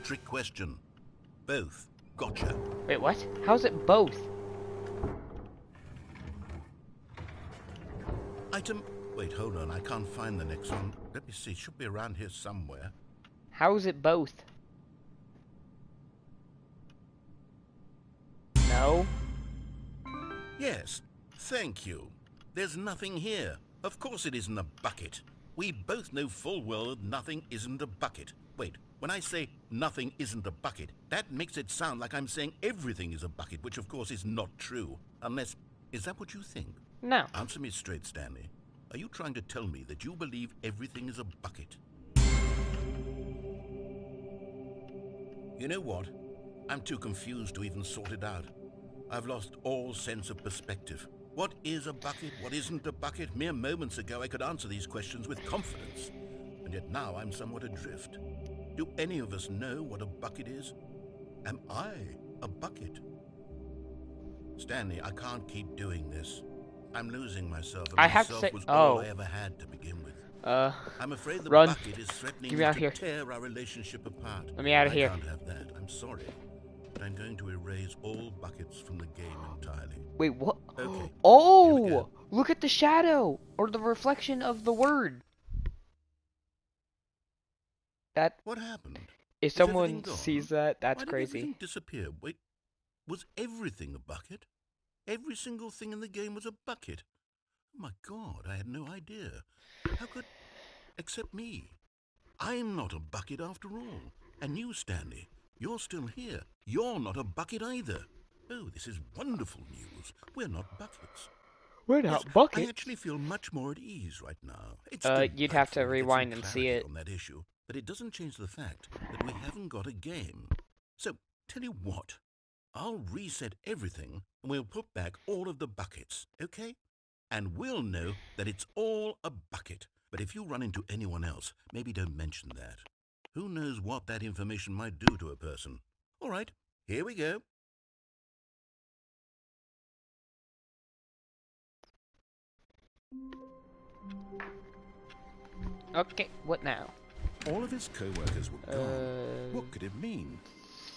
Trick question. Both. Gotcha. Wait, what? How's it both? Item... Wait, hold on. I can't find the next one. Let me see. It should be around here somewhere. How is it both? No? Yes. Thank you. There's nothing here. Of course it isn't a bucket. We both know full well that nothing isn't a bucket. Wait, when I say nothing isn't a bucket, that makes it sound like I'm saying everything is a bucket, which of course is not true. Unless... Is that what you think? No. Answer me straight, Stanley. Are you trying to tell me that you believe everything is a bucket? You know what? I'm too confused to even sort it out. I've lost all sense of perspective. What is a bucket? What isn't a bucket? Mere moments ago I could answer these questions with confidence. And yet now I'm somewhat adrift. Do any of us know what a bucket is? Am I a bucket? Stanley, I can't keep doing this. I'm losing myself, and I have to myself say- was all oh. I ever had to begin with. I'm afraid the run. bucket is threatening Get me out to here. tear our relationship apart. Let me out of here. I can't have that. I'm sorry. but I'm going to erase all buckets from the game entirely. Wait, what? Okay, here we Oh! go. Look at the shadow! Or the reflection of the word. That, What happened? if Is everything someone gone? sees that, that's Why did crazy. everything disappear? Wait, was everything a bucket? Every single thing in the game was a bucket. Oh my God, I had no idea. How could... Except me. I'm not a bucket after all. And you, Stanley, you're still here. You're not a bucket either. Oh, this is wonderful news. We're not buckets. We're Yes, not buckets. I actually feel much more at ease right now. It's You'd have to delightful get rewind some and see clarity it. on that issue, but it doesn't change the fact that we haven't got a game. So, tell you what, I'll reset everything and we'll put back all of the buckets, okay? And we'll know that it's all a bucket. But if you run into anyone else, maybe don't mention that. Who knows what that information might do to a person? All right, here we go. Okay, what now? All of his co-workers were gone. What could it mean?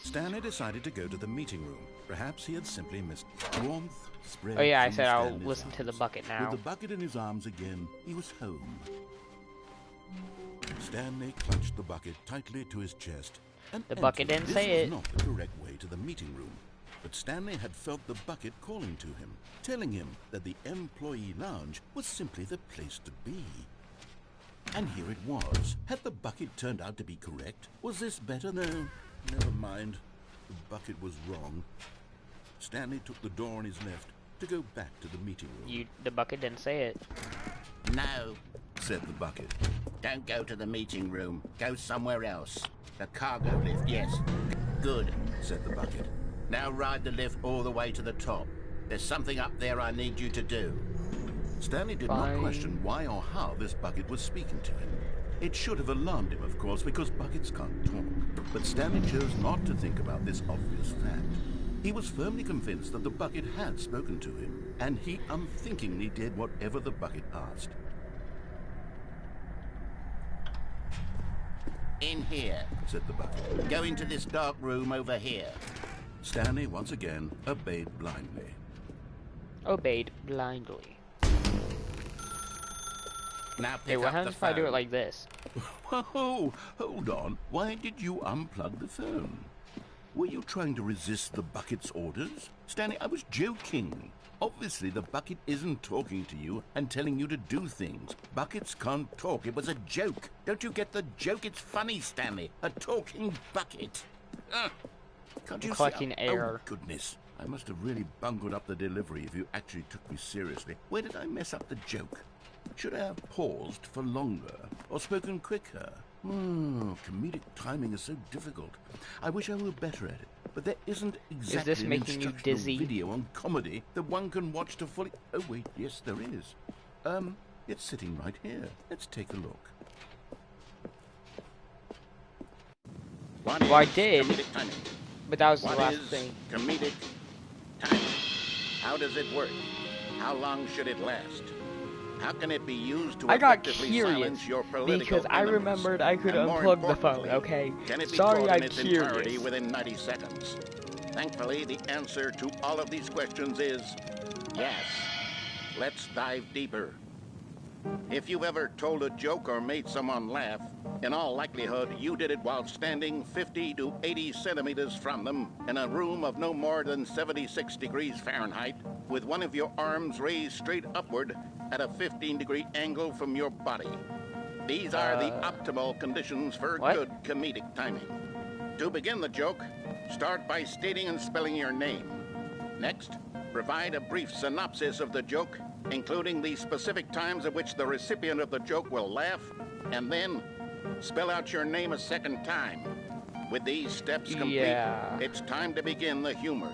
Stanley decided to go to the meeting room. Perhaps he had simply missed warmth spread. Oh yeah, I from said I'll Stanley's listen to the arms. bucket now. With the bucket in his arms again, he was home. Stanley clutched the bucket tightly to his chest and The bucket entered. didn't say This it. was not the correct way to the meeting room. But Stanley had felt the bucket calling to him, telling him that the employee lounge was simply the place to be. And here it was. Had the bucket turned out to be correct? Was this better? No, never mind. The bucket was wrong. Stanley took the door on his left to go back to the meeting room. The bucket didn't say it. No, Said the bucket. don't go to the meeting room. Go somewhere else. The cargo lift, yes. Good. Said the bucket. Now ride the lift all the way to the top. There's something up there I need you to do. Stanley did Fine. not question why or how this bucket was speaking to him. It should have alarmed him, of course, because buckets can't talk. But Stanley chose not to think about this obvious fact. He was firmly convinced that the bucket had spoken to him, and he unthinkingly did whatever the bucket asked. In here. Said the bucket. Go into this dark room over here. Stanley once again obeyed blindly. Obeyed blindly. Now Hey, pick what up the happens if I do it phone. like this? Whoa, hold on. Why did you unplug the phone? Were you trying to resist the bucket's orders? Stanley, I was joking. Obviously, the bucket isn't talking to you and telling you to do things. Buckets can't talk. It was a joke. Don't you get the joke? It's funny, Stanley. A talking bucket. Can't you collecting see? air. Oh, goodness. I must have really bungled up the delivery if you actually took me seriously. Where did I mess up the joke? Should I have paused for longer or spoken quicker? Comedic timing is so difficult. I wish I were better at it. But there isn't exactly this an making you instructional dizzy? video on comedy that one can watch to fully... Oh, wait, yes, there is. It's sitting right here. Let's take a look. What Well, I is did. comedic timing? But that was the What last is thing. comedic timing? How does it work? How long should it last? How can it be used to I got effectively curious silence your political because I enemies? remembered I could And more unplug the phone, importantly, okay? Can it be Sorry, taught I'm in its entirety curious. within 90 seconds? Thankfully, the answer to all of these questions is yes. Let's dive deeper. If you've ever told a joke or made someone laugh, in all likelihood, you did it while standing 50 to 80 centimeters from them in a room of no more than 76 degrees Fahrenheit, with one of your arms raised straight upward at a 15-degree angle from your body. These are the optimal conditions for what? good comedic timing. To begin the joke, start by stating and spelling your name. Next, provide a brief synopsis of the joke, including the specific times at which the recipient of the joke will laugh, and then spell out your name a second time. With these steps complete, Yeah. it's time to begin the humor.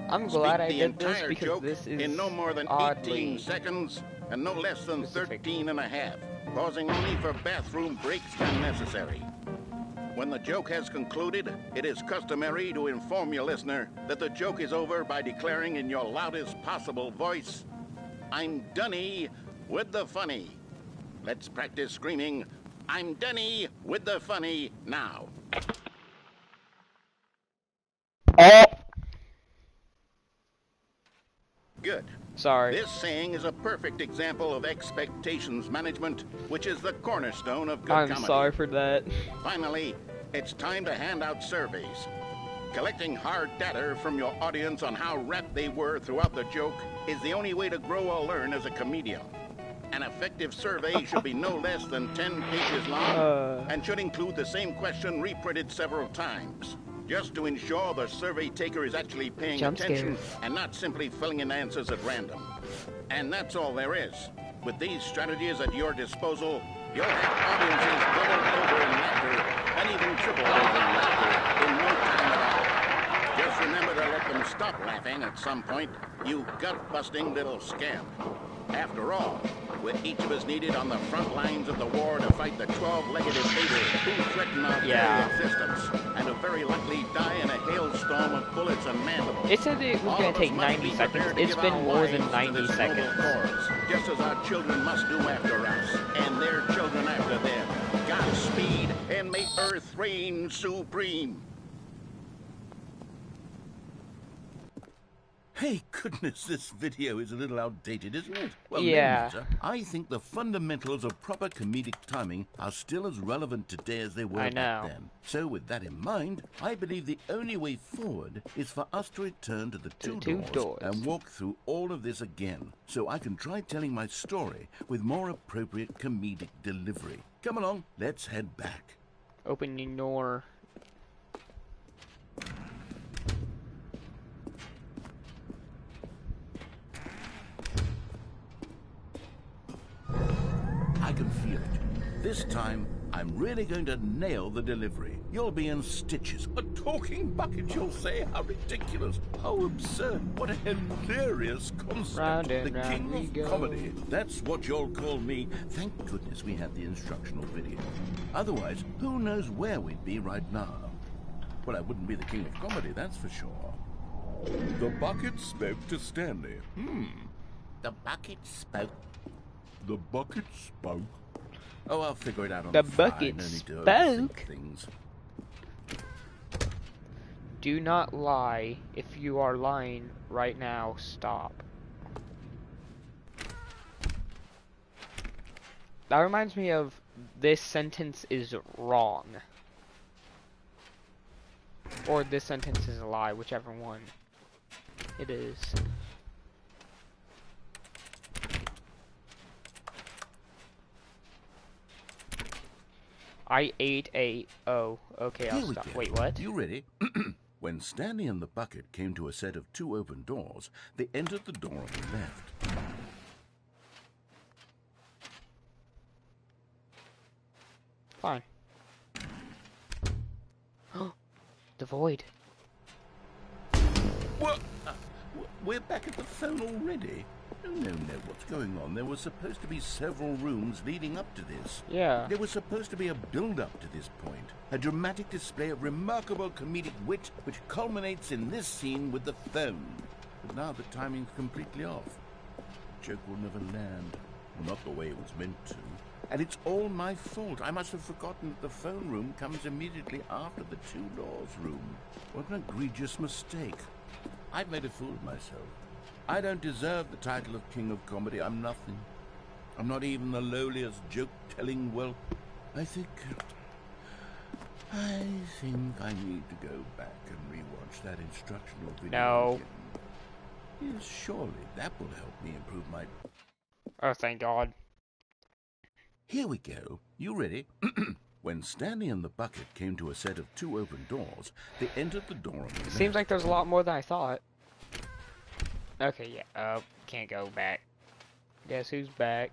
I'm glad I Speak the did this entire because joke this is in no more than 18 oddly seconds and no less than specific. 13 and a half, pausing only for bathroom breaks when necessary. When the joke has concluded, it is customary to inform your listener that the joke is over by declaring in your loudest possible voice, "I'm Dunny with the funny." Let's practice screaming, "I'm Dunny with the funny" now. Oh! Good. Sorry. This saying is a perfect example of expectations management, which is the cornerstone of good I'm comedy. sorry for that. Finally, it's time to hand out surveys. Collecting hard data from your audience on how wrapped they were throughout the joke is the only way to grow or learn as a comedian. An effective survey should be no less than 10 pages long and should include the same question reprinted several times, just to ensure the survey taker is actually paying attention and not simply filling in answers at random. And that's all there is. With these strategies at your disposal, you'll have audiences doubled over in laughter and even tripled over in laughter in no time at all. Just remember to let them stop laughing at some point, you gut-busting little scamp. After all, with each of us needed on the front lines of the war to fight the 12-legged invaders who threaten our very existence, and who very likely die in a hailstorm of bullets and mandibles. It said it was going to take 90 seconds. It's been more than 90 seconds. Just as our children must do after us, and their children after them. Godspeed, and may Earth reign supreme. Hey, goodness, this video is a little outdated, isn't it? Well, yeah. No matter. I think the fundamentals of proper comedic timing are still as relevant today as they were back then. So with that in mind, I believe the only way forward is for us to return to the two doors and walk through all of this again, so I can try telling my story with more appropriate comedic delivery. Come along, let's head back. Open your door. I can feel it. This time, I'm really going to nail the delivery. You'll be in stitches. A talking bucket, you'll say? How ridiculous. How absurd. What a hilarious concept. The king of comedy. That's what you'll call me. Thank goodness we had the instructional video. Otherwise, who knows where we'd be right now. Well, I wouldn't be the king of comedy, that's for sure. The bucket spoke to Stanley. The bucket spoke. The bucket spoke. Oh, I'll figure it out on the fly. bucket No need to spoke. Things. Do not lie. If you are lying right now, stop. That reminds me of this sentence is wrong. Or this sentence is a lie, whichever one it is. I ate a... Oh, okay, I'll stop. Wait, what? You ready? When Stanley and the bucket came to a set of 2 open doors, they entered the door on the left. Fine. The void. What? We're back at the phone already? No, what's going on? There was supposed to be several rooms leading up to this. Yeah. There was supposed to be a build-up to this point. A dramatic display of remarkable comedic wit which culminates in this scene with the phone. But now the timing's completely off. The joke will never land. Well, not the way it was meant to. And it's all my fault. I must have forgotten that the phone room comes immediately after the 2 doors room. What an egregious mistake. I've made a fool of myself. I don't deserve the title of King of Comedy. I'm nothing. I'm not even the lowliest joke-telling whelp. I think I need to go back and rewatch that instructional video. No. Again. Yes, surely that will help me improve my... Oh, thank God. Here we go. You ready? When Stanley and the bucket came to a set of 2 open doors, they entered the door on the left. Seems like there's a lot more than I thought. Okay, yeah. Oh, can't go back. Guess who's back?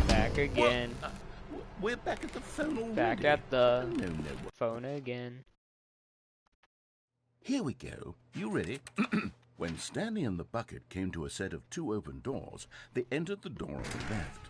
Back again. We're back at the phone already. Back at the No. phone again. Here we go. You ready? When Stanley and the bucket came to a set of 2 open doors, they entered the door on the left.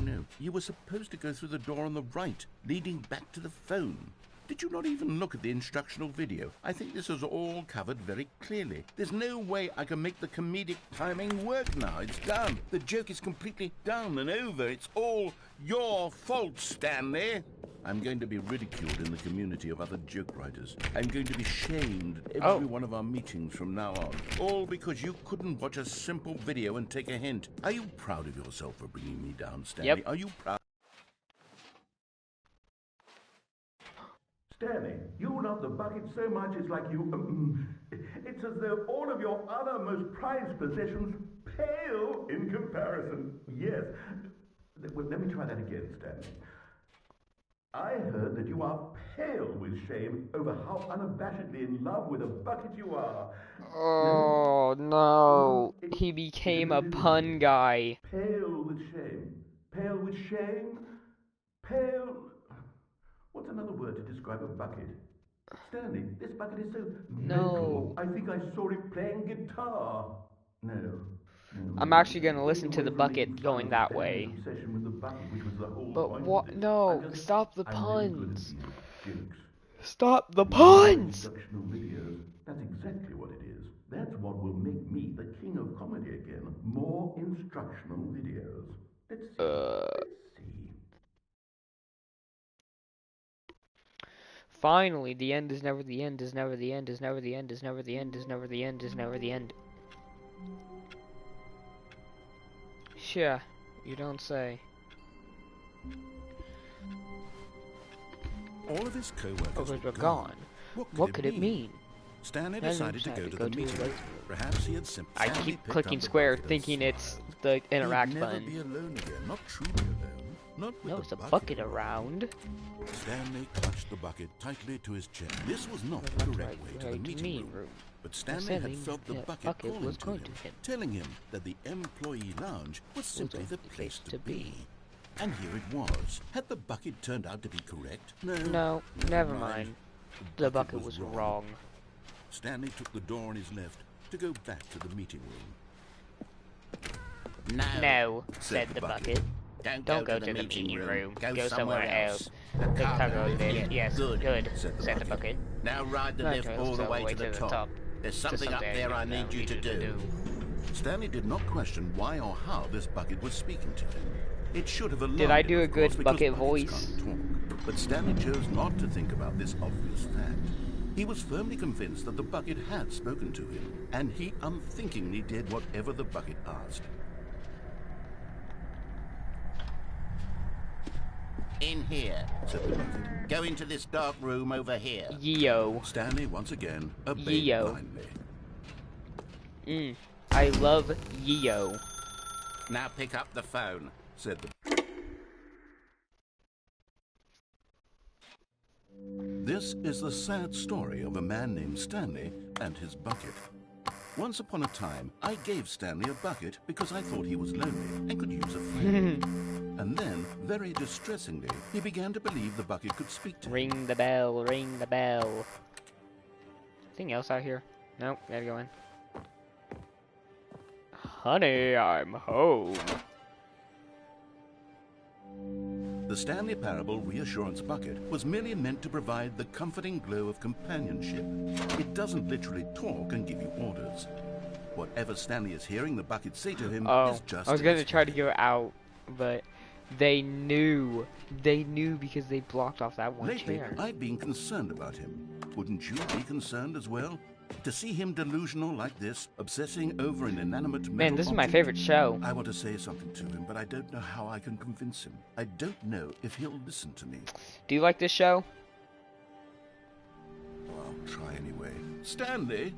No. You were supposed to go through the door on the right, leading back to the phone. Did you not even look at the instructional video? I think this is all covered very clearly. There's no way I can make the comedic timing work now. It's done. The joke is completely done and over. It's all your fault, Stanley. I'm going to be ridiculed in the community of other joke writers. I'm going to be shamed at every one of our meetings from now on. All because you couldn't watch a simple video and take a hint. Are you proud of yourself for bringing me down, Stanley? Yep. Are you proud? Stanley, you love the bucket so much it's like you... it's as though all of your other most prized possessions pale in comparison. Yes. Well, let me try that again, Stanley. I heard that you are pale with shame over how unabashedly in love with a bucket you are. Oh, no. He became a pun guy. Pale with shame. Pale with shame. Pale... What's another word to describe a bucket? Stanley, this bucket is so mental. I think I saw it playing guitar. No. I'm actually going to listen to the bucket going that way. But what? No, stop the puns. Stop the puns! That's exactly what it is. That's what will make me the king of comedy again. More instructional videos. Let's see. Finally, the end is never the end, is never the end, is never the end, is never the end, is never the end, is never the end. Sure, you don't say. All of his co-workers were gone. What could it mean? Stanley decided to go to the meeting room. Perhaps he had simply... I keep clicking square thinking it's the interact button. Be alone again. Not truly alone. Not with there's a bucket around. Stanley clutched the bucket tightly to his chest. This was not the correct way to the meeting room. But Stanley had felt the bucket calling to him, telling him that the employee lounge was simply the place to be. And here it was. Had the bucket turned out to be correct? No, never mind. The bucket was wrong. Stanley took the door on his left to go back to the meeting room. No, said the bucket. Don't go to the meeting room. Go somewhere else. The cargo lift. Yes, good, said the bucket. Now ride the lift all the way to the top. There's something up there I need you to do. Stanley did not question why or how this bucket was speaking to him. It should have alarmed Did I do him, a good bucket voice? Talk, but Stanley chose not to think about this obvious fact. He was firmly convinced that the bucket had spoken to him, and he unthinkingly did whatever the bucket asked. In here, said the bucket. Go into this dark room over here. Yo. Stanley once again obeyed blindly. I love Yo. Now pick up the phone, said the... This is the sad story of a man named Stanley and his bucket. Once upon a time, I gave Stanley a bucket because I thought he was lonely and could use a friend. And then, very distressingly, he began to believe the bucket could speak to him. Ring the bell, ring the bell. Anything else out here? Nope, gotta go in. Honey, I'm home. The Stanley Parable Reassurance Bucket was merely meant to provide the comforting glow of companionship. It doesn't literally talk and give you orders. Whatever Stanley is hearing the bucket say to him is just... I was going to try to go out, but they knew. They knew because they blocked off that one Lately, chair. I've been concerned about him. Wouldn't you be concerned as well? To see him delusional like this, obsessing over an inanimate metal Man, this is my object, favorite show. I want to say something to him, but I don't know how I can convince him. I don't know if he'll listen to me. Do you like this show? Well, I'll try anyway. Stanley,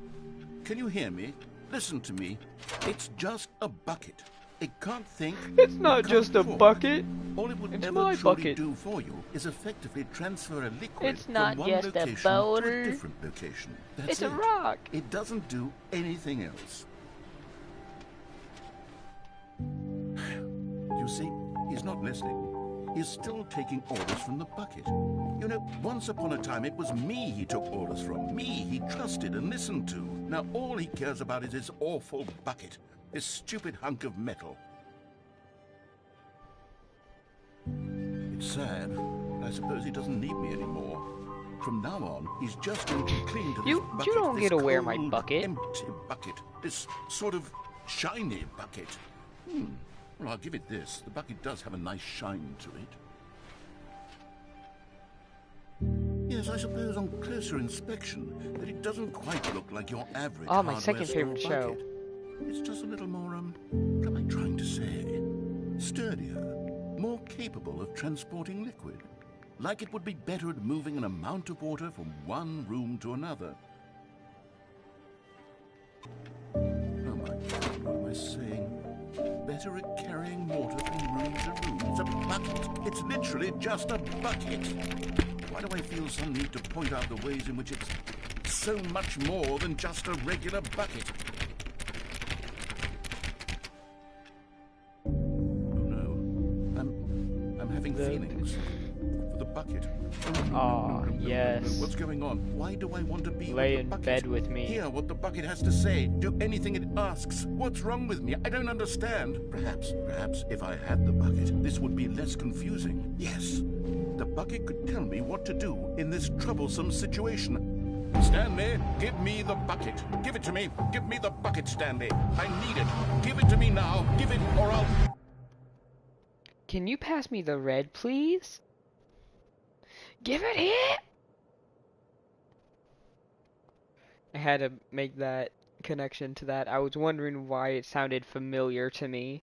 can you hear me? Listen to me. It's just a bucket. It can't think. It's not just a bucket. All it would it's ever my truly bucket. do for you is effectively transfer a liquid it's not from one just location a boulder. to a different location. That's it's a rock. It doesn't do anything else. You see, he's not listening. He's still taking orders from the bucket. You know, once upon a time, it was me he took orders from. Me he trusted and listened to. Now all he cares about is his awful bucket. This stupid hunk of metal. It's sad. I suppose he doesn't need me anymore. From now on, he's just going to cling to this bucket. You don't get to wear my cold, bucket. Empty bucket. This sort of shiny bucket. Well, I'll give it this. The bucket does have a nice shine to it. Yes, I suppose on closer inspection that it doesn't quite look like your average Oh, my hardware second store favorite show. bucket. It's just a little more, what am I trying to say? Sturdier, more capable of transporting liquid. Like it would be better at moving an amount of water from one room to another. Oh my God, what am I saying? Better at carrying water from room to room. It's a bucket. It's literally just a bucket. Why do I feel some need to point out the ways in which it's so much more than just a regular bucket? Oh no. I'm having feelings for the bucket. Oh, yes. What's going on? Why do I want to be Lay with in the bucket? bed with me. Hear what the bucket has to say. Do anything it asks. What's wrong with me? I don't understand. Perhaps if I had the bucket, this would be less confusing. Yes. The bucket could tell me what to do in this troublesome situation. Stanley, give me the bucket. Give it to me. Give me the bucket, Stanley. I need it. Give it to me now. Give it or I'll... Can you pass me the red, please? Give it here! I had to make that connection to that. I was wondering why it sounded familiar to me.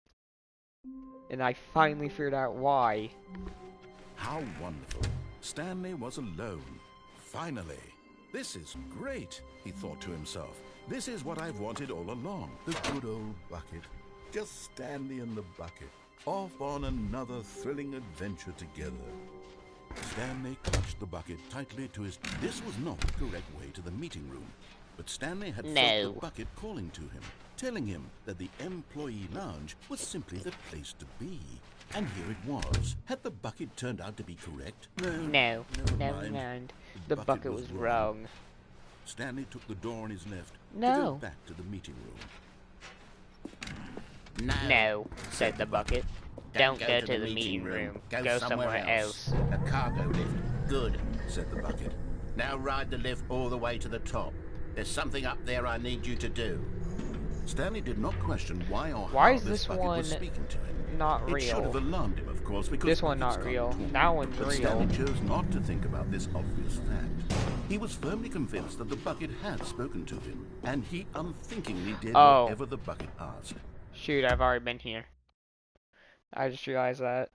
And I finally figured out why. How wonderful. Stanley was alone. Finally. This is great, he thought to himself. This is what I've wanted all along. The good old bucket. Just Stanley and the bucket. Off on another thrilling adventure together. Stanley clutched the bucket tightly to his... This was not the correct way to the meeting room. But Stanley had felt the bucket calling to him, telling him that the employee lounge was simply the place to be. And here it was. Had the bucket turned out to be correct? No, never mind. The bucket was wrong. Stanley took the door on his left to go back to the meeting room. No, said the bucket. Don't go to the meeting room. Go somewhere else. A cargo lift. Good, said the bucket. Now ride the lift all the way to the top. There's something up there I need you to do. Stanley did not question why or Why how is this bucket one was speaking to him. Not It should have real? alarmed him, of course, because This one buckets not can't real. talk. That one's But real. Stanley chose not to think about this obvious fact. He was firmly convinced that the bucket had spoken to him, and he unthinkingly did whatever the bucket asked. Shoot, I've already been here. I just realized that.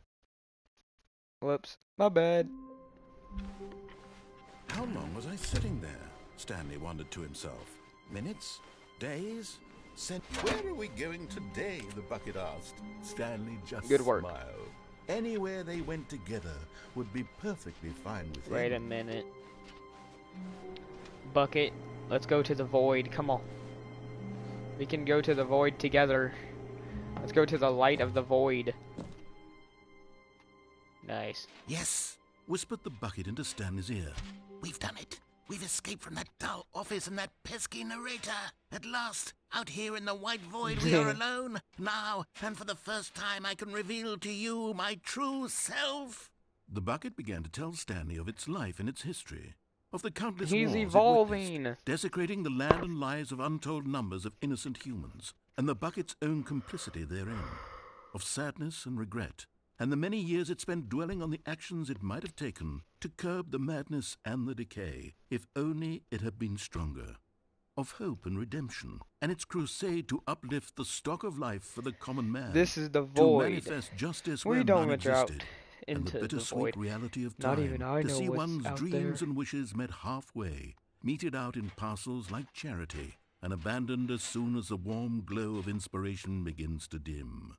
Whoops, my bad. How long was I sitting there? Stanley wondered to himself. Minutes? Days? Where are we going today? The bucket asked. Stanley just smiled. Anywhere they went together would be perfectly fine with him. Wait a minute. Bucket, let's go to the void. Come on. We can go to the void together. Let's go to the light of the void. Nice. Yes, whispered the bucket into Stanley's ear. We've done it. We've escaped from that dull office and that pesky narrator. At last, out here in the white void, we are alone. Now, and for the first time, I can reveal to you my true self. The bucket began to tell Stanley of its life and its history, of the countless He's wars it evolving, witnessed, desecrating the land and lives of untold numbers of innocent humans, and the bucket's own complicity therein, of sadness and regret, and the many years it spent dwelling on the actions it might have taken to curb the madness and the decay, if only it had been stronger, of hope and redemption, and its crusade to uplift the stock of life for the common man. This is the void. To manifest justice We where don't none venture out existed, into and the bittersweet void. reality of time. Not even I to know see what's one's out dreams there. and wishes met halfway, meted out in parcels like charity, and abandoned as soon as the warm glow of inspiration begins to dim.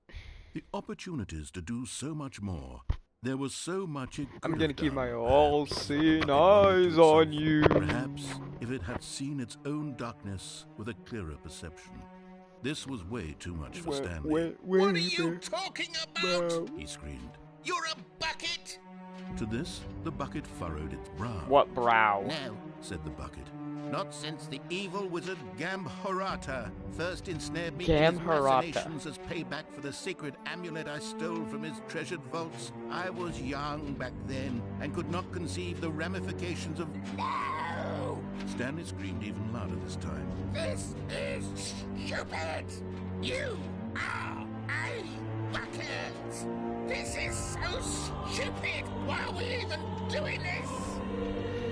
The opportunities to do so much more. There was so much it could I'm gonna have keep done. my Perhaps all-seeing the bucket wondered eyes to on itself. you. Perhaps if it had seen its own darkness with a clearer perception. This was way too much for Stanley. What are you talking about? He screamed. You're a bucket! To this, the bucket furrowed its brow. What brow? No, said the bucket. not since the evil wizard Gamharata first ensnared me in his Gamharata. machinations as payback for the sacred amulet I stole from his treasured vaults. I was young back then and could not conceive the ramifications of... No! Stanley screamed even louder this time. This is stupid! You are a bucket! This is so stupid! Why are we even doing this?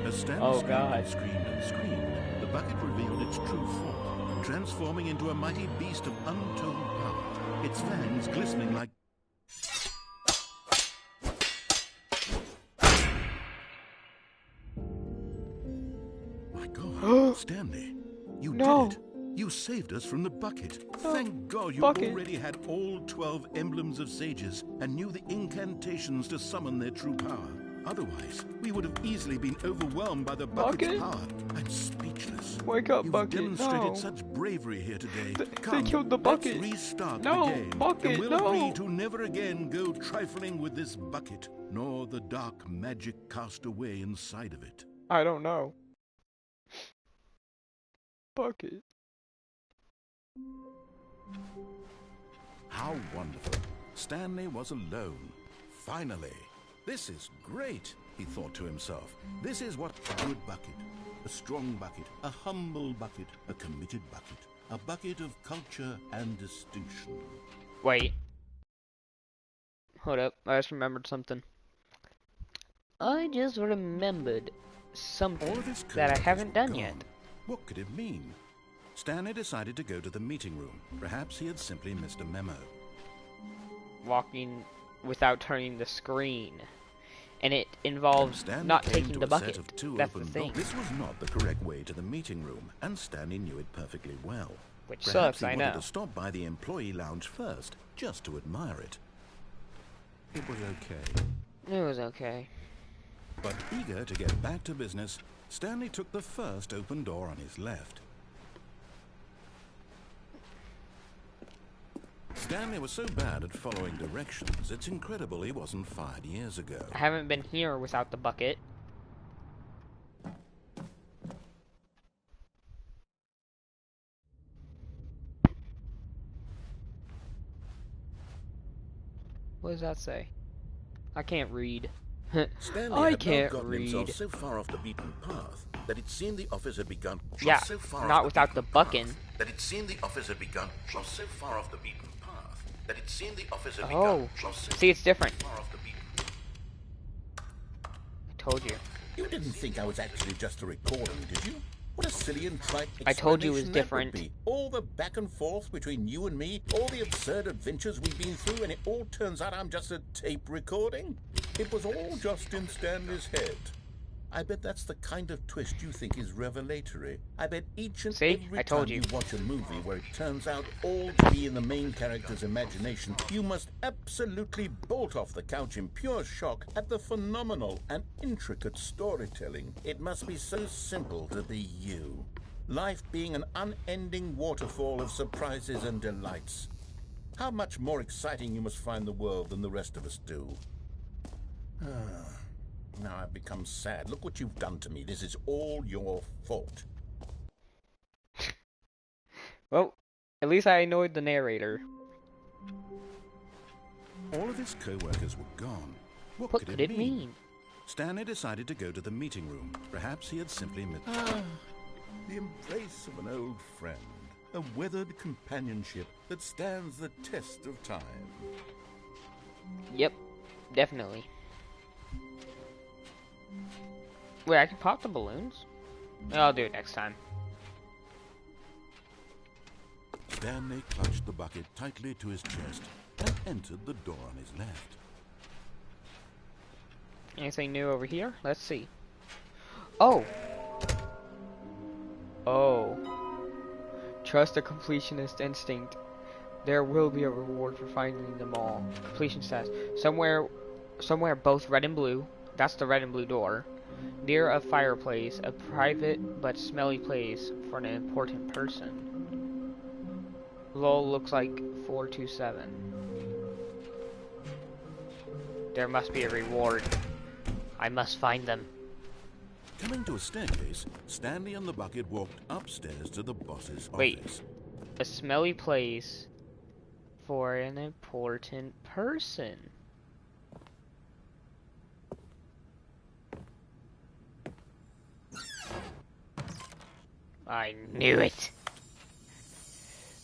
As Stanley Oh, screamed God. and screamed and screamed, the bucket revealed its true form, transforming into a mighty beast of untold power, its fangs glistening like... My God, Stanley, you No. did it. You saved us from the bucket. No. Thank God you Bucket. already had all 12 emblems of sages and knew the incantations to summon their true power. Otherwise, we would have easily been overwhelmed by the bucket's Bucket? power. I'm speechless. Wake up, You've Bucket. demonstrated No. such bravery here today. They Come, killed the bucket. let's restart No, the game. Bucket, and we'll no. agree to never again go trifling with this bucket, nor the dark magic cast away inside of it. I don't know. Bucket. How wonderful. Stanley was alone. Finally. This is great, he thought to himself. This is what a good bucket. A strong bucket, a humble bucket, a committed bucket. A bucket of culture and distinction. Wait. Hold up, I just remembered something. I just remembered something All of his that I coworkers haven't were done gone. yet. What could it mean? Stanley decided to go to the meeting room. Perhaps he had simply missed a memo. Walking without turning the screen. And it involves Stanley not came taking to the a bucket. set of two That's the open thing. doors. This was not the correct way to the meeting room, and Stanley knew it perfectly well. Which Perhaps sucks, I he wanted know. to stop by the employee lounge first, just to admire it. It was okay. It was okay. But eager to get back to business, Stanley took the first open door on his left. Stanley was so bad at following directions, it's incredible he wasn't fired years ago. I haven't been here without the bucket. What does that say? I can't read. Stanley I had now can't gotten read. himself so far off the beaten path that it seemed the office had begun. Yeah, so far not off without the beaten bucking. path That it seemed the office had begun. So far off the beaten path that it seemed the office had Oh, begun. see, it's different. Far off the beaten. I told you. You didn't think I was actually just a recording, did you? What a silly and trite I told you it was explanation that would different. be. All the back and forth between you and me, all the absurd adventures we've been through, and it all turns out I'm just a tape recording? It was all just in Stanley's head. I bet that's the kind of twist you think is revelatory. I bet each and See? every I told time you. watch a movie where it turns out all to be in the main character's imagination, you must absolutely bolt off the couch in pure shock at the phenomenal and intricate storytelling. It must be so simple to be you. Life being an unending waterfall of surprises and delights. How much more exciting you must find the world than the rest of us do. Now I've become sad. Look what you've done to me. This is all your fault. Well, at least I annoyed the narrator. All of his co-workers were gone. What What could it mean? mean? Stanley decided to go to the meeting room. Perhaps he had simply missed. The embrace of an old friend. A weathered companionship that stands the test of time. Yep, definitely. Wait, I can pop the balloons? I'll do it next time. Stanley clutched the bucket tightly to his chest and entered the door on his left. Anything new over here? Let's see. Oh! Oh. Trust the completionist instinct. There will be a reward for finding them all. Completion stats. Somewhere both red and blue. That's the red and blue door. Near a fireplace, a private but smelly place for an important person. Lol looks like 427. There must be a reward. I must find them. Coming to a staircase, Stanley and the bucket walked upstairs to the boss's Wait. office. A smelly place for an important person. I knew it.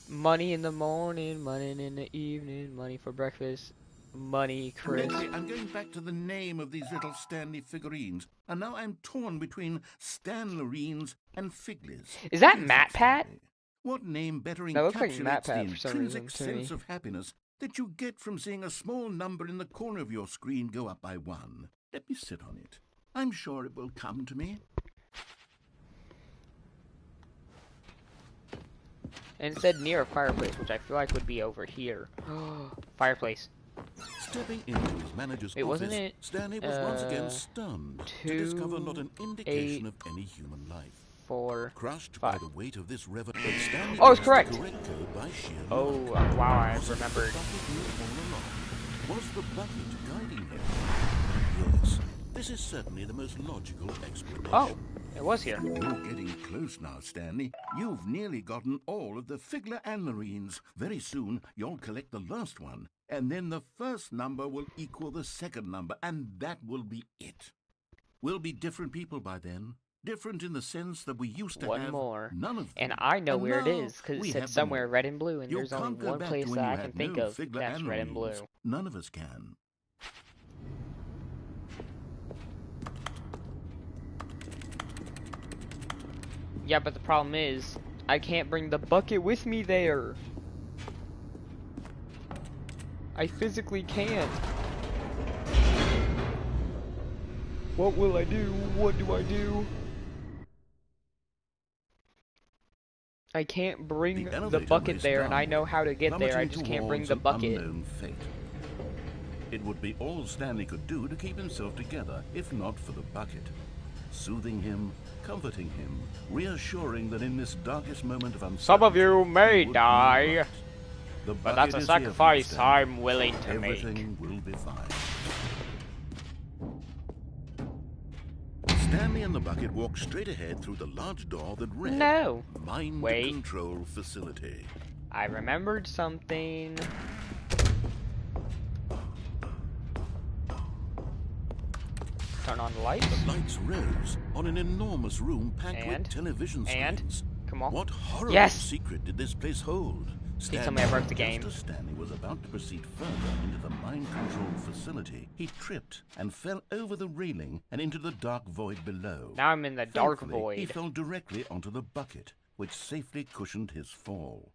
Money in the morning, money in the evening, money for breakfast. money, Chris. Lately, I'm going back to the name of these little Stanley figurines, and now I'm torn between Stanlerines and Figlies. Is that What do you Matt think, Pat? Stanley? What name better That looks like encapsulates Matt the Pat for some reason intrinsic to me. sense of happiness that you get from seeing a small number in the corner of your screen go up by 1? Let me sit on it. I'm sure it will come to me. And it said near a fireplace, which I feel like would be over here. Fireplace. Stepping into his manager's Wait, wasn't office, it, Stanley was once again stunned to discover not an 2, indication 8, of any human life. 4, Crushed 5. by the weight of this revelation, Stanley Oh, it's guessed correct. the correct code by sheer Oh, luck. wow, I Was it remembered. The bucket knew all along? Was the bucket guiding him? Yes, this is certainly the most logical explanation. Oh, it was here. You're getting close now, Stanley. You've nearly gotten all of the Figler and Marines. Very soon, you'll collect the last one, and then the first number will equal the second number, and that will be it. We'll be different people by then. Different in the sense that we used to have One more. none of them. And I know And where it now is, because we it said have them somewhere all. red and blue, and You there's only can't go one back place to when that you I can had think no of Figler that's and red and blue. Marines. None of us can. Yeah, but the problem is, I can't bring the bucket with me there. I physically can't. What will I do? What do I do? I can't bring the elevator bucket raced there, and I down, know how to get there. I plummeting just can't bring towards the an bucket. unknown fate. It would be all Stanley could do to keep himself together, if not for the bucket. Soothing him, comforting him, reassuring that in this darkest moment of uncertainty, Some of you may he would be die, right. The but bucket that's a is here for you, sacrifice Stanley. I'm willing to Everything make. will be fine. Stanley and the bucket walked straight ahead through the large door that read No. Mind Wait. Control Facility. I remembered something. Turn on the lights. The lights rose on an enormous room packed And? with television And? screens. Come on. What horrible Yes! secret did this place hold? Please tell me I broke the game. Just as Stanley was about to proceed further into the mind control facility, he tripped and fell over the railing and into the dark void below. Now I'm in the dark Thankfully, he void. fell directly onto the bucket, which safely cushioned his fall.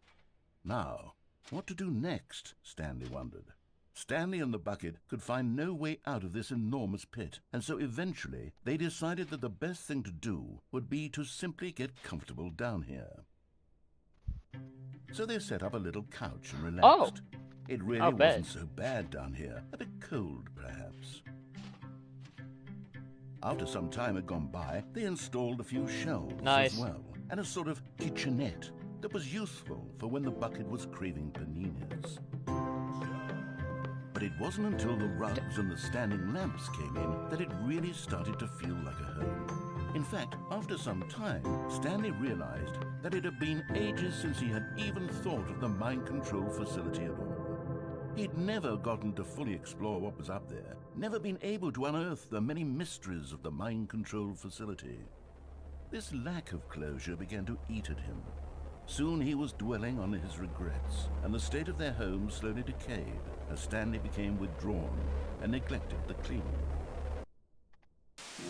Now, what to do next, Stanley wondered. Stanley and the bucket could find no way out of this enormous pit, and so eventually they decided that the best thing to do would be to simply get comfortable down here. So they set up a little couch and relaxed. Oh. It really I'll bet. wasn't so bad down here. A bit cold, perhaps. After some time had gone by, they installed a few shelves Nice. as well, and a sort of kitchenette that was useful for when the bucket was craving paninis. But it wasn't until the rugs and the standing lamps came in that it really started to feel like a home. In fact, after some time, Stanley realized that it had been ages since he had even thought of the mind control facility at all. He'd never gotten to fully explore what was up there, never been able to unearth the many mysteries of the mind control facility. This lack of closure began to eat at him. Soon he was dwelling on his regrets, and the state of their home slowly decayed as Stanley became withdrawn and neglected the cleaning.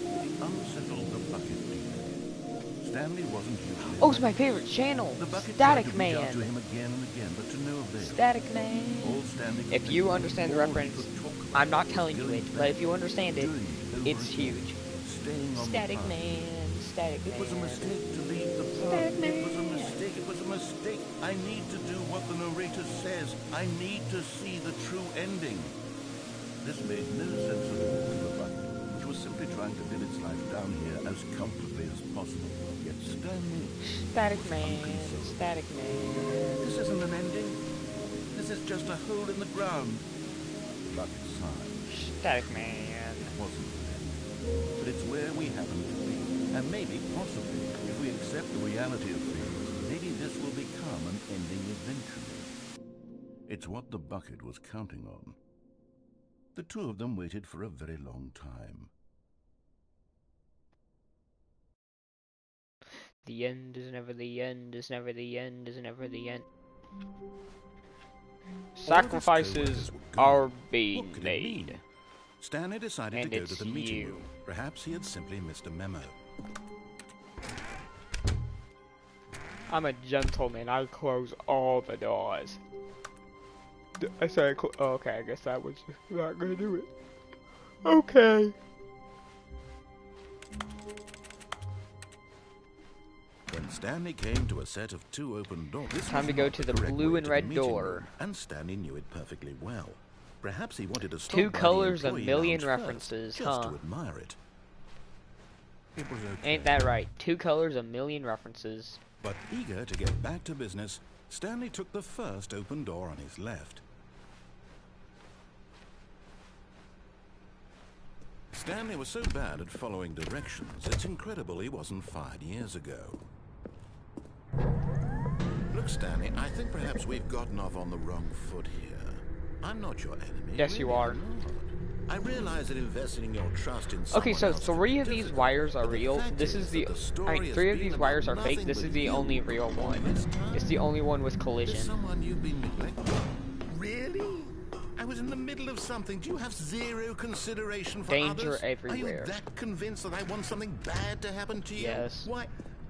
He unsettled the bucket deeply. Stanley wasn't usually... Oh, it's my favorite channel. The bucket Static tried to reach out to Man. him again and again, but to no avail. Static Man. All Stanley could If think you of understand the was all he reference, could talk about I'm not was telling you going it, back, but if you understand it, doing it over it's again, huge. staying on Static the path. Man. Static Man. It was a mistake to leave the path. Static It was a Man. mistake. It was a mistake. I need to do what the narrator says. I need to see the true ending. This made no sense at all to the bucket, which was simply trying to live its life down here as comfortably as possible. Yet Stanley Static was Man. unconsoled. Static Man. This isn't an ending. This is just a hole in the ground. The bucket sighed. Static Man. It wasn't an ending, but it's where we happen to be. And maybe, possibly, if we accept the reality of things, maybe this will become an ending eventually. It's what the bucket was counting on. The two of them waited for a very long time. The end is never the end, is never the end, is never the end. All of his Sacrifices co-workers were are What being could it mean? made. Stanley decided And to go it's to the meeting you. room. Perhaps he had simply missed a memo. I'm a gentleman. I close all the doors. I said, oh, okay, I guess that was not gonna do it. Okay. When Stanley came to a set of 2 open doors, this Time was to go not to the the correct blue way and to the red meeting door. room, and Stanley knew it perfectly well. Perhaps he wanted to stop 2 by the colors, a employee million lounge references, first, just huh? to admire it. It was okay. Ain't that right? 2 colors, a million references. But eager to get back to business, Stanley took the first open door on his left. Stanley was so bad at following directions, it's incredible he wasn't fired years ago. Look, Stanley, I think perhaps we've gotten off on the wrong foot here. I'm not your enemy. Yes, you really, are. I'm not. I realize that investing your trust in someone Okay, so else can 3 be of these difficult, wires are but the real. fact This is the... that story has 3 of been these about wires are fake. nothing This is but the you only real all one. this time. It's the only one with There's collision. someone you've been neglecting. Really? I was in the middle of something. Do you have zero consideration for Danger others? everywhere. Are you that convinced that I want something bad to happen to you? Yes. Why,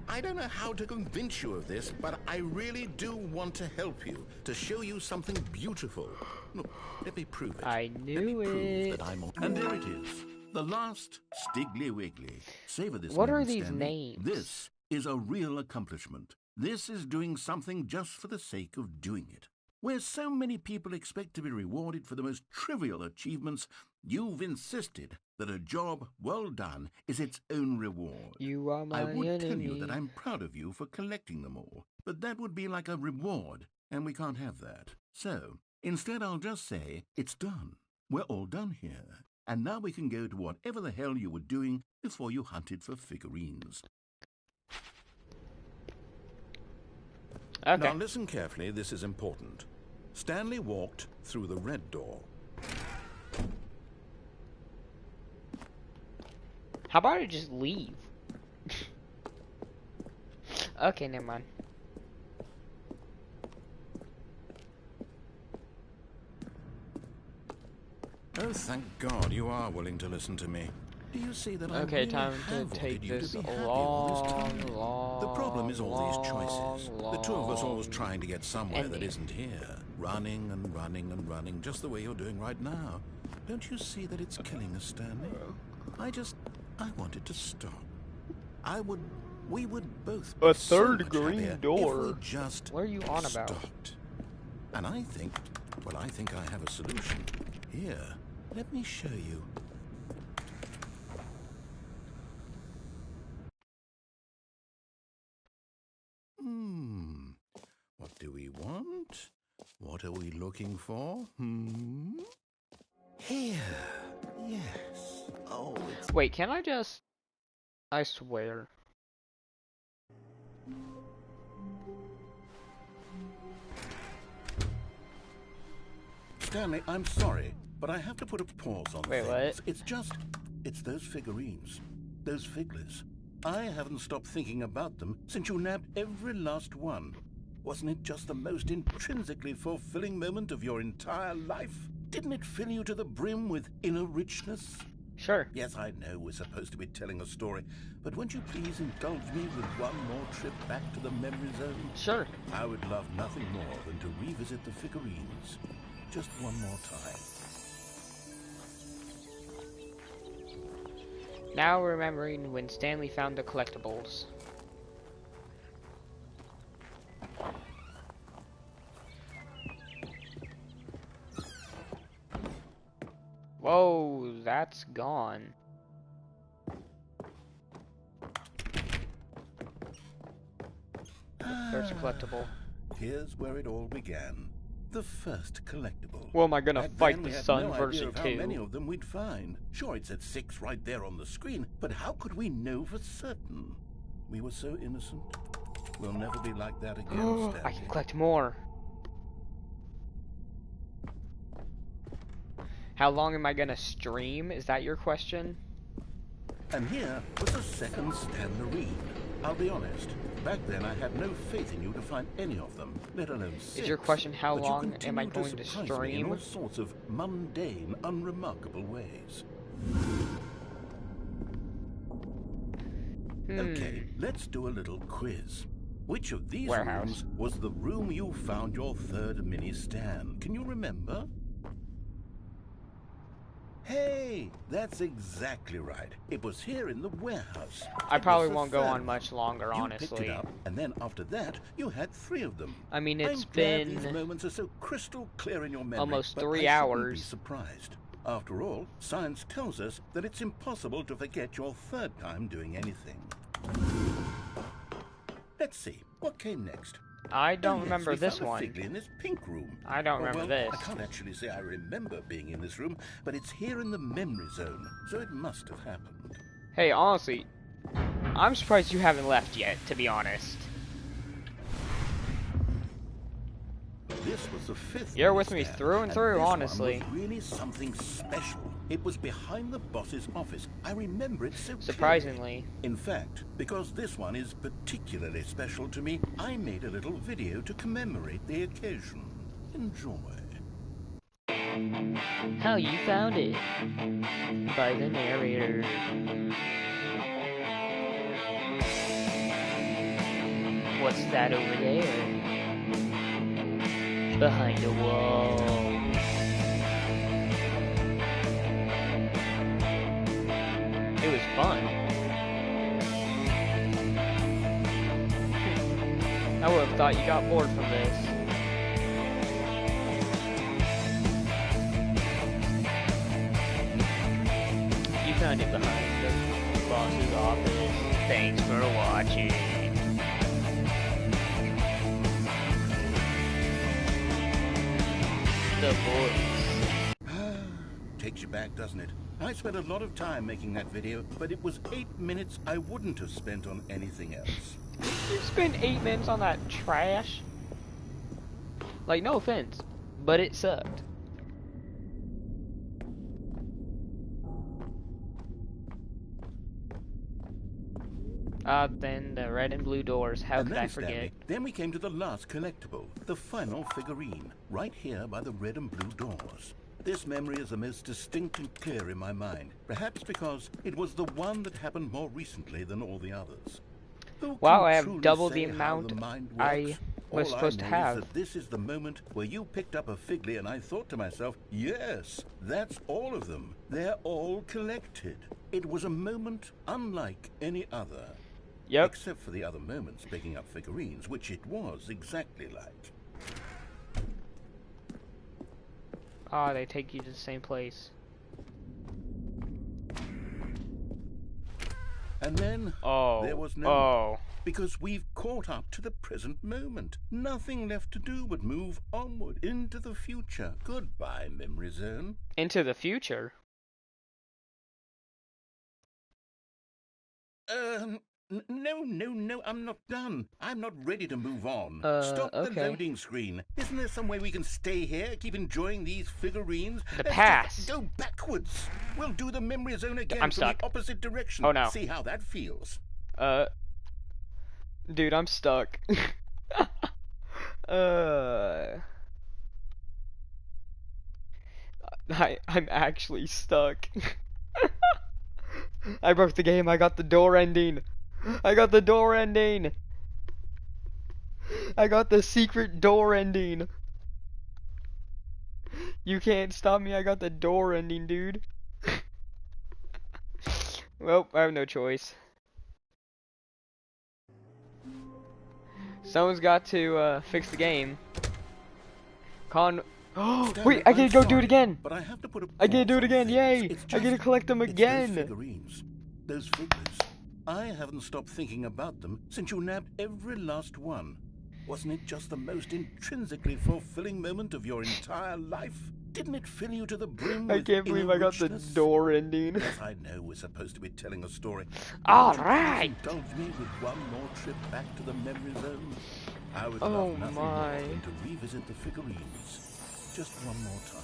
I don't know how to convince you of this, but I really do want to help you, to show you something beautiful. Look, let me prove it. I Let knew me prove it. that I'm on. And there it is. The last Stiggly Wiggly. Savor this What are moment, these Stanley. names? This is a real accomplishment. This is doing something just for the sake of doing it. Where so many people expect to be rewarded for the most trivial achievements, you've insisted that a job well done is its own reward. You are my I would enemy. tell you that I'm proud of you for collecting them all, but that would be like a reward, and we can't have that. So, instead I'll just say, it's done. We're all done here. And now we can go to whatever the hell you were doing before you hunted for figurines. Okay. Now listen carefully, this is important. Stanley walked through the red door. How about I just leave? Okay, never mind. Oh, thank God you are willing to listen to me. Do you see that I Okay, really time to have take wanted you this to be happy all this time? long, The problem is all these choices. The two of us always long trying to get somewhere that ending. isn't here. Running and running and running, just the way you're doing right now. Don't you see that it's killing us, Stanley? I wanted to stop. We would both be A so third much green happier door? if we just What are you on about? stopped. And I think I have a solution. Here, let me show you. What do we want? What are we looking for? Here. Yes. Oh, it's... Wait, can I just... I swear. Stanley, I'm sorry, but I have to put a pause on Wait, things. what? It's those figurines. Those figglers. I haven't stopped thinking about them since you nabbed every last one. Wasn't it just the most intrinsically fulfilling moment of your entire life? Didn't it fill you to the brim with inner richness? Sure. Yes, I know we're supposed to be telling a story, but won't you please indulge me with one more trip back to the memory zone? Sure. I would love nothing more than to revisit the figurines. Just one more time. Now remembering when Stanley found the collectibles. Whoa, that's gone. First collectible. Here's where it all began. The first collectible. Well, am I gonna Back fight then, the we had sun no version idea of how many 2? of them we'd find. Sure, it said 6 right there on the screen, but how could we know for certain? We were so innocent. We'll never be like that again, Stanley. I can collect more. How long am I gonna stream? Is that your question? And here was the second Stanley. I'll be honest, back then I had no faith in you to find any of them, let alone six. Is your question how But you long am I continue going to surprise me in all stream? sorts of mundane, unremarkable ways. Okay, let's do a little quiz. Which of these Warehouse. rooms was the room you found your third mini Stan? Can you remember? Hey, that's exactly right. It was here in the warehouse. I It probably was the won't go third on one. much longer, You picked honestly. it up, and then after that, you had 3 of them. I mean, it's I'm glad been these moments are so crystal clear in your memory, almost but 3 I shouldn't be hours. surprised. After all, science tells us that it's impossible to forget your third time doing anything. Let's see, what came next? I don't Oh, yes, remember we this found a one. Figley in this pink room. I don't remember well, this. I can't actually say I remember being in this room, but it's here in the memory zone, so it must have happened. Hey, honestly, I'm surprised you haven't left yet, to be honest. This was the 5th. You're with me Stan, through and through, this one honestly. was really something special. It was behind the boss's office. I remember it so Surprisingly. clearly. In fact, because this one is particularly special to me, I made a little video to commemorate the occasion. Enjoy. How you found it? By the narrator. What's that over there? Behind a wall. It was fun. I would have thought you got bored from this. You found it behind the boss's office. Thanks for watching. The voice. Takes you back, doesn't it? I spent a lot of time making that video, but it was 8 minutes I wouldn't have spent on anything else. You spent 8 minutes on that trash? Like, no offense, but it sucked. Then the red and blue doors. How And could then, I forget? Stanley, then we came to the last collectible, the final figurine, right here by the red and blue doors. This memory is the most distinct and clear in my mind, perhaps because it was the one that happened more recently than all the others. Who Wow, can I have truly double say the how amount the mind I works? was All supposed to I know have. is that this is the moment where you picked up a Figley and I thought to myself, yes, that's all of them. They're all collected. It was a moment unlike any other. Yep. Except for the other moments picking up figurines, which it was exactly like. Ah, they take you to the same place. And then there was no because we've caught up to the present moment. Nothing left to do but move onward into the future. Goodbye, memory zone. Into the future? No, I'm not done. I'm not ready to move on. Stop the okay. loading screen. Isn't there some way we can stay here, keep enjoying these figurines? The Let's past. just go backwards. We'll do the memory zone again I'm from stuck. the opposite direction. Oh, no. See how that feels. Dude, I'm stuck. I'm actually stuck. I broke the game. I got the door ending. I got the door ending. I got the secret door ending. You can't stop me. I got the door ending, dude. Well, I have no choice. Someone's got to fix the game. Oh, wait, I get to go do it again. But I have to put a I get to do it pause on again. Yay! things. It's I get to just- collect them it's again. Those figurines, those figures. I haven't stopped thinking about them since you nabbed every last one. Wasn't it just the most intrinsically fulfilling moment of your entire life? Didn't it fill you to the brim I with can't believe inner I got the richness? door ending. Yes, I know we're supposed to be telling a story. All Would you right. please indulge me with one more trip back to the memory zone? I would Oh love nothing more my. than to revisit the figurines. Just one more time.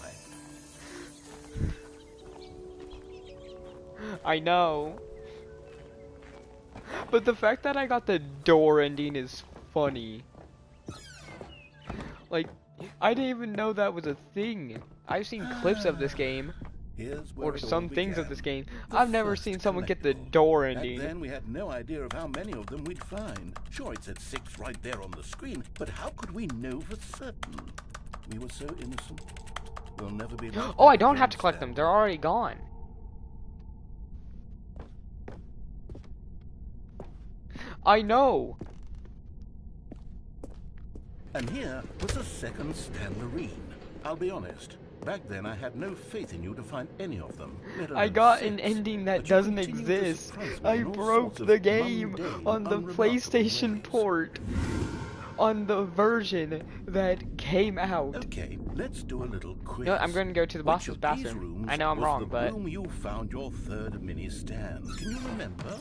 I know. But the fact that I got the door ending is funny. Like, I didn't even know that was a thing. I've seen clips of this game, or some things of this game. I've never seen someone get the door ending. Back then we had no idea of how many of them we'd find. Sure, it said 6 right there on the screen, but how could we know for certain? We were so innocent. We'll never be like Oh, that I don't have again, to collect them. Stanley. They're already gone. I know. And here was a second Stanley. I'll be honest. Back then, I had no faith in you to find any of them. let I alone got 6. an ending that But you doesn't continued to exist. surprise me I in all broke sorts of the game mundane, on the unremarkable PlayStation ways. port. On the version that came out. Okay, let's do a little quiz. No, I'm going to go to the Which boss's of these bathroom. rooms I know I'm was wrong, the but... room you found your third mini stand? Can you remember?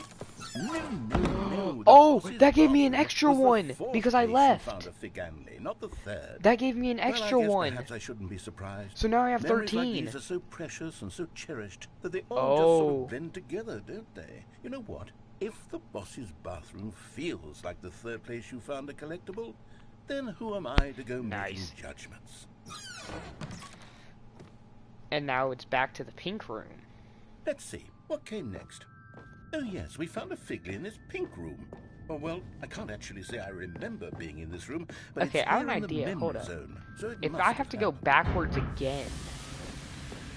No. Oh, The boss's that gave me an bathroom extra was the one, 4th because I place you left. found a Figanley, not the 3rd. That gave me an extra well, I guess one. Perhaps I shouldn't be surprised. So now I have Memories 13. like these are so precious and so cherished that they all just sort Oh. of blend together, don't they? You know what? If the boss's bathroom feels like the 3rd place you found a collectible, then who am I to go making judgments? And now it's back to the pink room. Let's see, what came next? Oh yes, we found a Figley in this pink room. Oh well, I can't actually say I remember being in this room, but Okay, it's I have here an in the idea. memory Hold up. zone, so it If must I have to go happened. backwards again,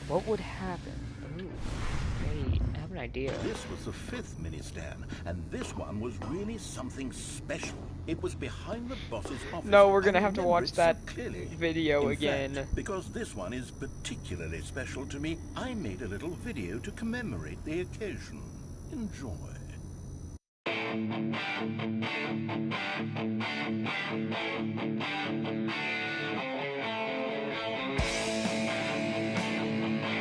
what would happen? Ooh, wait, I have an idea. This was the 5th mini stand, and this one was really something special. It was behind the boss's office. No, we're gonna I have to remember watch it so that clearly. video In again. fact, because this one is particularly special to me, I made a little video to commemorate the occasion. Enjoy.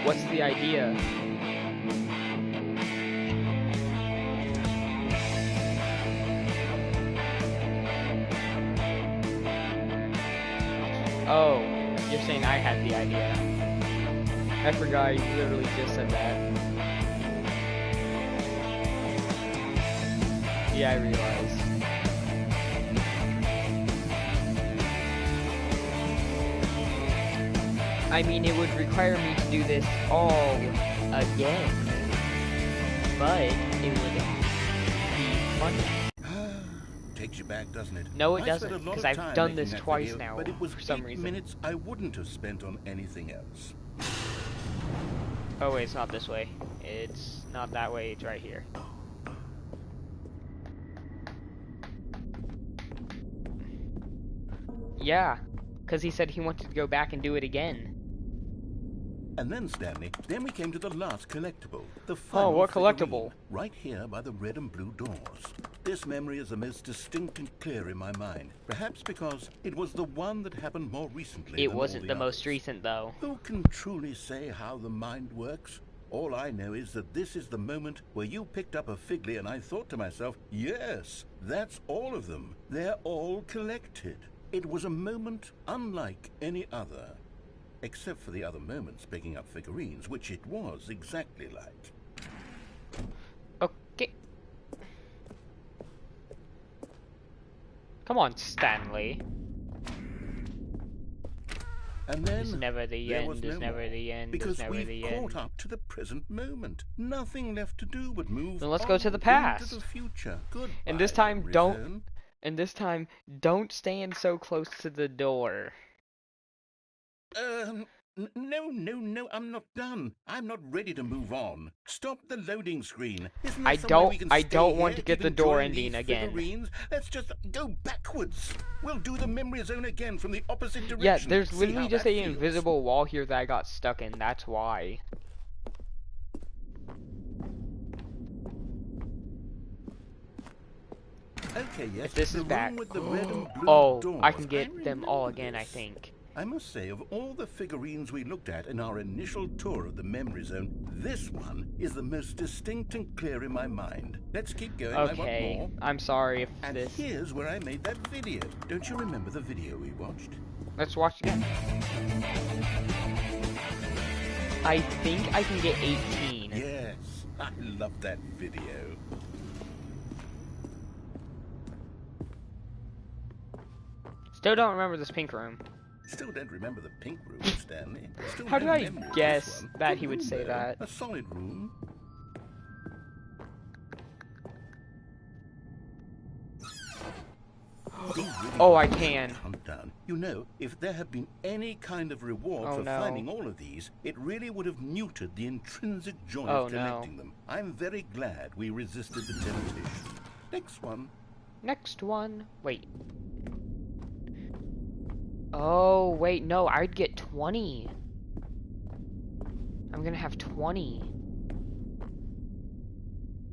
What's the idea? Oh, you're saying I had the idea. I forgot you literally just said that. Yeah, I realized. I mean, it would require me to do this all again, but it would be funny. Takes you back, doesn't it? No, it I doesn't, spent a lot 'cause of I've time done making this that twice video, now, but it was for some 8 reason. minutes I wouldn't have spent on anything else. Oh wait, it's not this way. It's not that way, it's right here. Yeah, because he said he wanted to go back and do it again. And then, Stanley, then we came to the last collectible. The final what figurine, collectible? right here by the red and blue doors. This memory is the most distinct and clear in my mind. Perhaps because it was the one that happened more recently It than all wasn't the most others. recent, though. Who can truly say how the mind works? All I know is that this is the moment where you picked up a Figley and I thought to myself, yes, that's all of them. They're all collected. It was a moment unlike any other. Except for the other moments picking up figurines, which it was exactly like. Okay. Come on, Stanley. And then It's never the there end, was it's no never more, the end, it's because never we've the caught end. up to the present moment. Nothing left to do but move Then let's go to on the past. into the future. Goodbye, And this time, memory don't. zone. And this time, don't stand so close to the door. No, I'm not done. I'm not ready to move on. Stop the loading screen. Isn't there I some way don't- we can I stay don't want here, to get keep the door enjoying ending these again. figurines? Let's just go backwards. We'll do the memory zone again from the opposite direction. Yeah, there's See literally how just that a feels. invisible wall here that I got stuck in, that's why. Okay, yes. If this the is room back. with the red and blue Oh, doors. I can get them all remember again, I this. think. I must say, of all the figurines we looked at in our initial tour of the memory zone, this one is the most distinct and clear in my mind. Let's keep going. I want Okay, more. I'm sorry if And this... here's where I made that video. Don't you remember the video we watched? Let's watch again. I think I can get 18. Yes, I love that video. Still don't remember this pink room. Still don't remember the pink room, Stanley. Still How did no I memory of this guess one. that Good he would room, say though. that? A solid room. Oh, I can. Hunt down. You know, if there had been any kind of reward Oh, for no. finding all of these, it really would have neutered the intrinsic joy Oh, of no. collecting them. I'm very glad we resisted the temptation. Next one. Next one. Wait. Oh, wait, no, I'd get 20. I'm gonna have 20.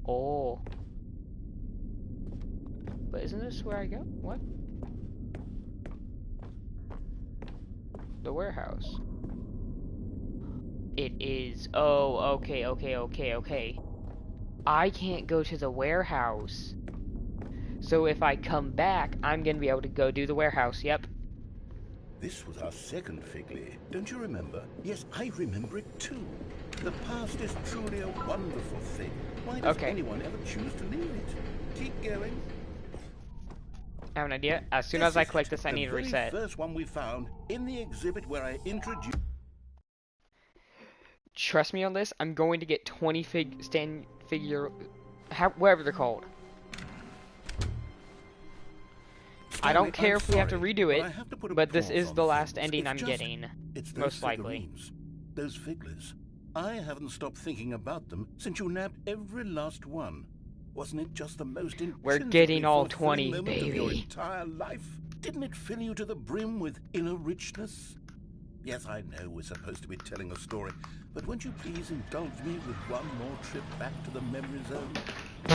Oh. But isn't this where I go? What? The warehouse. It is. Oh, okay. I can't go to the warehouse. So if I come back, I'm gonna be able to go do the warehouse. Yep. This was our second Figley. Don't you remember? Yes, I remember it too. The past is truly a wonderful thing. Why does anyone ever choose to leave it? Keep going. I have an idea. As soon as I click this, I need to reset. The very first one we found in the exhibit where I introduced. Trust me on this. I'm going to get 20 whatever they're called. I don't care if we have to redo it, but this is the last ending I'm getting, most likely. Those figures. I haven't stopped thinking about them since you nabbed every last one. Wasn't it just the most We're getting all 20, moment baby. of your entire life? Didn't it fill you to the brim with inner richness? Yes, I know we're supposed to be telling a story, but won't you please indulge me with one more trip back to the memory zone?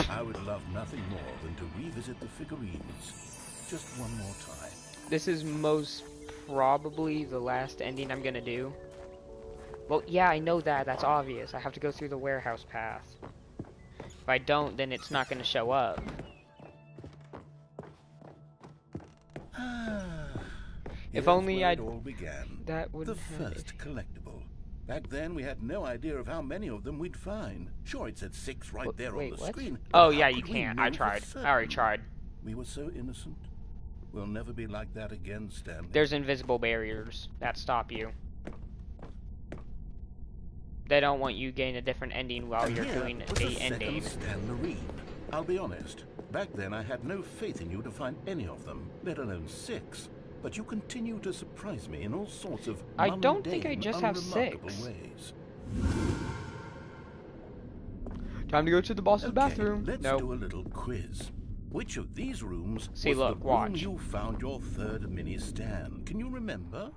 I would love nothing more than to revisit the figurines. Just one more time. This is most probably the last ending I'm gonna do. Well, yeah, I know that. That's obvious. I have to go through the warehouse path. If I don't, then it's not gonna show up. If only it all began. That would the first collectible. Back then, we had no idea of how many of them we'd find. Sure, it said 6 right there on the screen. Oh, yeah, you can't. I tried. I already tried. We were so innocent. We'll never be like that again, Stanley. There's invisible barriers that stop you. They don't want you getting a different ending while you're doing a ending. Stanley. I'll be honest. Back then, I had no faith in you to find any of them, let alone 6. But you continue to surprise me in all sorts of I don't think I just have 6. ways. Time to go to the boss's bathroom. Let's do a little quiz. Which of these rooms was look, the room watch. you found your third mini stand? Can you remember?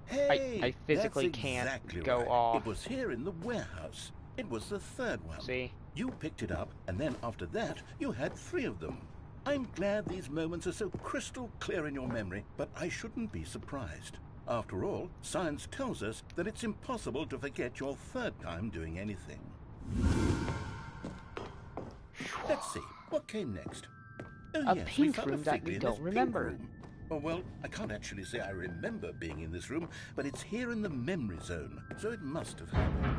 Hey, I physically that's can't exactly go right. off. It was here in the warehouse. It was the third one. See? You picked it up, and then after that, you had 3 of them. I'm glad these moments are so crystal clear in your memory, but I shouldn't be surprised. After all, science tells us that it's impossible to forget your third time doing anything. Let's see, what came next? Oh, A yes, pink found room a that Figley we in don't this pink remember. room. Oh, well, I can't actually say I remember being in this room, but it's here in the memory zone, so it must have happened.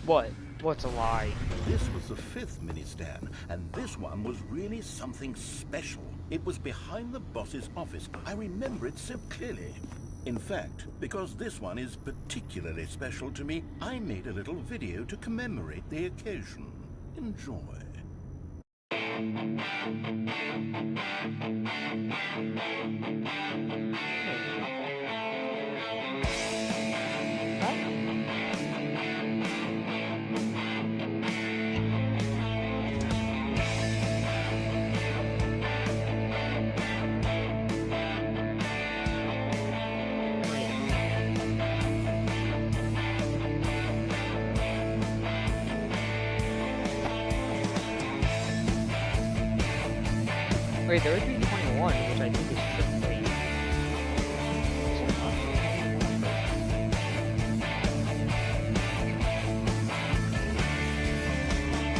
What? What's a lie? This was the 5th mini stand, and this one was really something special. It was behind the boss's office. I remember it so clearly. In fact, because this one is particularly special to me, I made a little video to commemorate the occasion. Enjoy. Wait, there would be 21, which I think is triple eight.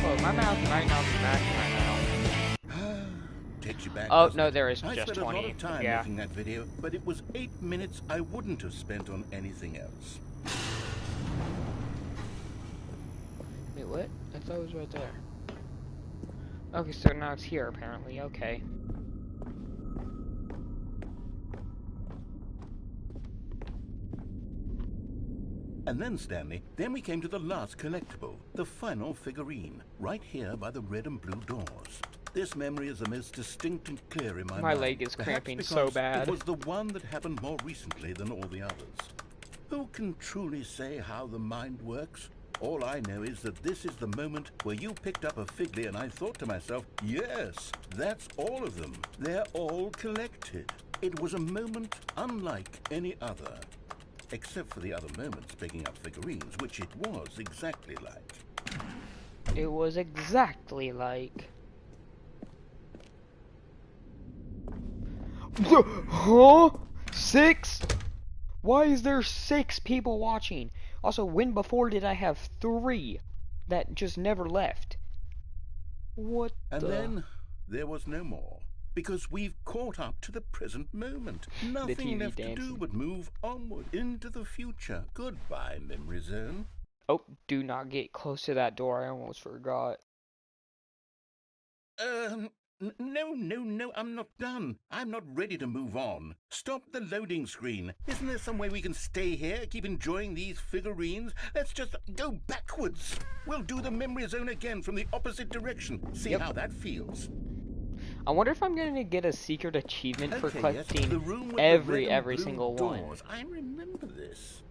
Well, my mouth might not be matching right now. Takes you back. Oh, no, there is I just spent 20. a lot of time Yeah. making that video, but it was 8 minutes I wouldn't have spent on anything else. Wait, what? I thought it was right there. Okay, so now it's here, apparently. Okay. And then, Stanley, then we came to the last collectible, the final figurine, right here by the red and blue doors. This memory is the most distinct and clear in my mind. My leg is Perhaps cramping because so bad. it was the one that happened more recently than all the others. Who can truly say how the mind works? All I know is that this is the moment where you picked up a Figley and I thought to myself, yes, that's all of them. They're all collected. It was a moment unlike any other. Except for the other moments picking up figurines, which it was exactly like. It was exactly like... Huh? 6? Why is there 6 people watching? Also, when before did I have 3 that just never left? What And the... then there was no more. Because we've caught up to the present moment. Nothing left to do but move onward into the future. Goodbye, memory zone. Oh, do not get close to that door. I almost forgot. No, I'm not done. I'm not ready to move on. Stop the loading screen. Isn't there some way we can stay here, keep enjoying these figurines? Let's just go backwards. We'll do the memory zone again from the opposite direction. See how that feels. I wonder if I'm going to get a secret achievement for collecting the room with every single doors. one. I remember this.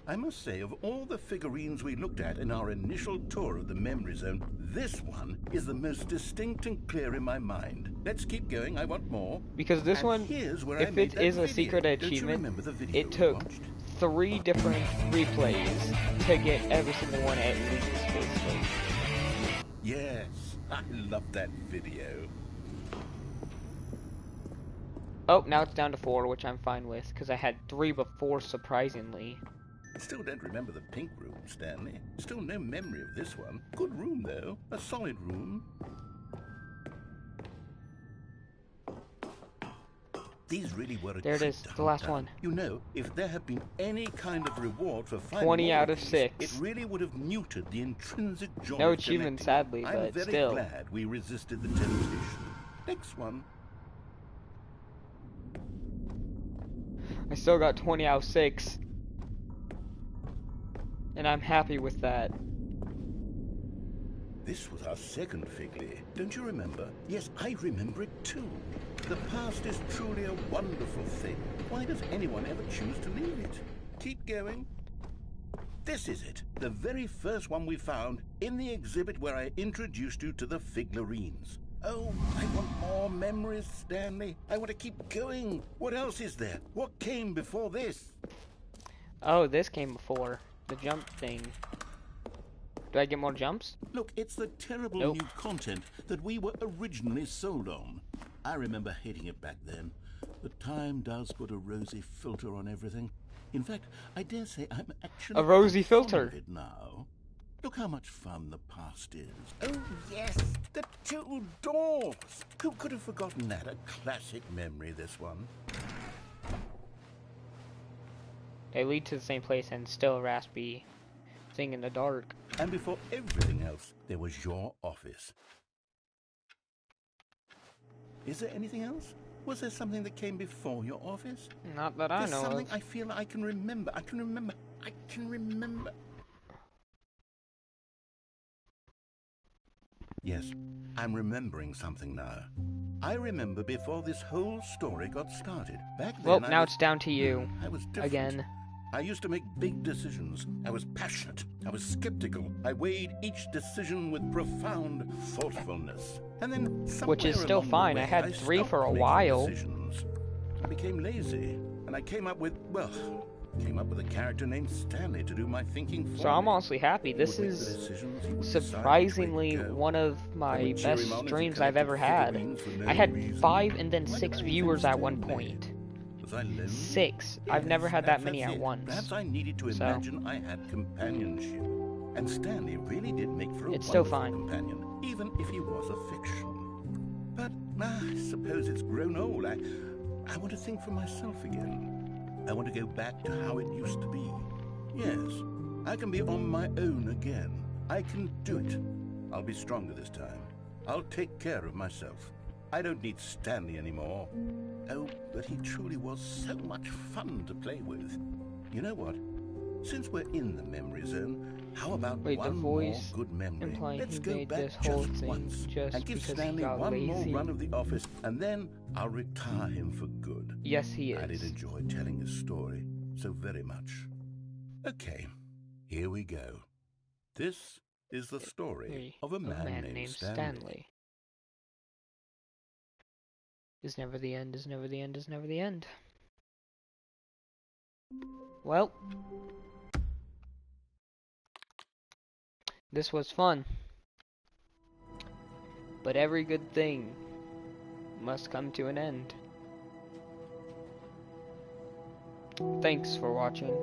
I must say, of all the figurines we looked at in our initial tour of the memory zone, this one is the most distinct and clear in my mind. Let's keep going. I want more. Because this one, if it is a secret achievement, it took 3 different replays to get every single one at least, basically. Yes, I love that video. Oh, now it's down to 4, which I'm fine with, because I had 3 before, surprisingly. Still don't remember the pink room, Stanley. Still no memory of this one. Good room, though. A solid room. These really were a There it is, the last one. You know, if there had been any kind of reward for finding 20 out of these, 6. it really would have muted the intrinsic joy No of achievement, collecting. sadly, I'm but very still. glad we resisted the temptation. Next one. I still got 20 out of 6. And I'm happy with that. This was our second Figley. Don't you remember? Yes, I remember it too. The past is truly a wonderful thing. Why does anyone ever choose to leave it? Keep going. This is it. The very first one we found in the exhibit where I introduced you to the figurines. Oh, I want more memories, Stanley. I want to keep going. What else is there? What came before this? Oh, this came before. The jump thing. Do I get more jumps? Look, it's the terrible new content that we were originally sold on. I remember hating it back then. But time does put a rosy filter on everything. In fact, I dare say I'm actually a rosy fond filter of it now. Look how much fun the past is. Oh, yes, the 2 doors. Who could have forgotten that? A classic memory, this one. They lead to the same place and still a raspy thing in the dark. And before everything else, there was your office. Is there anything else? Was there something that came before your office? Not that I know There's something of. I feel I can remember. I can remember. Yes, I'm remembering something now. I remember before this whole story got started. Back then, Well, now it's down to you. I was different. Again. I used to make big decisions. I was passionate. I was skeptical. I weighed each decision with profound thoughtfulness. And then Which is still fine. I had 3 for a while. Decisions. I became lazy. And I came up with a character named Stanley to do my thinking for me. So I'm honestly happy. This is surprisingly one of my best streams I've ever had. I had 5 and then 6 viewers at one point. 6. I've never had that many at once. Perhaps I needed to imagine I had companionship. And Stanley really did make for a still wonderful fine. companion, even if he was a fiction. But I suppose it's grown old. I want to think for myself again. I want to go back to how it used to be. Yes, I can be on my own again. I can do it. I'll be stronger this time. I'll take care of myself. I don't need Stanley anymore. Oh, but he truly was so much fun to play with. You know what? Since we're in the memory zone, how about Wait, the one more voice good memory? implying Let's he go made back this whole just thing once just and give because he Stanley got one more lazy. run of the office, and then I'll retire him for good. Yes, he I did is. enjoy telling his story so very much. Okay, here we go. This is the story of a man named Stanley. Is never the end, is never the end, is never the end. Well, this was fun. But every good thing must come to an end. Thanks for watching.